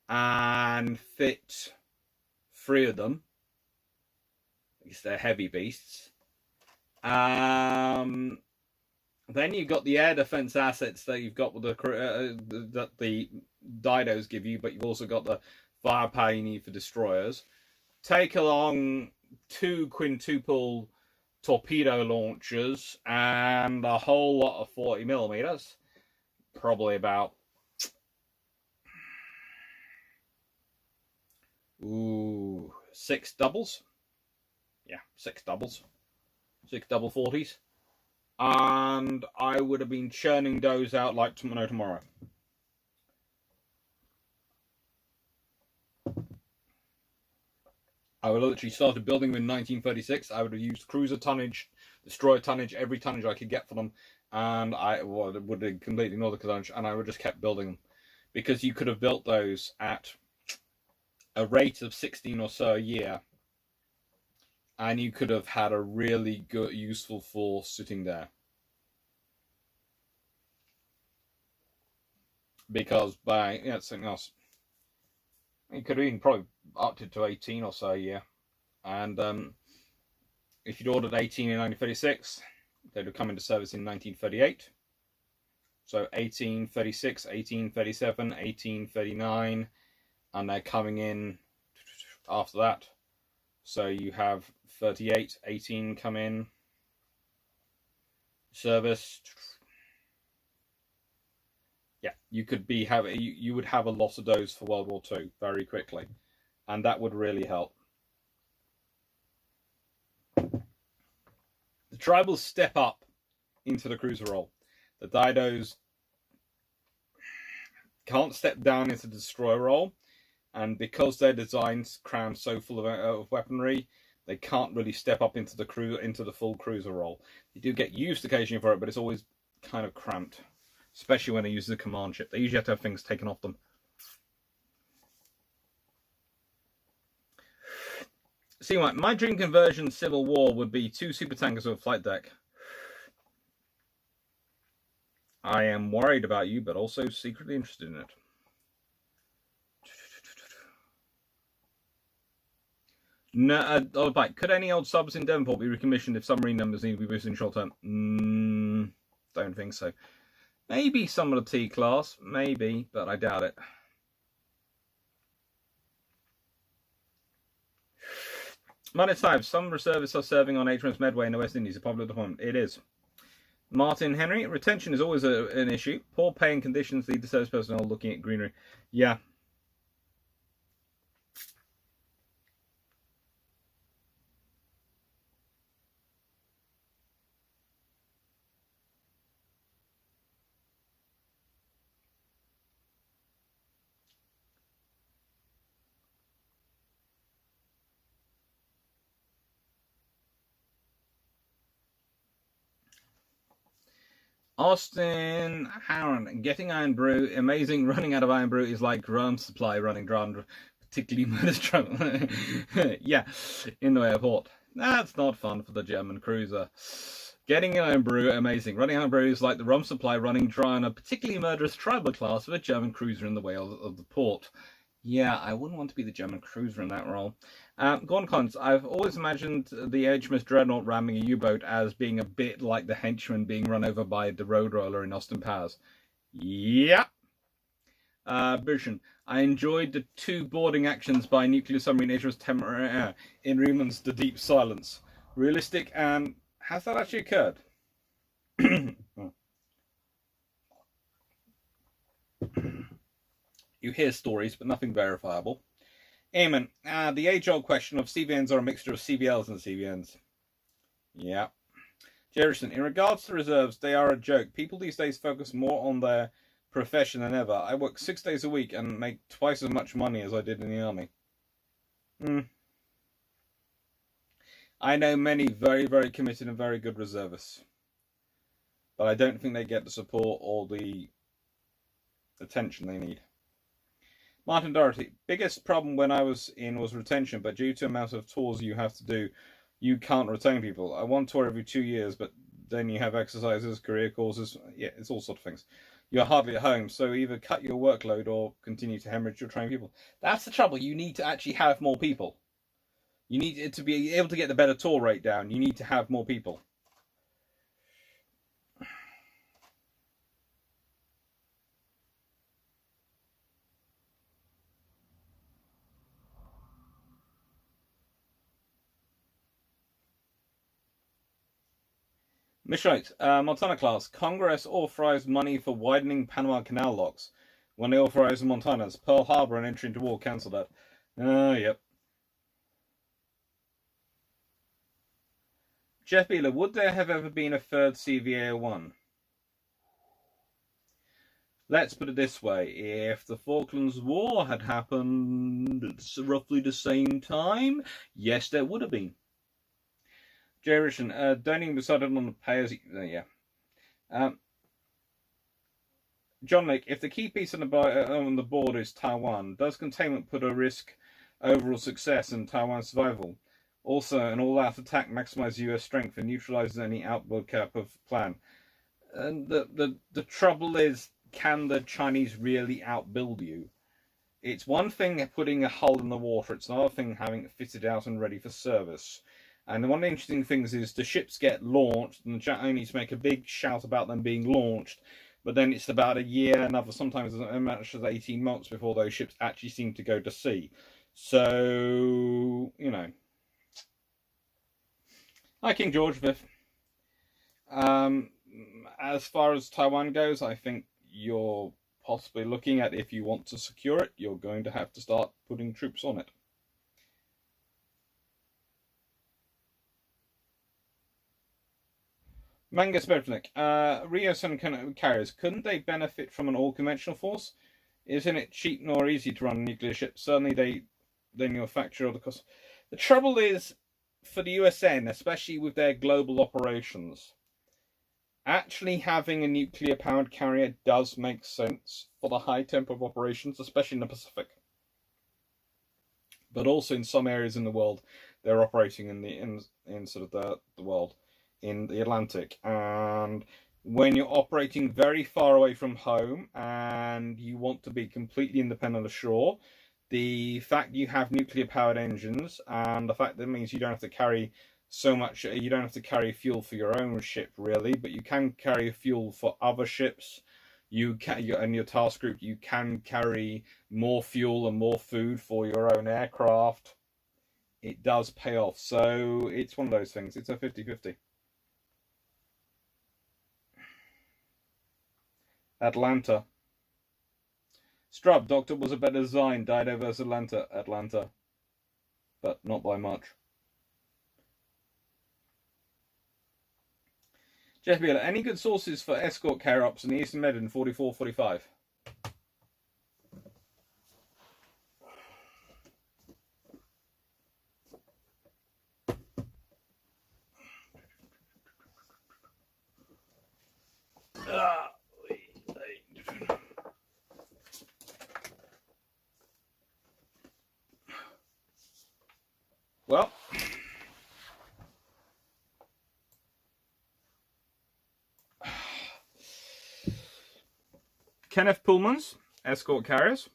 and fit 3 of them. Because they're heavy beasts. Then you've got the air defense assets that you've got with that the didos give you, but you've also got the firepower you need for destroyers. Take along 2 quintuple torpedo launchers and a whole lot of 40mm. Probably about 6 doubles. Yeah, 6 doubles. 6 double 40s. And I would have been churning those out like tomorrow. I would have literally started building them in 1936. I would have used cruiser tonnage, destroyer tonnage, every tonnage I could get for them. And I would have completely ignored the tonnage, and I would have just kept building them. Because you could have built those at a rate of 16 or so a year. And you could have had a really good, useful force sitting there. Because by, something else. You could have even probably upped it to 18 or so a year. And if you'd ordered 18 in 1936, they'd have come into service in 1938. So 1836, 1837, 1839, and they're coming in after that. So you have 38, 18 come in, service. Yeah, you could be you would have a lot of those for World War II very quickly, and that would really help. The tribals step up into the cruiser role. The didos can't step down into the destroyer role, and because their designs cram so full of weaponry, they can't really step up into the full cruiser role. You do get used occasionally for it, but it's always kind of cramped. Especially when they use the command ship. They usually have to have things taken off them. See, my dream conversion Civil War would be 2 supertankers with a flight deck. I am worried about you, but also secretly interested in it. No, could any old subs in Devonport be recommissioned if submarine numbers need to be boosted in short term? Don't think so. Maybe some of the T-class, maybe, but I doubt it. Minus 5, some reservists are serving on HMS Medway in the West Indies, a popular deployment. It is. Martin Henry, retention is always an issue. Poor pay and conditions lead to service personnel looking at greenery. Yeah. Austin Harron, getting Iron Brew, amazing. Running out of Iron Brew is like rum supply running dry, particularly murder's trouble. Yeah, in the way of port. That's not fun for the German cruiser. Getting Iron Brew, amazing. Running Iron Brew is like the rum supply running dry on a particularly murderous tribal class of a German cruiser in the way of the port. Yeah, I wouldn't want to be the German cruiser in that role. Gordon Collins, I've always imagined the HMS Dreadnought ramming a U-boat as being a bit like the henchman being run over by the road roller in Austin Powers. Yeah. Bishan, I enjoyed the 2 boarding actions by nuclear submarine HMS Temeraire in Rieman's The Deep Silence. Realistic, and has that actually occurred? You hear stories, but nothing verifiable. Eamon, the age-old question of CVNs are a mixture of CVLs and CVNs. Yeah. Jerison, in regards to reserves, they are a joke. People these days focus more on their profession than ever. I work 6 days a week and make twice as much money as I did in the army. I know many very, very committed and very good reservists, but I don't think they get the support or the attention they need. Martin Doherty, biggest problem when I was in was retention, but due to the amount of tours you have to do, you can't retain people. I want tour every 2 years, but then you have exercises, career courses, yeah, it's all sort of things. You're hardly at home, so either cut your workload or continue to hemorrhage your trained people. That's the trouble. You need to actually have more people. You need it to be able to get the better tour rate down. You need to have more people. Mishite, Montana class. Congress authorized money for widening Panama Canal locks. When they authorized the Montanas, Pearl Harbor and entry into war cancelled that. Yep. Jeff Beeler, would there have ever been a third CVA-01? Let's put it this way. If the Falklands War had happened at roughly the same time, yes, there would have been. Jay Richard, don't even decided on the payers. Yeah. John Lake, if the key piece on the board is Taiwan, does containment put a risk overall success and Taiwan's survival? Also, an all-out attack maximizes US strength and neutralizes any outboard cap of plan. And the trouble is, can the Chinese really outbuild you? It's one thing putting a hull in the water, it's another thing having it fitted out and ready for service. And one of the interesting things is the ships get launched, and the Chinese make a big shout about them being launched, but then it's about a year, sometimes as much as 18 months before those ships actually seem to go to sea. So, you know. Hi, King George V. As far as Taiwan goes, I think you're possibly looking at, if you want to secure it, you're going to have to start putting troops on it. Mangus Bevnik, Rio Sun carriers, couldn't they benefit from an all-conventional force? Isn't it cheap nor easy to run a nuclear ship? Certainly then you'll factor all the costs. The trouble is, for the USN, especially with their global operations, actually having a nuclear-powered carrier does make sense for the high tempo of operations, especially in the Pacific. But also in some areas in the world, they're operating in sort of the world, in the Atlantic. And when you're operating very far away from home and you want to be completely independent ashore, the fact you have nuclear-powered engines and the fact that means you don't have to carry so much, you don't have to carry fuel for your own ship really, but you can carry fuel for other ships. And your task group, you can carry more fuel and more food for your own aircraft. It does pay off. So it's one of those things. It's a 50-50. Atlanta. Strub, Doctor was a better design. Dido versus Atlanta. But not by much. Jeff Beeler, any good sources for escort carrier ops in the Eastern Med in 44-45? Well, Kenneth Pullman's escort carriers,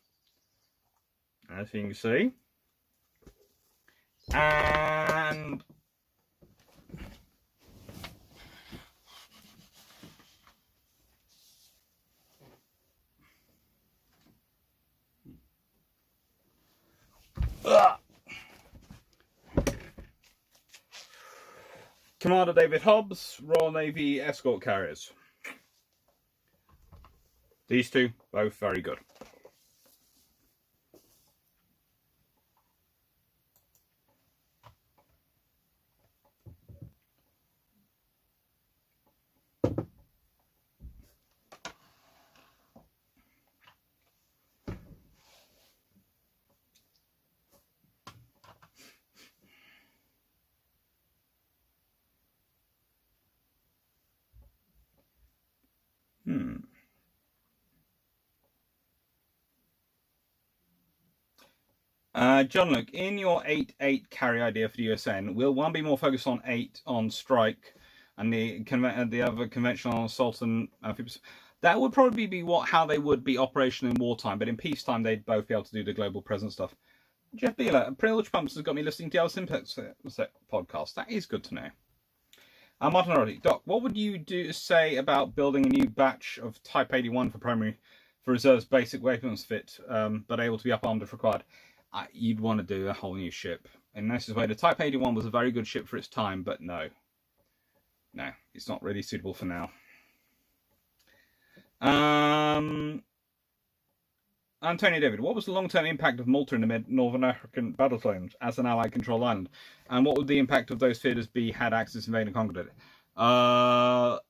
as you can see, and Commander David Hobbs, Royal Navy escort carriers. These two, both very good. John Luke, in your 8-8 carry idea for the USN, will one be more focused on 8 on strike and the other conventional assault and amphibious? That would probably be how they would be operational in wartime, but in peacetime they'd both be able to do the global presence stuff. Jeff Beeler, Privilege Pumps has got me listening to the Simplex podcast. That is good to know. Martin Roddy, Doc, what would you say about building a new batch of Type 81 for reserves basic weapons fit, but able to be up-armed if required? You'd want to do a whole new ship. In this way, the Type 81 was a very good ship for its time, but no, it's not really suitable for now. Antonio David, what was the long-term impact of Malta in the Northern African battlefield as an Allied-controlled island? And what would the impact of those theatres be had Axis invaded and conquered it?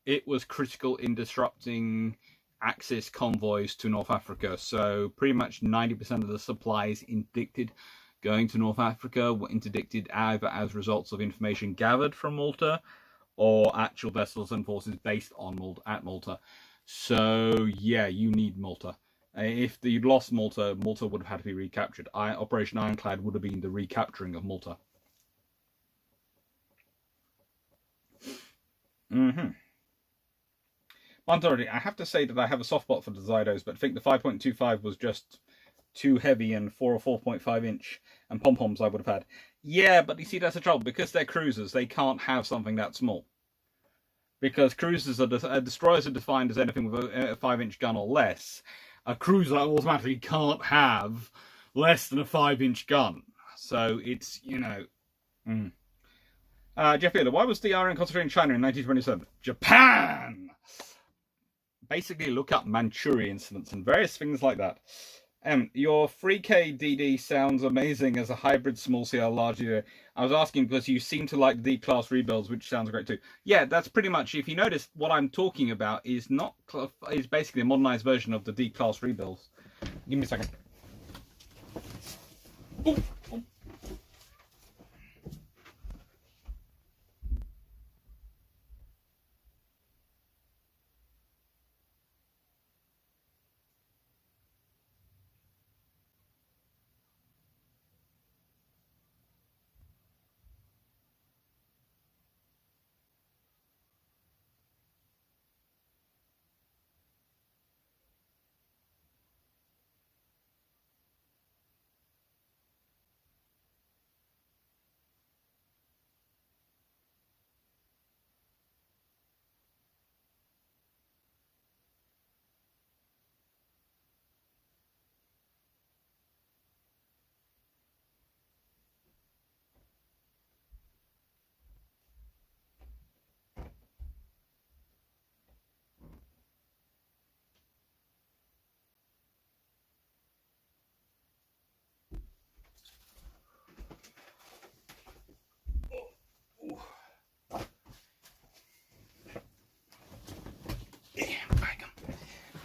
It was critical in disrupting Axis convoys to North Africa. So pretty much 90% of the supplies interdicted going to North Africa were interdicted either as results of information gathered from Malta or actual vessels and forces based on Malta. So yeah, you need Malta. If you'd lost Malta, Malta would have had to be recaptured. Operation Ironclad would have been the recapturing of Malta. Montori, I have to say that I have a soft spot for the Zydos, but think the 5.25 was just too heavy, and 4 or 4.5 inch and pom-poms I would have had. Yeah, but you see, that's the trouble. Because they're cruisers, they can't have something that small. Because cruisers destroyers are defined as anything with a 5-inch gun or less. A cruiser automatically can't have less than a 5-inch gun. So it's, Jeff Wheeler, why was the RN concentrated in China in 1927? Japan! Basically, look up Manchuria incidents and various things like that. Your 3K DD sounds amazing as a hybrid small CL large unit. I was asking because you seem to like the D-class rebuilds, which sounds great too. Yeah, that's pretty much, if you notice, what I'm talking about is basically a modernized version of the D-class rebuilds. Give me a second. Ooh.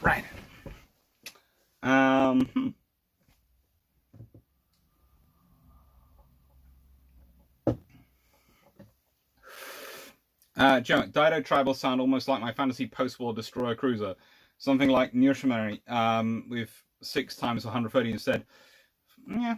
Right. Joe, Dido Tribal sound almost like my fantasy post-war destroyer cruiser. Something like Nurshimari, with 6 times 130 instead. Yeah.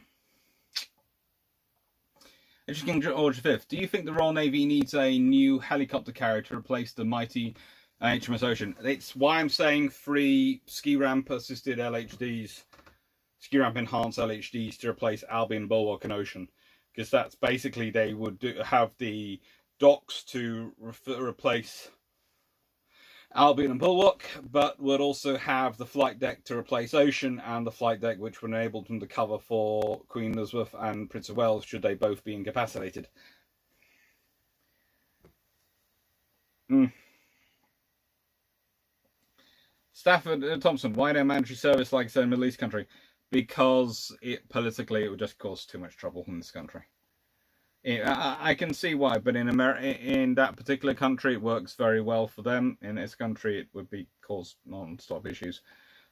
Interesting, George V. Do you think the Royal Navy needs a new helicopter carrier to replace the mighty HMS Ocean? It's why I'm saying 3 ski ramp assisted LHDs, ski ramp enhanced LHDs to replace Albion, Bulwark, and Ocean, because that's basically they would have the docks to replace Albion and Bulwark, but would also have the flight deck to replace Ocean, and the flight deck which would enable them to cover for Queen Elizabeth and Prince of Wales should they both be incapacitated. Stafford Thompson, why no mandatory service like say in a Middle East country? Because politically it would just cause too much trouble in this country. I can see why, but in that particular country it works very well for them. In this country it would cause non-stop issues.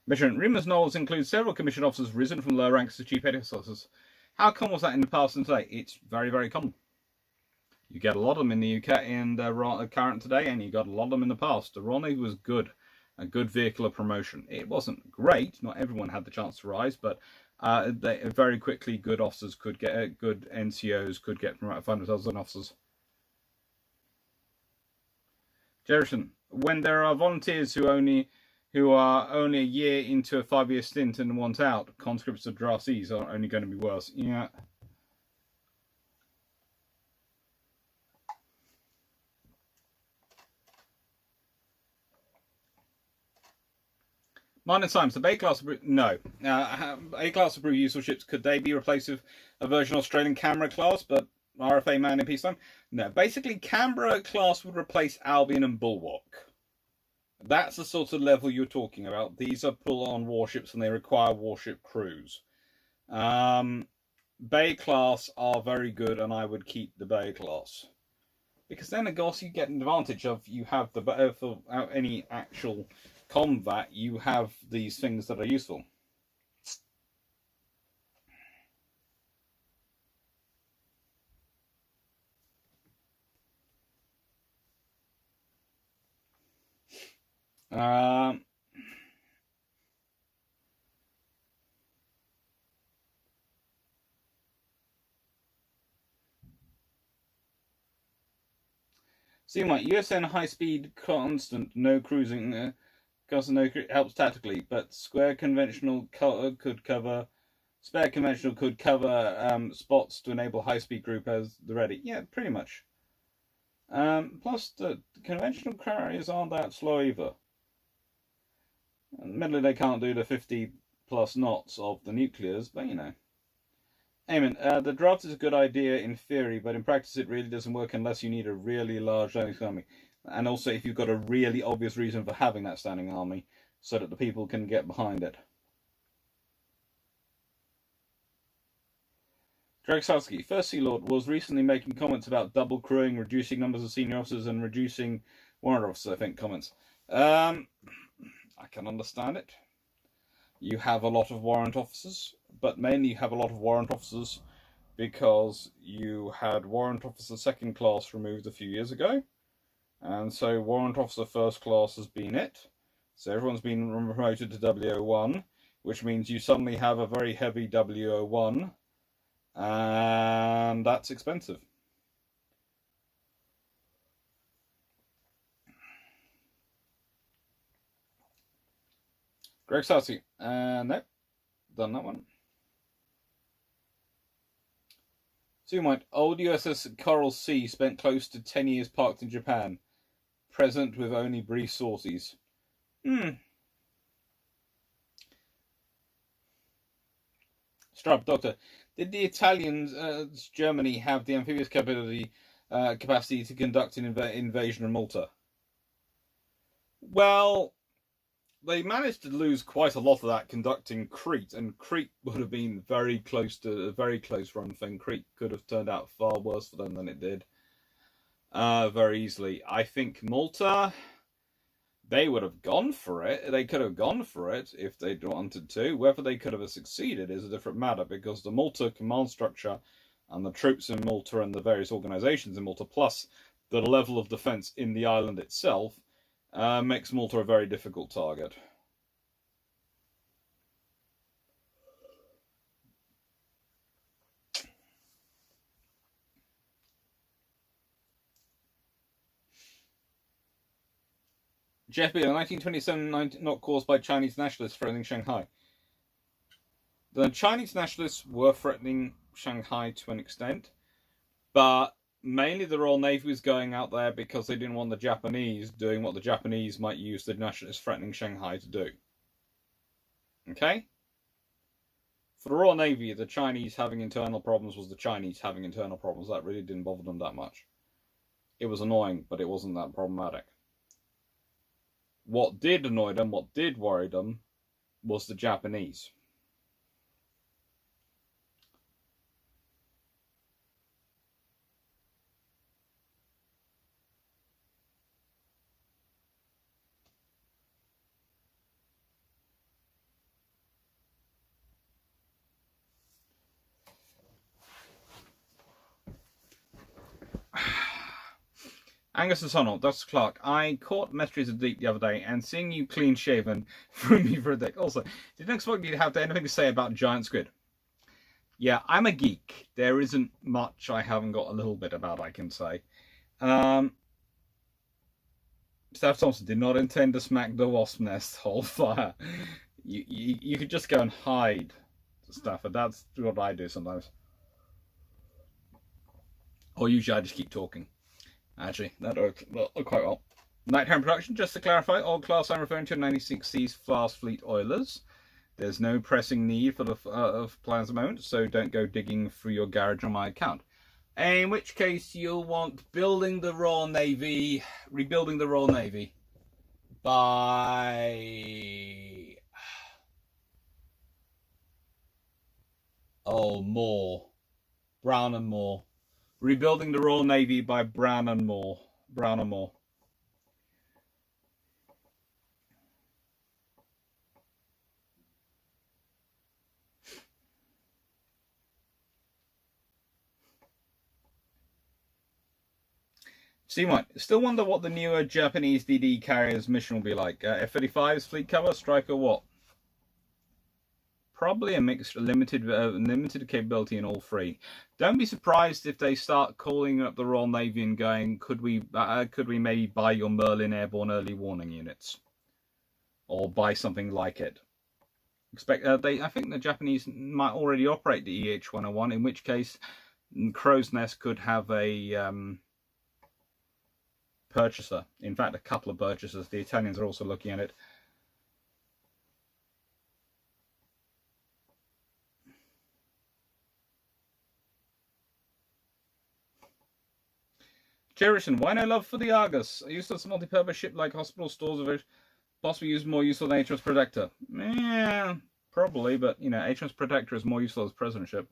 Mission Remus Knowles includes several commissioned officers risen from lower ranks to chief petty officers. How common was that in the past and today? It's very, very common. You get a lot of them in the UK and current today, and you got a lot of them in the past. The Royal Navy was good. a good vehicular promotion. It wasn't great. Not everyone had the chance to rise, but they very quickly good officers could get good NCOs could get promoted, find themselves as officers. Jerison, when there are volunteers who are only a year into a 5-year stint and want out, conscripts or draftees are only going to be worse. Yeah. Minor times, the A-class of Bru, no. A-class of Bru useful ships, could they be replaced with a version Australian Canberra class, but RFA man in peacetime? No. Basically, Canberra class would replace Albion and Bulwark. That's the sort of level you're talking about. These are pull-on warships and they require warship crews. Bay class are very good, and I would keep the Bay class. Because then, of course, you get an advantage of you have the without any actual combat, you have these things that are useful. Seem like USN high speed constant, no cruising. Helps tactically, but square conventional could cover. Spare conventional could cover spots to enable high speed group as the ready. Yeah, pretty much. Plus, the conventional carriers aren't that slow either. Admittedly, they can't do the 50+ knots of the nuclears, but you know. Eamon, the draft is a good idea in theory, but in practice it really doesn't work unless you need a really large army. And also if you've got a really obvious reason for having that standing army, so that the people can get behind it. Dragsalski, First Sea Lord, was recently making comments about double crewing, reducing numbers of senior officers, and reducing warrant officers, I think, comments. I can understand it. You have a lot of warrant officers, but mainly you have a lot of warrant officers because you had warrant officer second class removed a few years ago. And so warrant officer first class has been it. So everyone's been promoted to W01, which means you suddenly have a very heavy W01, and that's expensive. Greg Sassy, nope, done that one. Zoomite, old USS Coral Sea spent close to 10 years parked in Japan. Present with only brief sorties. Strub, Doctor, did the Italians, Germany, have the amphibious capacity to conduct an invasion of Malta? Well, they managed to lose quite a lot of that conducting Crete, and Crete would have been very close to a very close run thing. Crete could have turned out far worse for them than it did. Very easily. I think Malta, they would have gone for it. They could have gone for it if they'd wanted to. Whether they could have succeeded is a different matter, because the Malta command structure and the troops in Malta and the various organisations in Malta, plus the level of defence in the island itself, makes Malta a very difficult target. Jeff Beale, 1927, not caused by Chinese nationalists threatening Shanghai. The Chinese nationalists were threatening Shanghai to an extent, but mainly the Royal Navy was going out there because they didn't want the Japanese doing what the Japanese might use the nationalists threatening Shanghai to do. Okay? For the Royal Navy, the Chinese having internal problems was the Chinese having internal problems. That really didn't bother them that much. It was annoying, but it wasn't that problematic. What did annoy them, what did worry them, was the Japanese. Angus and Sonal, Dr. Clark, I caught Mysteries of the Deep the other day, and seeing you clean shaven threw me for a dick. Also, didn't expect you to have anything to say about giant squid. Yeah, I'm a geek. There isn't much I haven't got a little bit about, I can say. Steph Thompson did not intend to smack the wasp nest whole fire. You could just go and hide, Stafford. That's what I do sometimes. Or usually I just keep talking. Actually, that worked quite well. Nighttime production, just to clarify, all class I'm referring to are 96C's Fast Fleet Oilers. There's no pressing need for the plans at the moment, so don't go digging through your garage on my account. In which case, you'll want Rebuilding the Royal Navy by... Oh, Moore. Brown and Moore. Rebuilding the Royal Navy by Brown and Moore. Seymour, still wonder what the newer Japanese DD carrier's mission will be like. F-35's fleet cover, Striker, what? Probably a mixed, limited capability in all three. Don't be surprised if they start calling up the Royal Navy and going, could we maybe buy your Merlin Airborne Early Warning Units, or buy something like it. I think the Japanese might already operate the EH-101, in which case Crow's Nest could have a purchaser. In fact, a couple of purchasers. The Italians are also looking at it. Jerison, why no love for the Argus? A useless multi-purpose ship like hospital stores of it, possibly used more useful than HMS Protector. Yeah, probably, but you know, HMS Protector is more useful as President ship.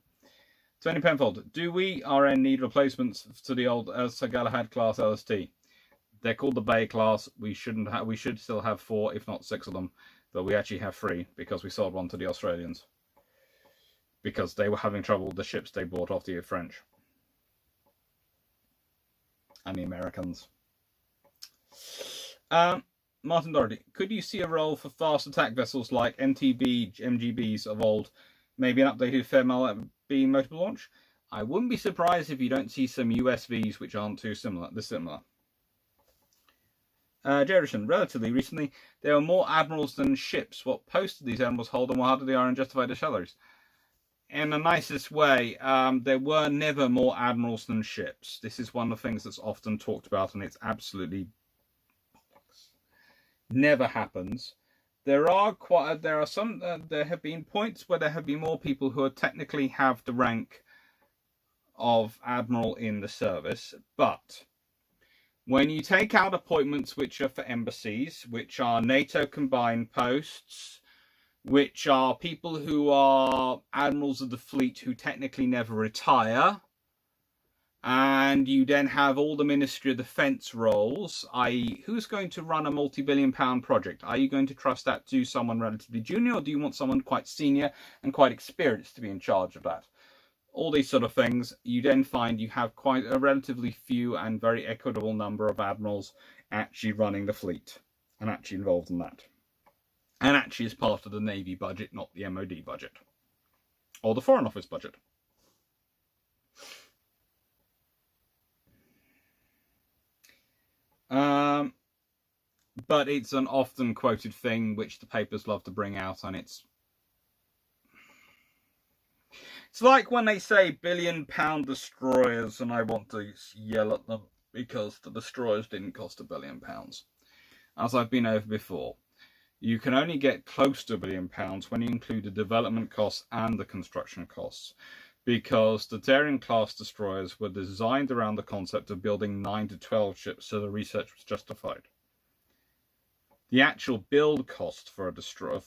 Tony Penfold, do we RN need replacements to the old Sir Galahad class LST? They're called the Bay class. We should still have 4, if not 6 of them, but we actually have 3 because we sold one to the Australians because they were having trouble with the ships they bought off the French and the Americans. Martin Doherty, could you see a role for fast attack vessels like MGBs of old? Maybe an updated Fairmile B motor launch? I wouldn't be surprised if you don't see some USVs which aren't too similar. Jerison, relatively recently, there were more admirals than ships. What post did these admirals hold, and how did they are and justify their salaries? In the nicest way, there were never more admirals than ships. This is one of the things that's often talked about, and it's absolutely never happens. There have been points where there have been more people who technically have the rank of admiral in the service, but when you take out appointments which are for embassies, which are NATO combined posts, which are people who are admirals of the fleet who technically never retire, and you then have all the Ministry of Defence roles, i.e. who's going to run a multi-billion-pound project? Are you going to trust that to someone relatively junior, or do you want someone quite senior and quite experienced to be in charge of that? All these sort of things, you then find you have quite a relatively few and very equitable number of admirals actually running the fleet and actually involved in that. And actually is part of the Navy budget, not the MOD budget. Or the Foreign Office budget. But it's an often quoted thing which the papers love to bring out, and it's like when they say billion-pound destroyers, and I want to yell at them because the destroyers didn't cost £1 billion. As I've been over before, you can only get close to £1 billion when you include the development costs and the construction costs, because the Daring-class destroyers were designed around the concept of building 9 to 12 ships, so the research was justified. The actual build cost for a destroyer,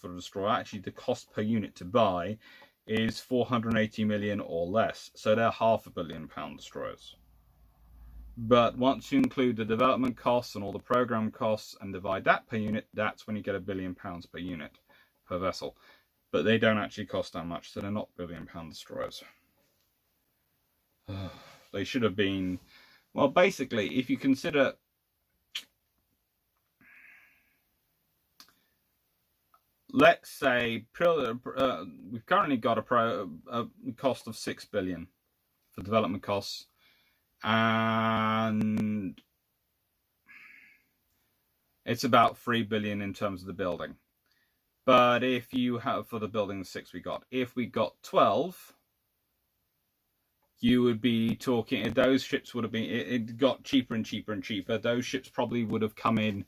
actually the cost per unit to buy, is 480 million or less, so they're £500 million destroyers. But once you include the development costs and all the program costs and divide that per unit, that's when you get £1 billion per unit per vessel. But they don't actually cost that much, so they're not £1 billion destroyers. They should have been, well, basically, if you consider let's say we've currently got a cost of 6 billion for development costs, and it's about 3 billion in terms of the building. But if you have, for the building 6 we got, if we got 12, you would be talking, those ships would have been, it got cheaper and cheaper and cheaper. Those ships probably would have come in,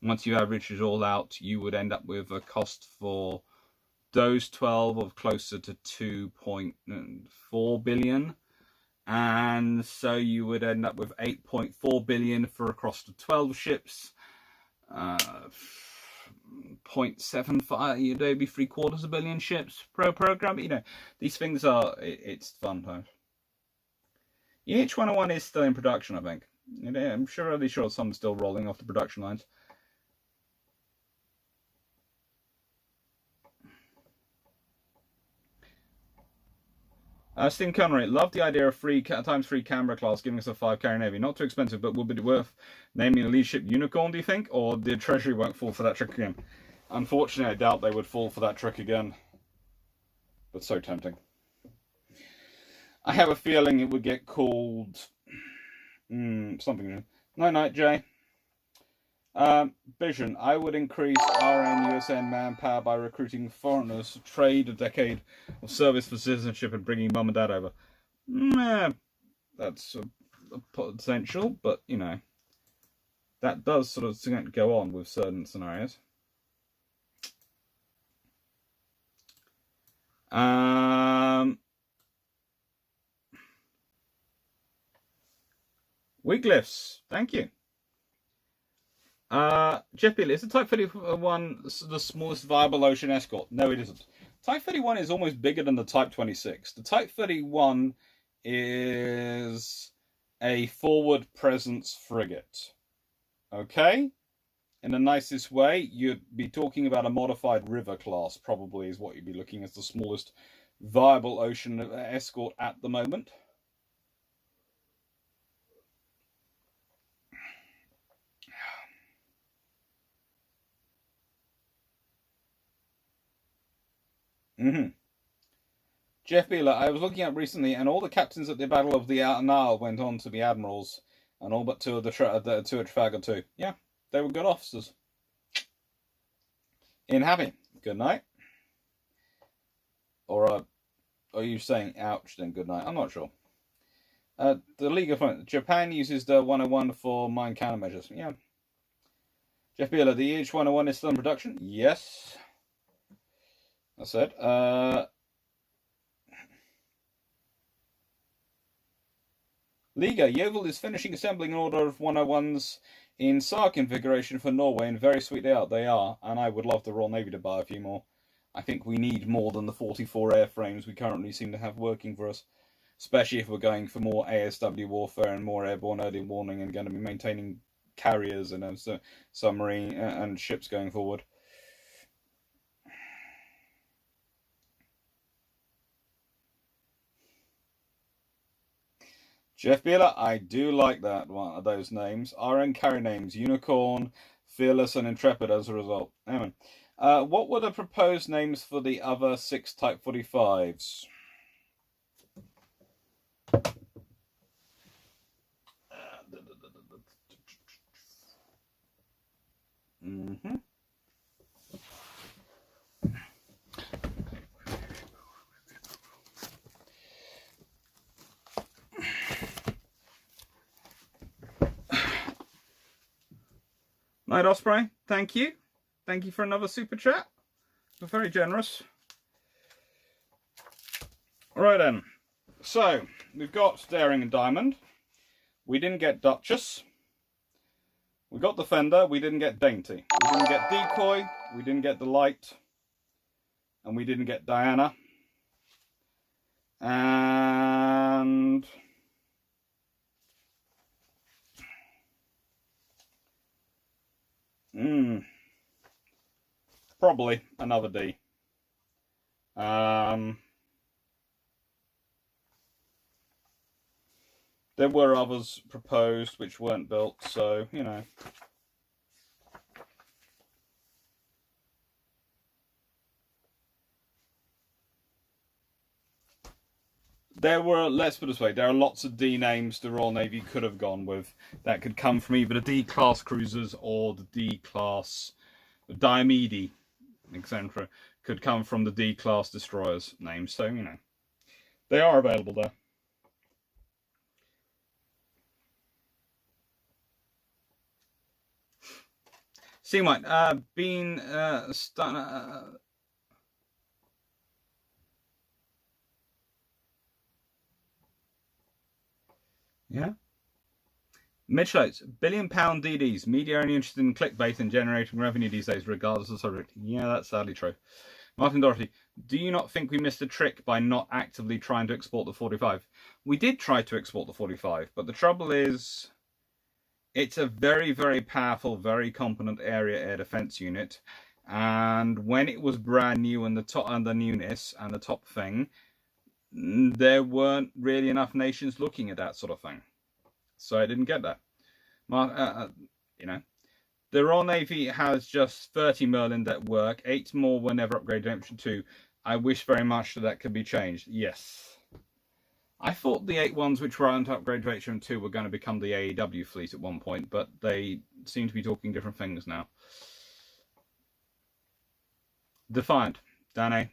once you average it all out, you would end up with a cost for those 12 of closer to 2.4 billion. And so you would end up with 8.4 billion for across the 12 ships. 0.75, you'd be 3/4 billion ships per program. You know, these things are, it's fun times. EH-101 is still in production, I think. I'm really sure some still rolling off the production lines. Steve Conrad, love the idea of ×3 Canberra class giving us a 5 carry navy. Not too expensive, but would it be worth naming a lead ship Unicorn, do you think? Or the Treasury won't fall for that trick again? Unfortunately, I doubt they would fall for that trick again. But so tempting. I have a feeling it would get called something. Night, Jay. Vision. I would increase RN USN manpower by recruiting foreigners to trade a decade of service for citizenship and bringing mum and dad over. That's a potential, but you know, that does sort of go on with certain scenarios. Wiglifs, thank you. Jeff Beale, is the Type 31 the smallest viable ocean escort? No, it isn't. Type 31 is almost bigger than the Type 26. The Type 31 is a forward presence frigate. Okay? In the nicest way, you'd be talking about a modified river class, probably, is what you'd be looking as the smallest viable ocean escort at the moment. Jeff Beeler, I was looking up recently, and all the captains at the Battle of the Nile went on to be admirals, and all but two at Trafalgar too. Yeah, they were good officers. In happy. Good night. Or are you saying ouch then good night? I'm not sure. The League of Fun. Japan uses the 101 for mine countermeasures. Yeah. Jeff Beeler, the EH-101 is still in production? Yes. I said. Liga, Yeovil is finishing assembling an order of 101s in SAR configuration for Norway, and very sweet they are, and I would love the Royal Navy to buy a few more. I think we need more than the 44 airframes we currently seem to have working for us, especially if we're going for more ASW warfare and more airborne early warning and going to be maintaining carriers and submarine and ships going forward. Jeff Beeler, I do like that one of those names. RN carry names: Unicorn, Fearless, and Intrepid as a result. Anyway, what were the proposed names for the other 6 Type 45s? Night Osprey, thank you. Thank you for another super chat. You're very generous. Right then. So, we've got Daring and Diamond. We didn't get Duchess. We got Defender. We didn't get Dainty. We didn't get Decoy. We didn't get Delight. And we didn't get Diana. And probably another D. There were others proposed which weren't built, so, you know. There were, let's put it this way, there are lots of D names the Royal Navy could have gone with that could come from either the D-class cruisers or the D-class Diomede, etc. Could come from the D-class destroyers names. So, you know, they are available there. See what? Been yeah. Mitch Oates, £1 billion DDs. Media only interested in clickbait and generating revenue these days, regardless of the subject. Yeah, that's sadly true. Martin Dorothy, do you not think we missed a trick by not actively trying to export the 45? We did try to export the 45, but the trouble is, it's a very, very powerful, very competent area air defense unit. And when it was brand new and the newness and the top thing, there weren't really enough nations looking at that sort of thing. So I didn't get that. You know, the Royal Navy has just 30 Merlin that work. 8 more were never upgraded to Option 2. I wish very much that could be changed. Yes. I thought the 8 ones which were upgraded to HM2 were going to become the AEW fleet at one point, but they seem to be talking different things now. Defiant. Dane.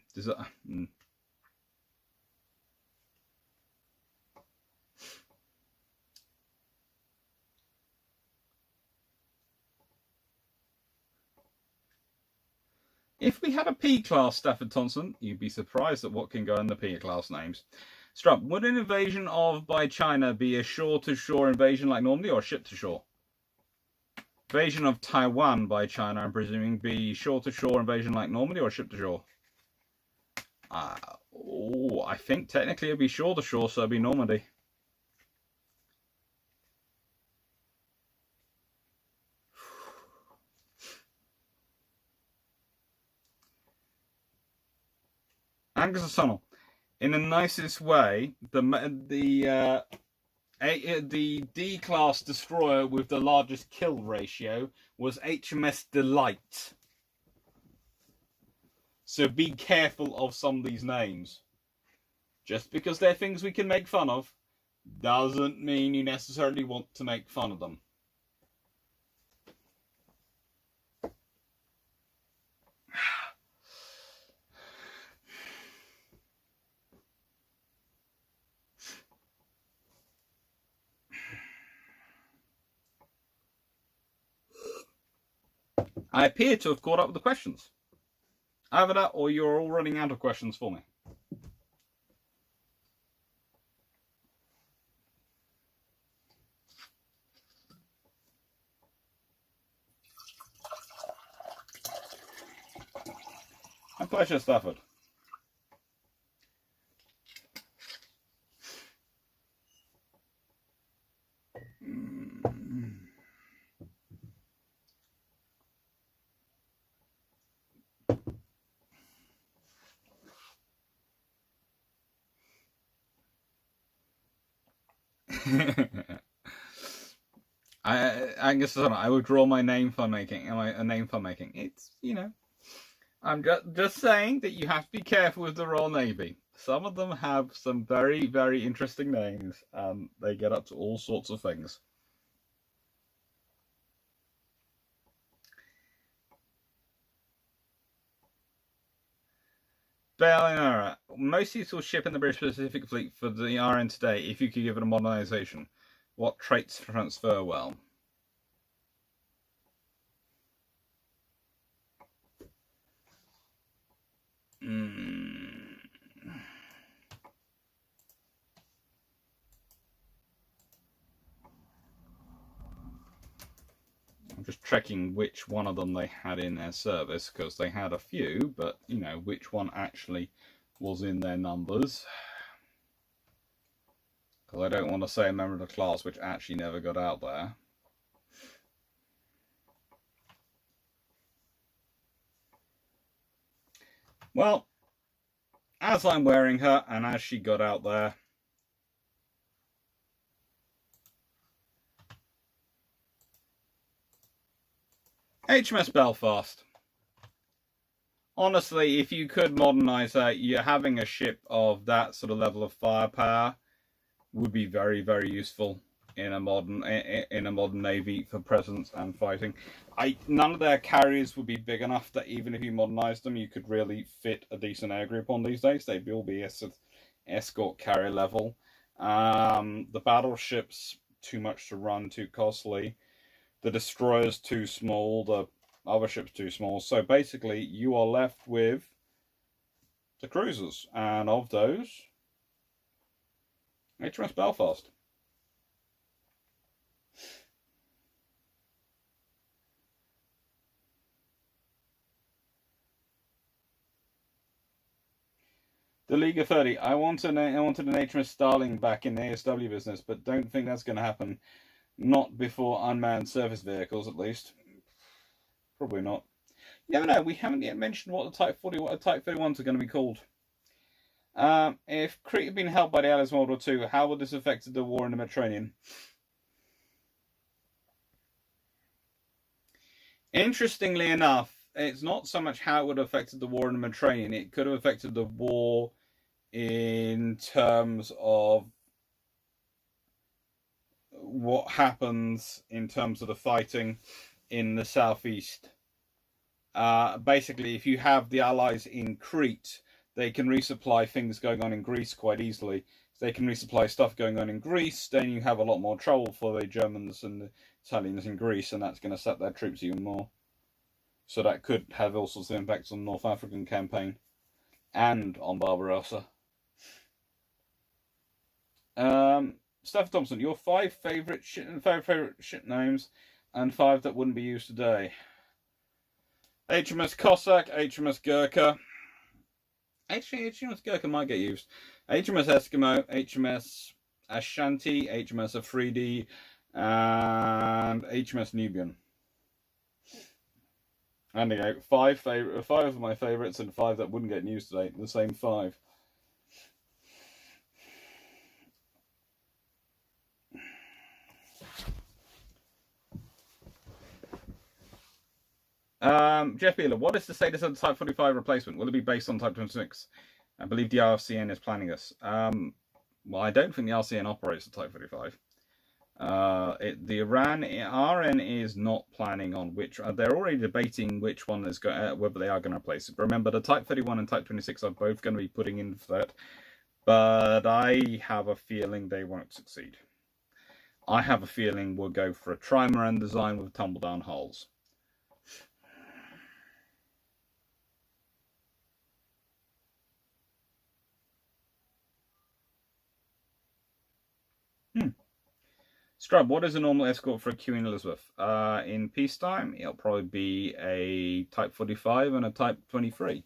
If we had a P-class Stafford Thompson, you'd be surprised at what can go in the P-class names. Strupp, would an invasion by China be a shore-to-shore invasion like normally, or ship-to-shore? Invasion of Taiwan by China, I'm presuming, be shore-to-shore invasion like normally, or ship-to-shore? I think technically it'd be shore-to-shore, so it'd be Normandy. Angus O'Sonnell, in the nicest way, the D-class destroyer with the largest kill ratio was HMS Delight. So be careful of some of these names. Just because they're things we can make fun of, doesn't mean you necessarily want to make fun of them. I appear to have caught up with the questions. Either that, or you're all running out of questions for me. My pleasure, Stafford. I withdraw my name fun making. It's, you know, I'm just saying that you have to be careful with the Royal Navy. Some of them have some very, very interesting names, and they get up to all sorts of things. Baleara, most useful ship in the British Pacific Fleet for the RN today, if you could give it a modernisation. What traits transfer well? I'm just checking which one of them they had in their service, because they had a few, but, you know, which one actually was in their numbers. Because I don't want to say a member of the class which actually never got out there. Well, as I'm wearing her, and as she got out there, HMS Belfast. Honestly, if you could modernize that, you're having a ship of that sort of level of firepower would be very, very useful in a modern navy for presence and fighting. None of their carriers would be big enough that even if you modernized them, you could really fit a decent air group on these days. They'd all be escort carrier level. The battleships too much to run, too costly. The destroyers too small. The other ships too small. So basically, you are left with the cruisers, and of those, HMS Belfast. The League of 30. I wanted an HMS Starling back in the ASW business, but don't think that's going to happen. Not before unmanned surface vehicles, at least. Probably not. You never know. We haven't yet mentioned what the Type 31s are going to be called. If Crete had been held by the Allies in World War II, how would this have affected the war in the Mediterranean? Interestingly enough, it's not so much how it would have affected the war in the Mediterranean. It could have affected the war in terms of what happens in terms of the fighting in the southeast. Basically, if you have the Allies in Crete, they can resupply things going on in Greece quite easily. If they can resupply stuff going on in Greece, then you have a lot more trouble for the Germans and the Italians in Greece, and that's going to set their troops even more. So that could have all sorts of impacts on the North African campaign and on Barbarossa. Steph Thompson, your 5 favourite ship names and 5 that wouldn't be used today. HMS Cossack, HMS Gurkha. Actually, HMS Gurkha might get used. HMS Eskimo, HMS Ashanti, HMS Afridi, and HMS Nubian. And you know, 5 of my favourites and 5 that wouldn't get used today. The same 5. Jeff Beeler, what is the status of the Type 45 replacement? Will it be based on Type 26? I believe the RCN is planning this. Well, I don't think the RCN operates the Type 45. The RN is not planning on which. They're already debating which one is whether they are going to replace it. But remember, the Type 31 and Type 26 are both going to be putting in for that. But I have a feeling they won't succeed. I have a feeling we'll go for a trimaran design with tumble-down hulls. Scrub, what is a normal escort for a Queen Elizabeth? In peacetime, it'll probably be a Type 45 and a Type 23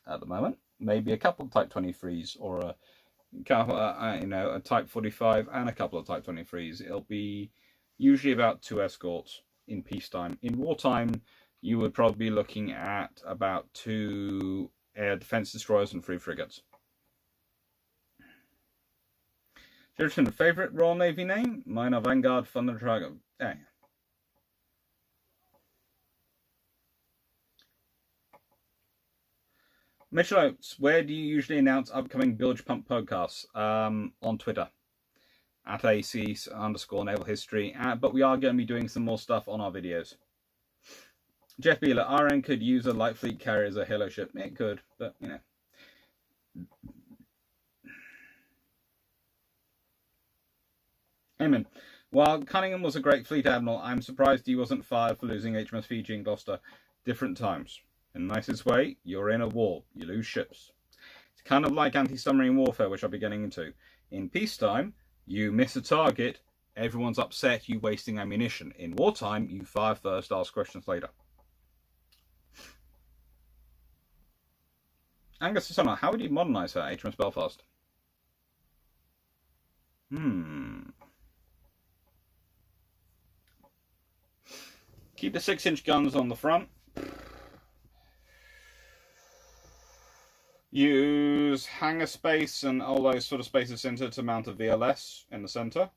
at the moment. Maybe a couple of Type 23s or a Type 45 and a couple of Type 23s. It'll be usually about 2 escorts in peacetime. In wartime, you would probably be looking at about 2 air defense destroyers and 3 frigates. Jerison, favourite Royal Navy name? Mine are Vanguard, Thunder, Dragon. Yeah. Mitchell Oates, where do you usually announce upcoming bilge pump podcasts? On Twitter. At AC_Naval History. But we are going to be doing some more stuff on our videos. Jeff Beeler, RN could use a light fleet carrier as a halo ship. It could, but you know. Amen. While Cunningham was a great fleet admiral, I'm surprised he wasn't fired for losing HMS Fiji and Gloucester. Different times. In the nicest way, you're in a war. You lose ships. It's kind of like anti-submarine warfare, which I'll be getting into. In peacetime, you miss a target, everyone's upset, you wasting ammunition. In wartime, you fire first, ask questions later. Angus Susana, how would you modernise her HMS Belfast? Keep the 6-inch guns on the front. Use hangar space and all those sort of spaces center to mount a VLS in the center.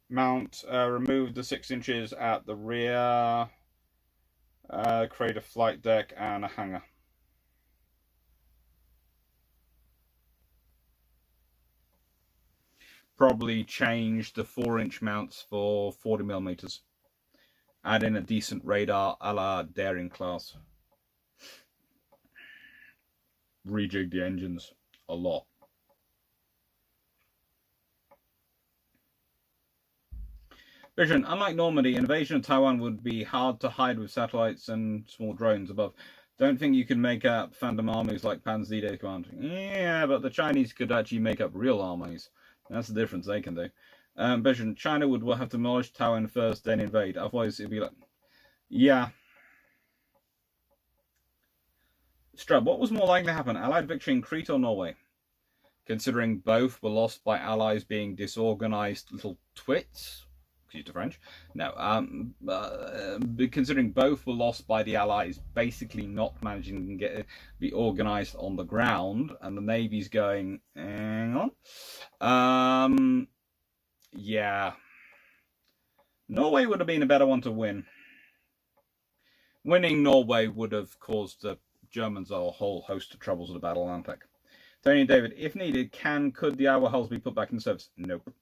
Remove the 6 inches at the rear. create a flight deck and a hangar. Probably change the 4-inch mounts for 40mm. Add in a decent radar a la Daring class. Rejig the engines a lot. Vision. Unlike Normandy, invasion of Taiwan would be hard to hide with satellites and small drones above. Don't think you can make up phantom armies like Pan's D-Day Command. Yeah, but the Chinese could actually make up real armies. That's the difference they can do. Vision. China would have to demolish Taiwan first, then invade. Otherwise, it'd be like... Yeah. Strub. What was more likely to happen? Allied victory in Crete or Norway? Considering both were lost by allies being disorganized little twits... Excuse the French. No, considering both were lost by the Allies, basically not managing to be organised on the ground, and the Navy's going, hang on. Yeah. Norway would have been a better one to win. Winning Norway would have caused the Germans a whole host of troubles at the Battle of Atlantic. Tony and David, if needed, could the hour hulls be put back in service? Nope.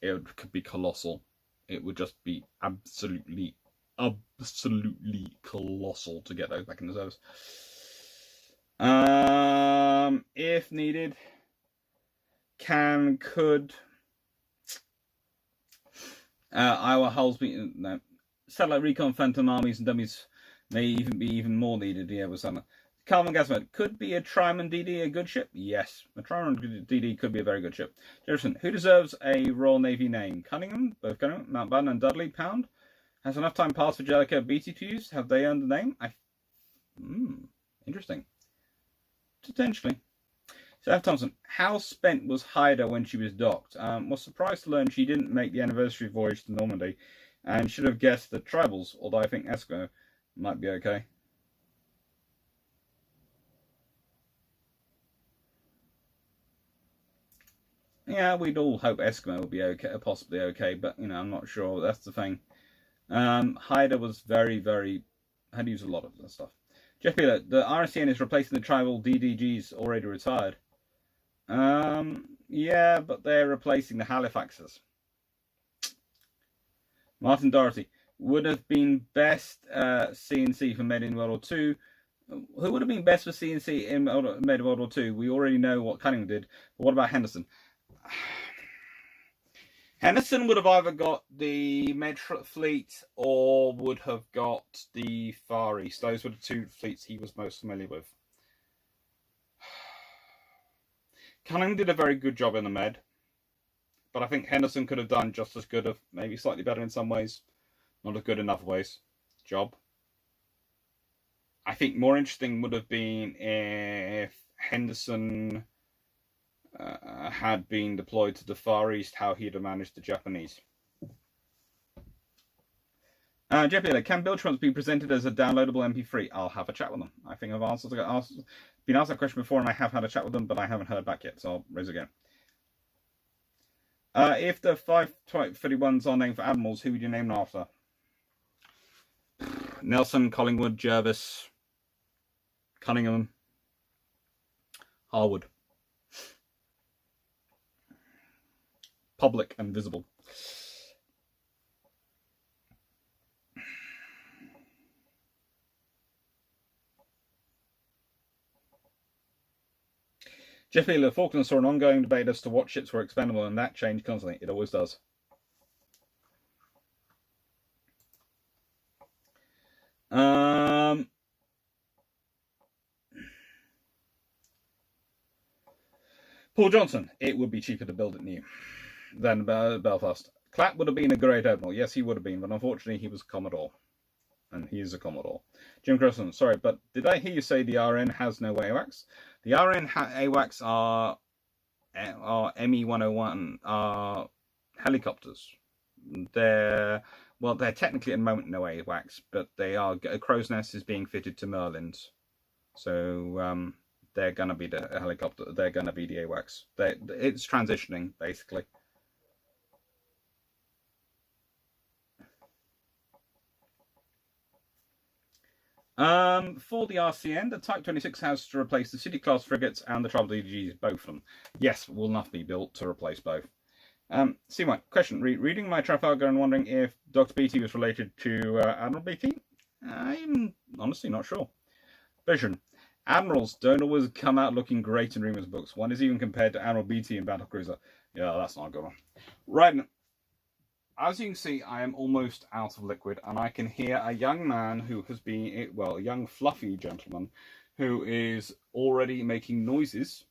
It could be colossal. It would just be absolutely colossal to get those back in the service. If needed, could our hulls be... No. Satellite recon phantom armies and dummies may even be more needed. Yeah, with summer. Calvin Gasmet, could be a Triman DD a good ship? Yes, a Triman DD could be a very good ship. Jefferson, who deserves a Royal Navy name? Cunningham, both Cunningham, Mountbatten and Dudley, Pound. Has enough time passed for Jellicoe and Beatty to use? Have they earned the name? Interesting. Potentially. Seth Thompson, how spent was Hyder when she was docked? Was surprised to learn she didn't make the anniversary voyage to Normandy, and should have guessed the Tribals, although I think Eskimo might be okay. Yeah, we'd all hope Eskimo would be okay, possibly okay, but, you know, I'm not sure. That's the thing. Hyder was very, had used a lot of that stuff. Jeff Beeler, the RSCN is replacing the tribal DDGs already retired. Yeah, but they're replacing the Halifaxes. Martin Doherty, would have been best CNC for Made in World War II. Who would have been best for CNC in Made in World War II? We already know what Cunningham did, but what about Henderson? Henderson would have either got the Med fleet or would have got the Far East. Those were the two fleets he was most familiar with. Cunningham did a very good job in the Med, but I think Henderson could have done just as good, of maybe slightly better in some ways, not as good in other ways, job. I think more interesting would have been if Henderson had been deployed to the Far East, how he'd have managed the Japanese. Jeff Miller, can build trunks be presented as a downloadable MP3? I'll have a chat with them. I think I've been asked that question before, and I have had a chat with them, but I haven't heard back yet, so I'll raise it again. If the 551s are named for admirals, who would you name them after? Nelson, Collingwood, Jervis, Cunningham, Harwood. Public and visible. Jeff Wheeler, Falklands saw an ongoing debate as to what ships were expendable, and that changed constantly. It always does. Paul Johnson, it would be cheaper to build it new than Belfast. Clapp would have been a great admiral. Yes, he would have been, but unfortunately he was a Commodore. And he is a Commodore. Jim Crossan, sorry, but did I hear you say the RN has no AWACS? The RN AWACS are ME-101 helicopters. They're technically at the moment no AWACS, but they are. A Crow's Nest is being fitted to Merlins. So they're going to be the helicopter. They're going to be the AWACS. It's transitioning, basically. For the RCN, the Type 26 has to replace the City class frigates and the Trouble DGs, both of them. Yes, will not be built to replace both. C1, question. Reading my Trafalgar and wondering if Dr. Beatty was related to Admiral Beatty? I'm honestly not sure. Vision. Admirals don't always come out looking great in rumors books. One is even compared to Admiral Beatty in Battlecruiser. Yeah, that's not a good one. Right. As you can see, I am almost out of liquid, and I can hear a young man who has been, well, a young fluffy gentleman who is already making noises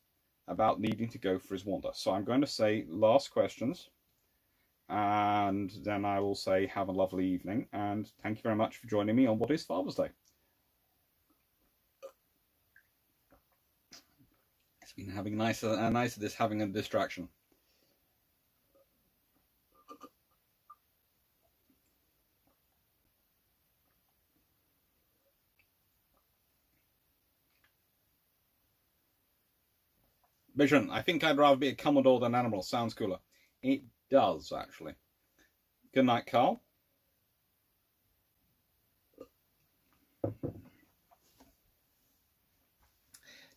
about needing to go for his wander. So I'm going to say last questions, and then I will say have a lovely evening, and thank you very much for joining me on what is Father's Day. It's been having nicer this having a distraction. Vision, I think I'd rather be a Commodore than Admiral. Sounds cooler. It does, actually. Good night, Carl.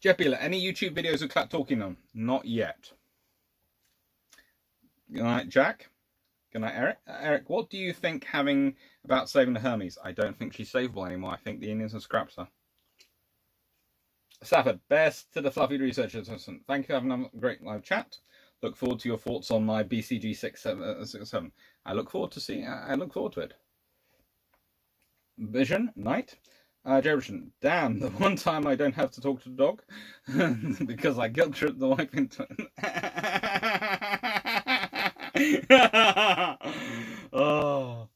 Jeff Beeler, any YouTube videos of Clap talking on? Not yet. Good night, Jack. Good night, Eric. Eric, what do you think having about saving the Hermes? I don't think she's savable anymore. I think the Indians have scrapped her. Stafford, best to the fluffy research assistant. Thank you for having a great live chat. Look forward to your thoughts on my BCG 67. I look forward to it. Vision, night. Jefferson, damn, the one time I don't have to talk to the dog because I guilt tripped the wife into it. Oh.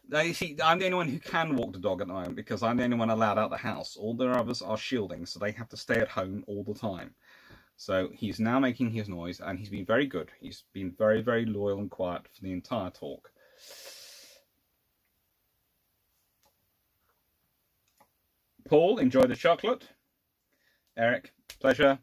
Now, you see, I'm the only one who can walk the dog at the moment because I'm the only one allowed out the house. All the others are shielding, so they have to stay at home all the time. So he's now making his noise, and he's been very good. He's been very, very loyal and quiet for the entire talk. Paul, enjoy the chocolate. Eric, pleasure.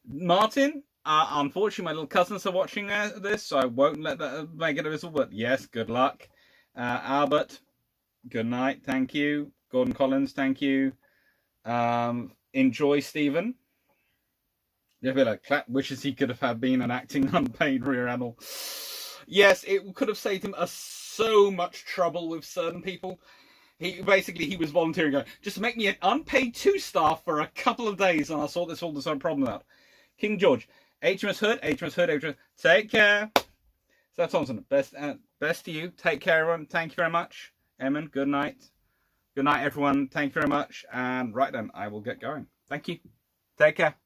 Martin, unfortunately, my little cousins are watching this, so I won't let that make it a whistle, but yes, good luck. Albert, good night, thank you. Gordon Collins, thank you. Enjoy, Stephen. Clap wishes he could have been an acting unpaid rear admiral. Yes, it could have saved him so much trouble with certain people. He was volunteering, going, just make me an unpaid 2-star for a couple of days, and I'll sort this problem out. King George, HMS Hood, take care. Seth Thompson, best to you. Take care, everyone. Thank you very much. Eamon, good night. Good night, everyone. Thank you very much. And right then, I will get going. Thank you. Take care.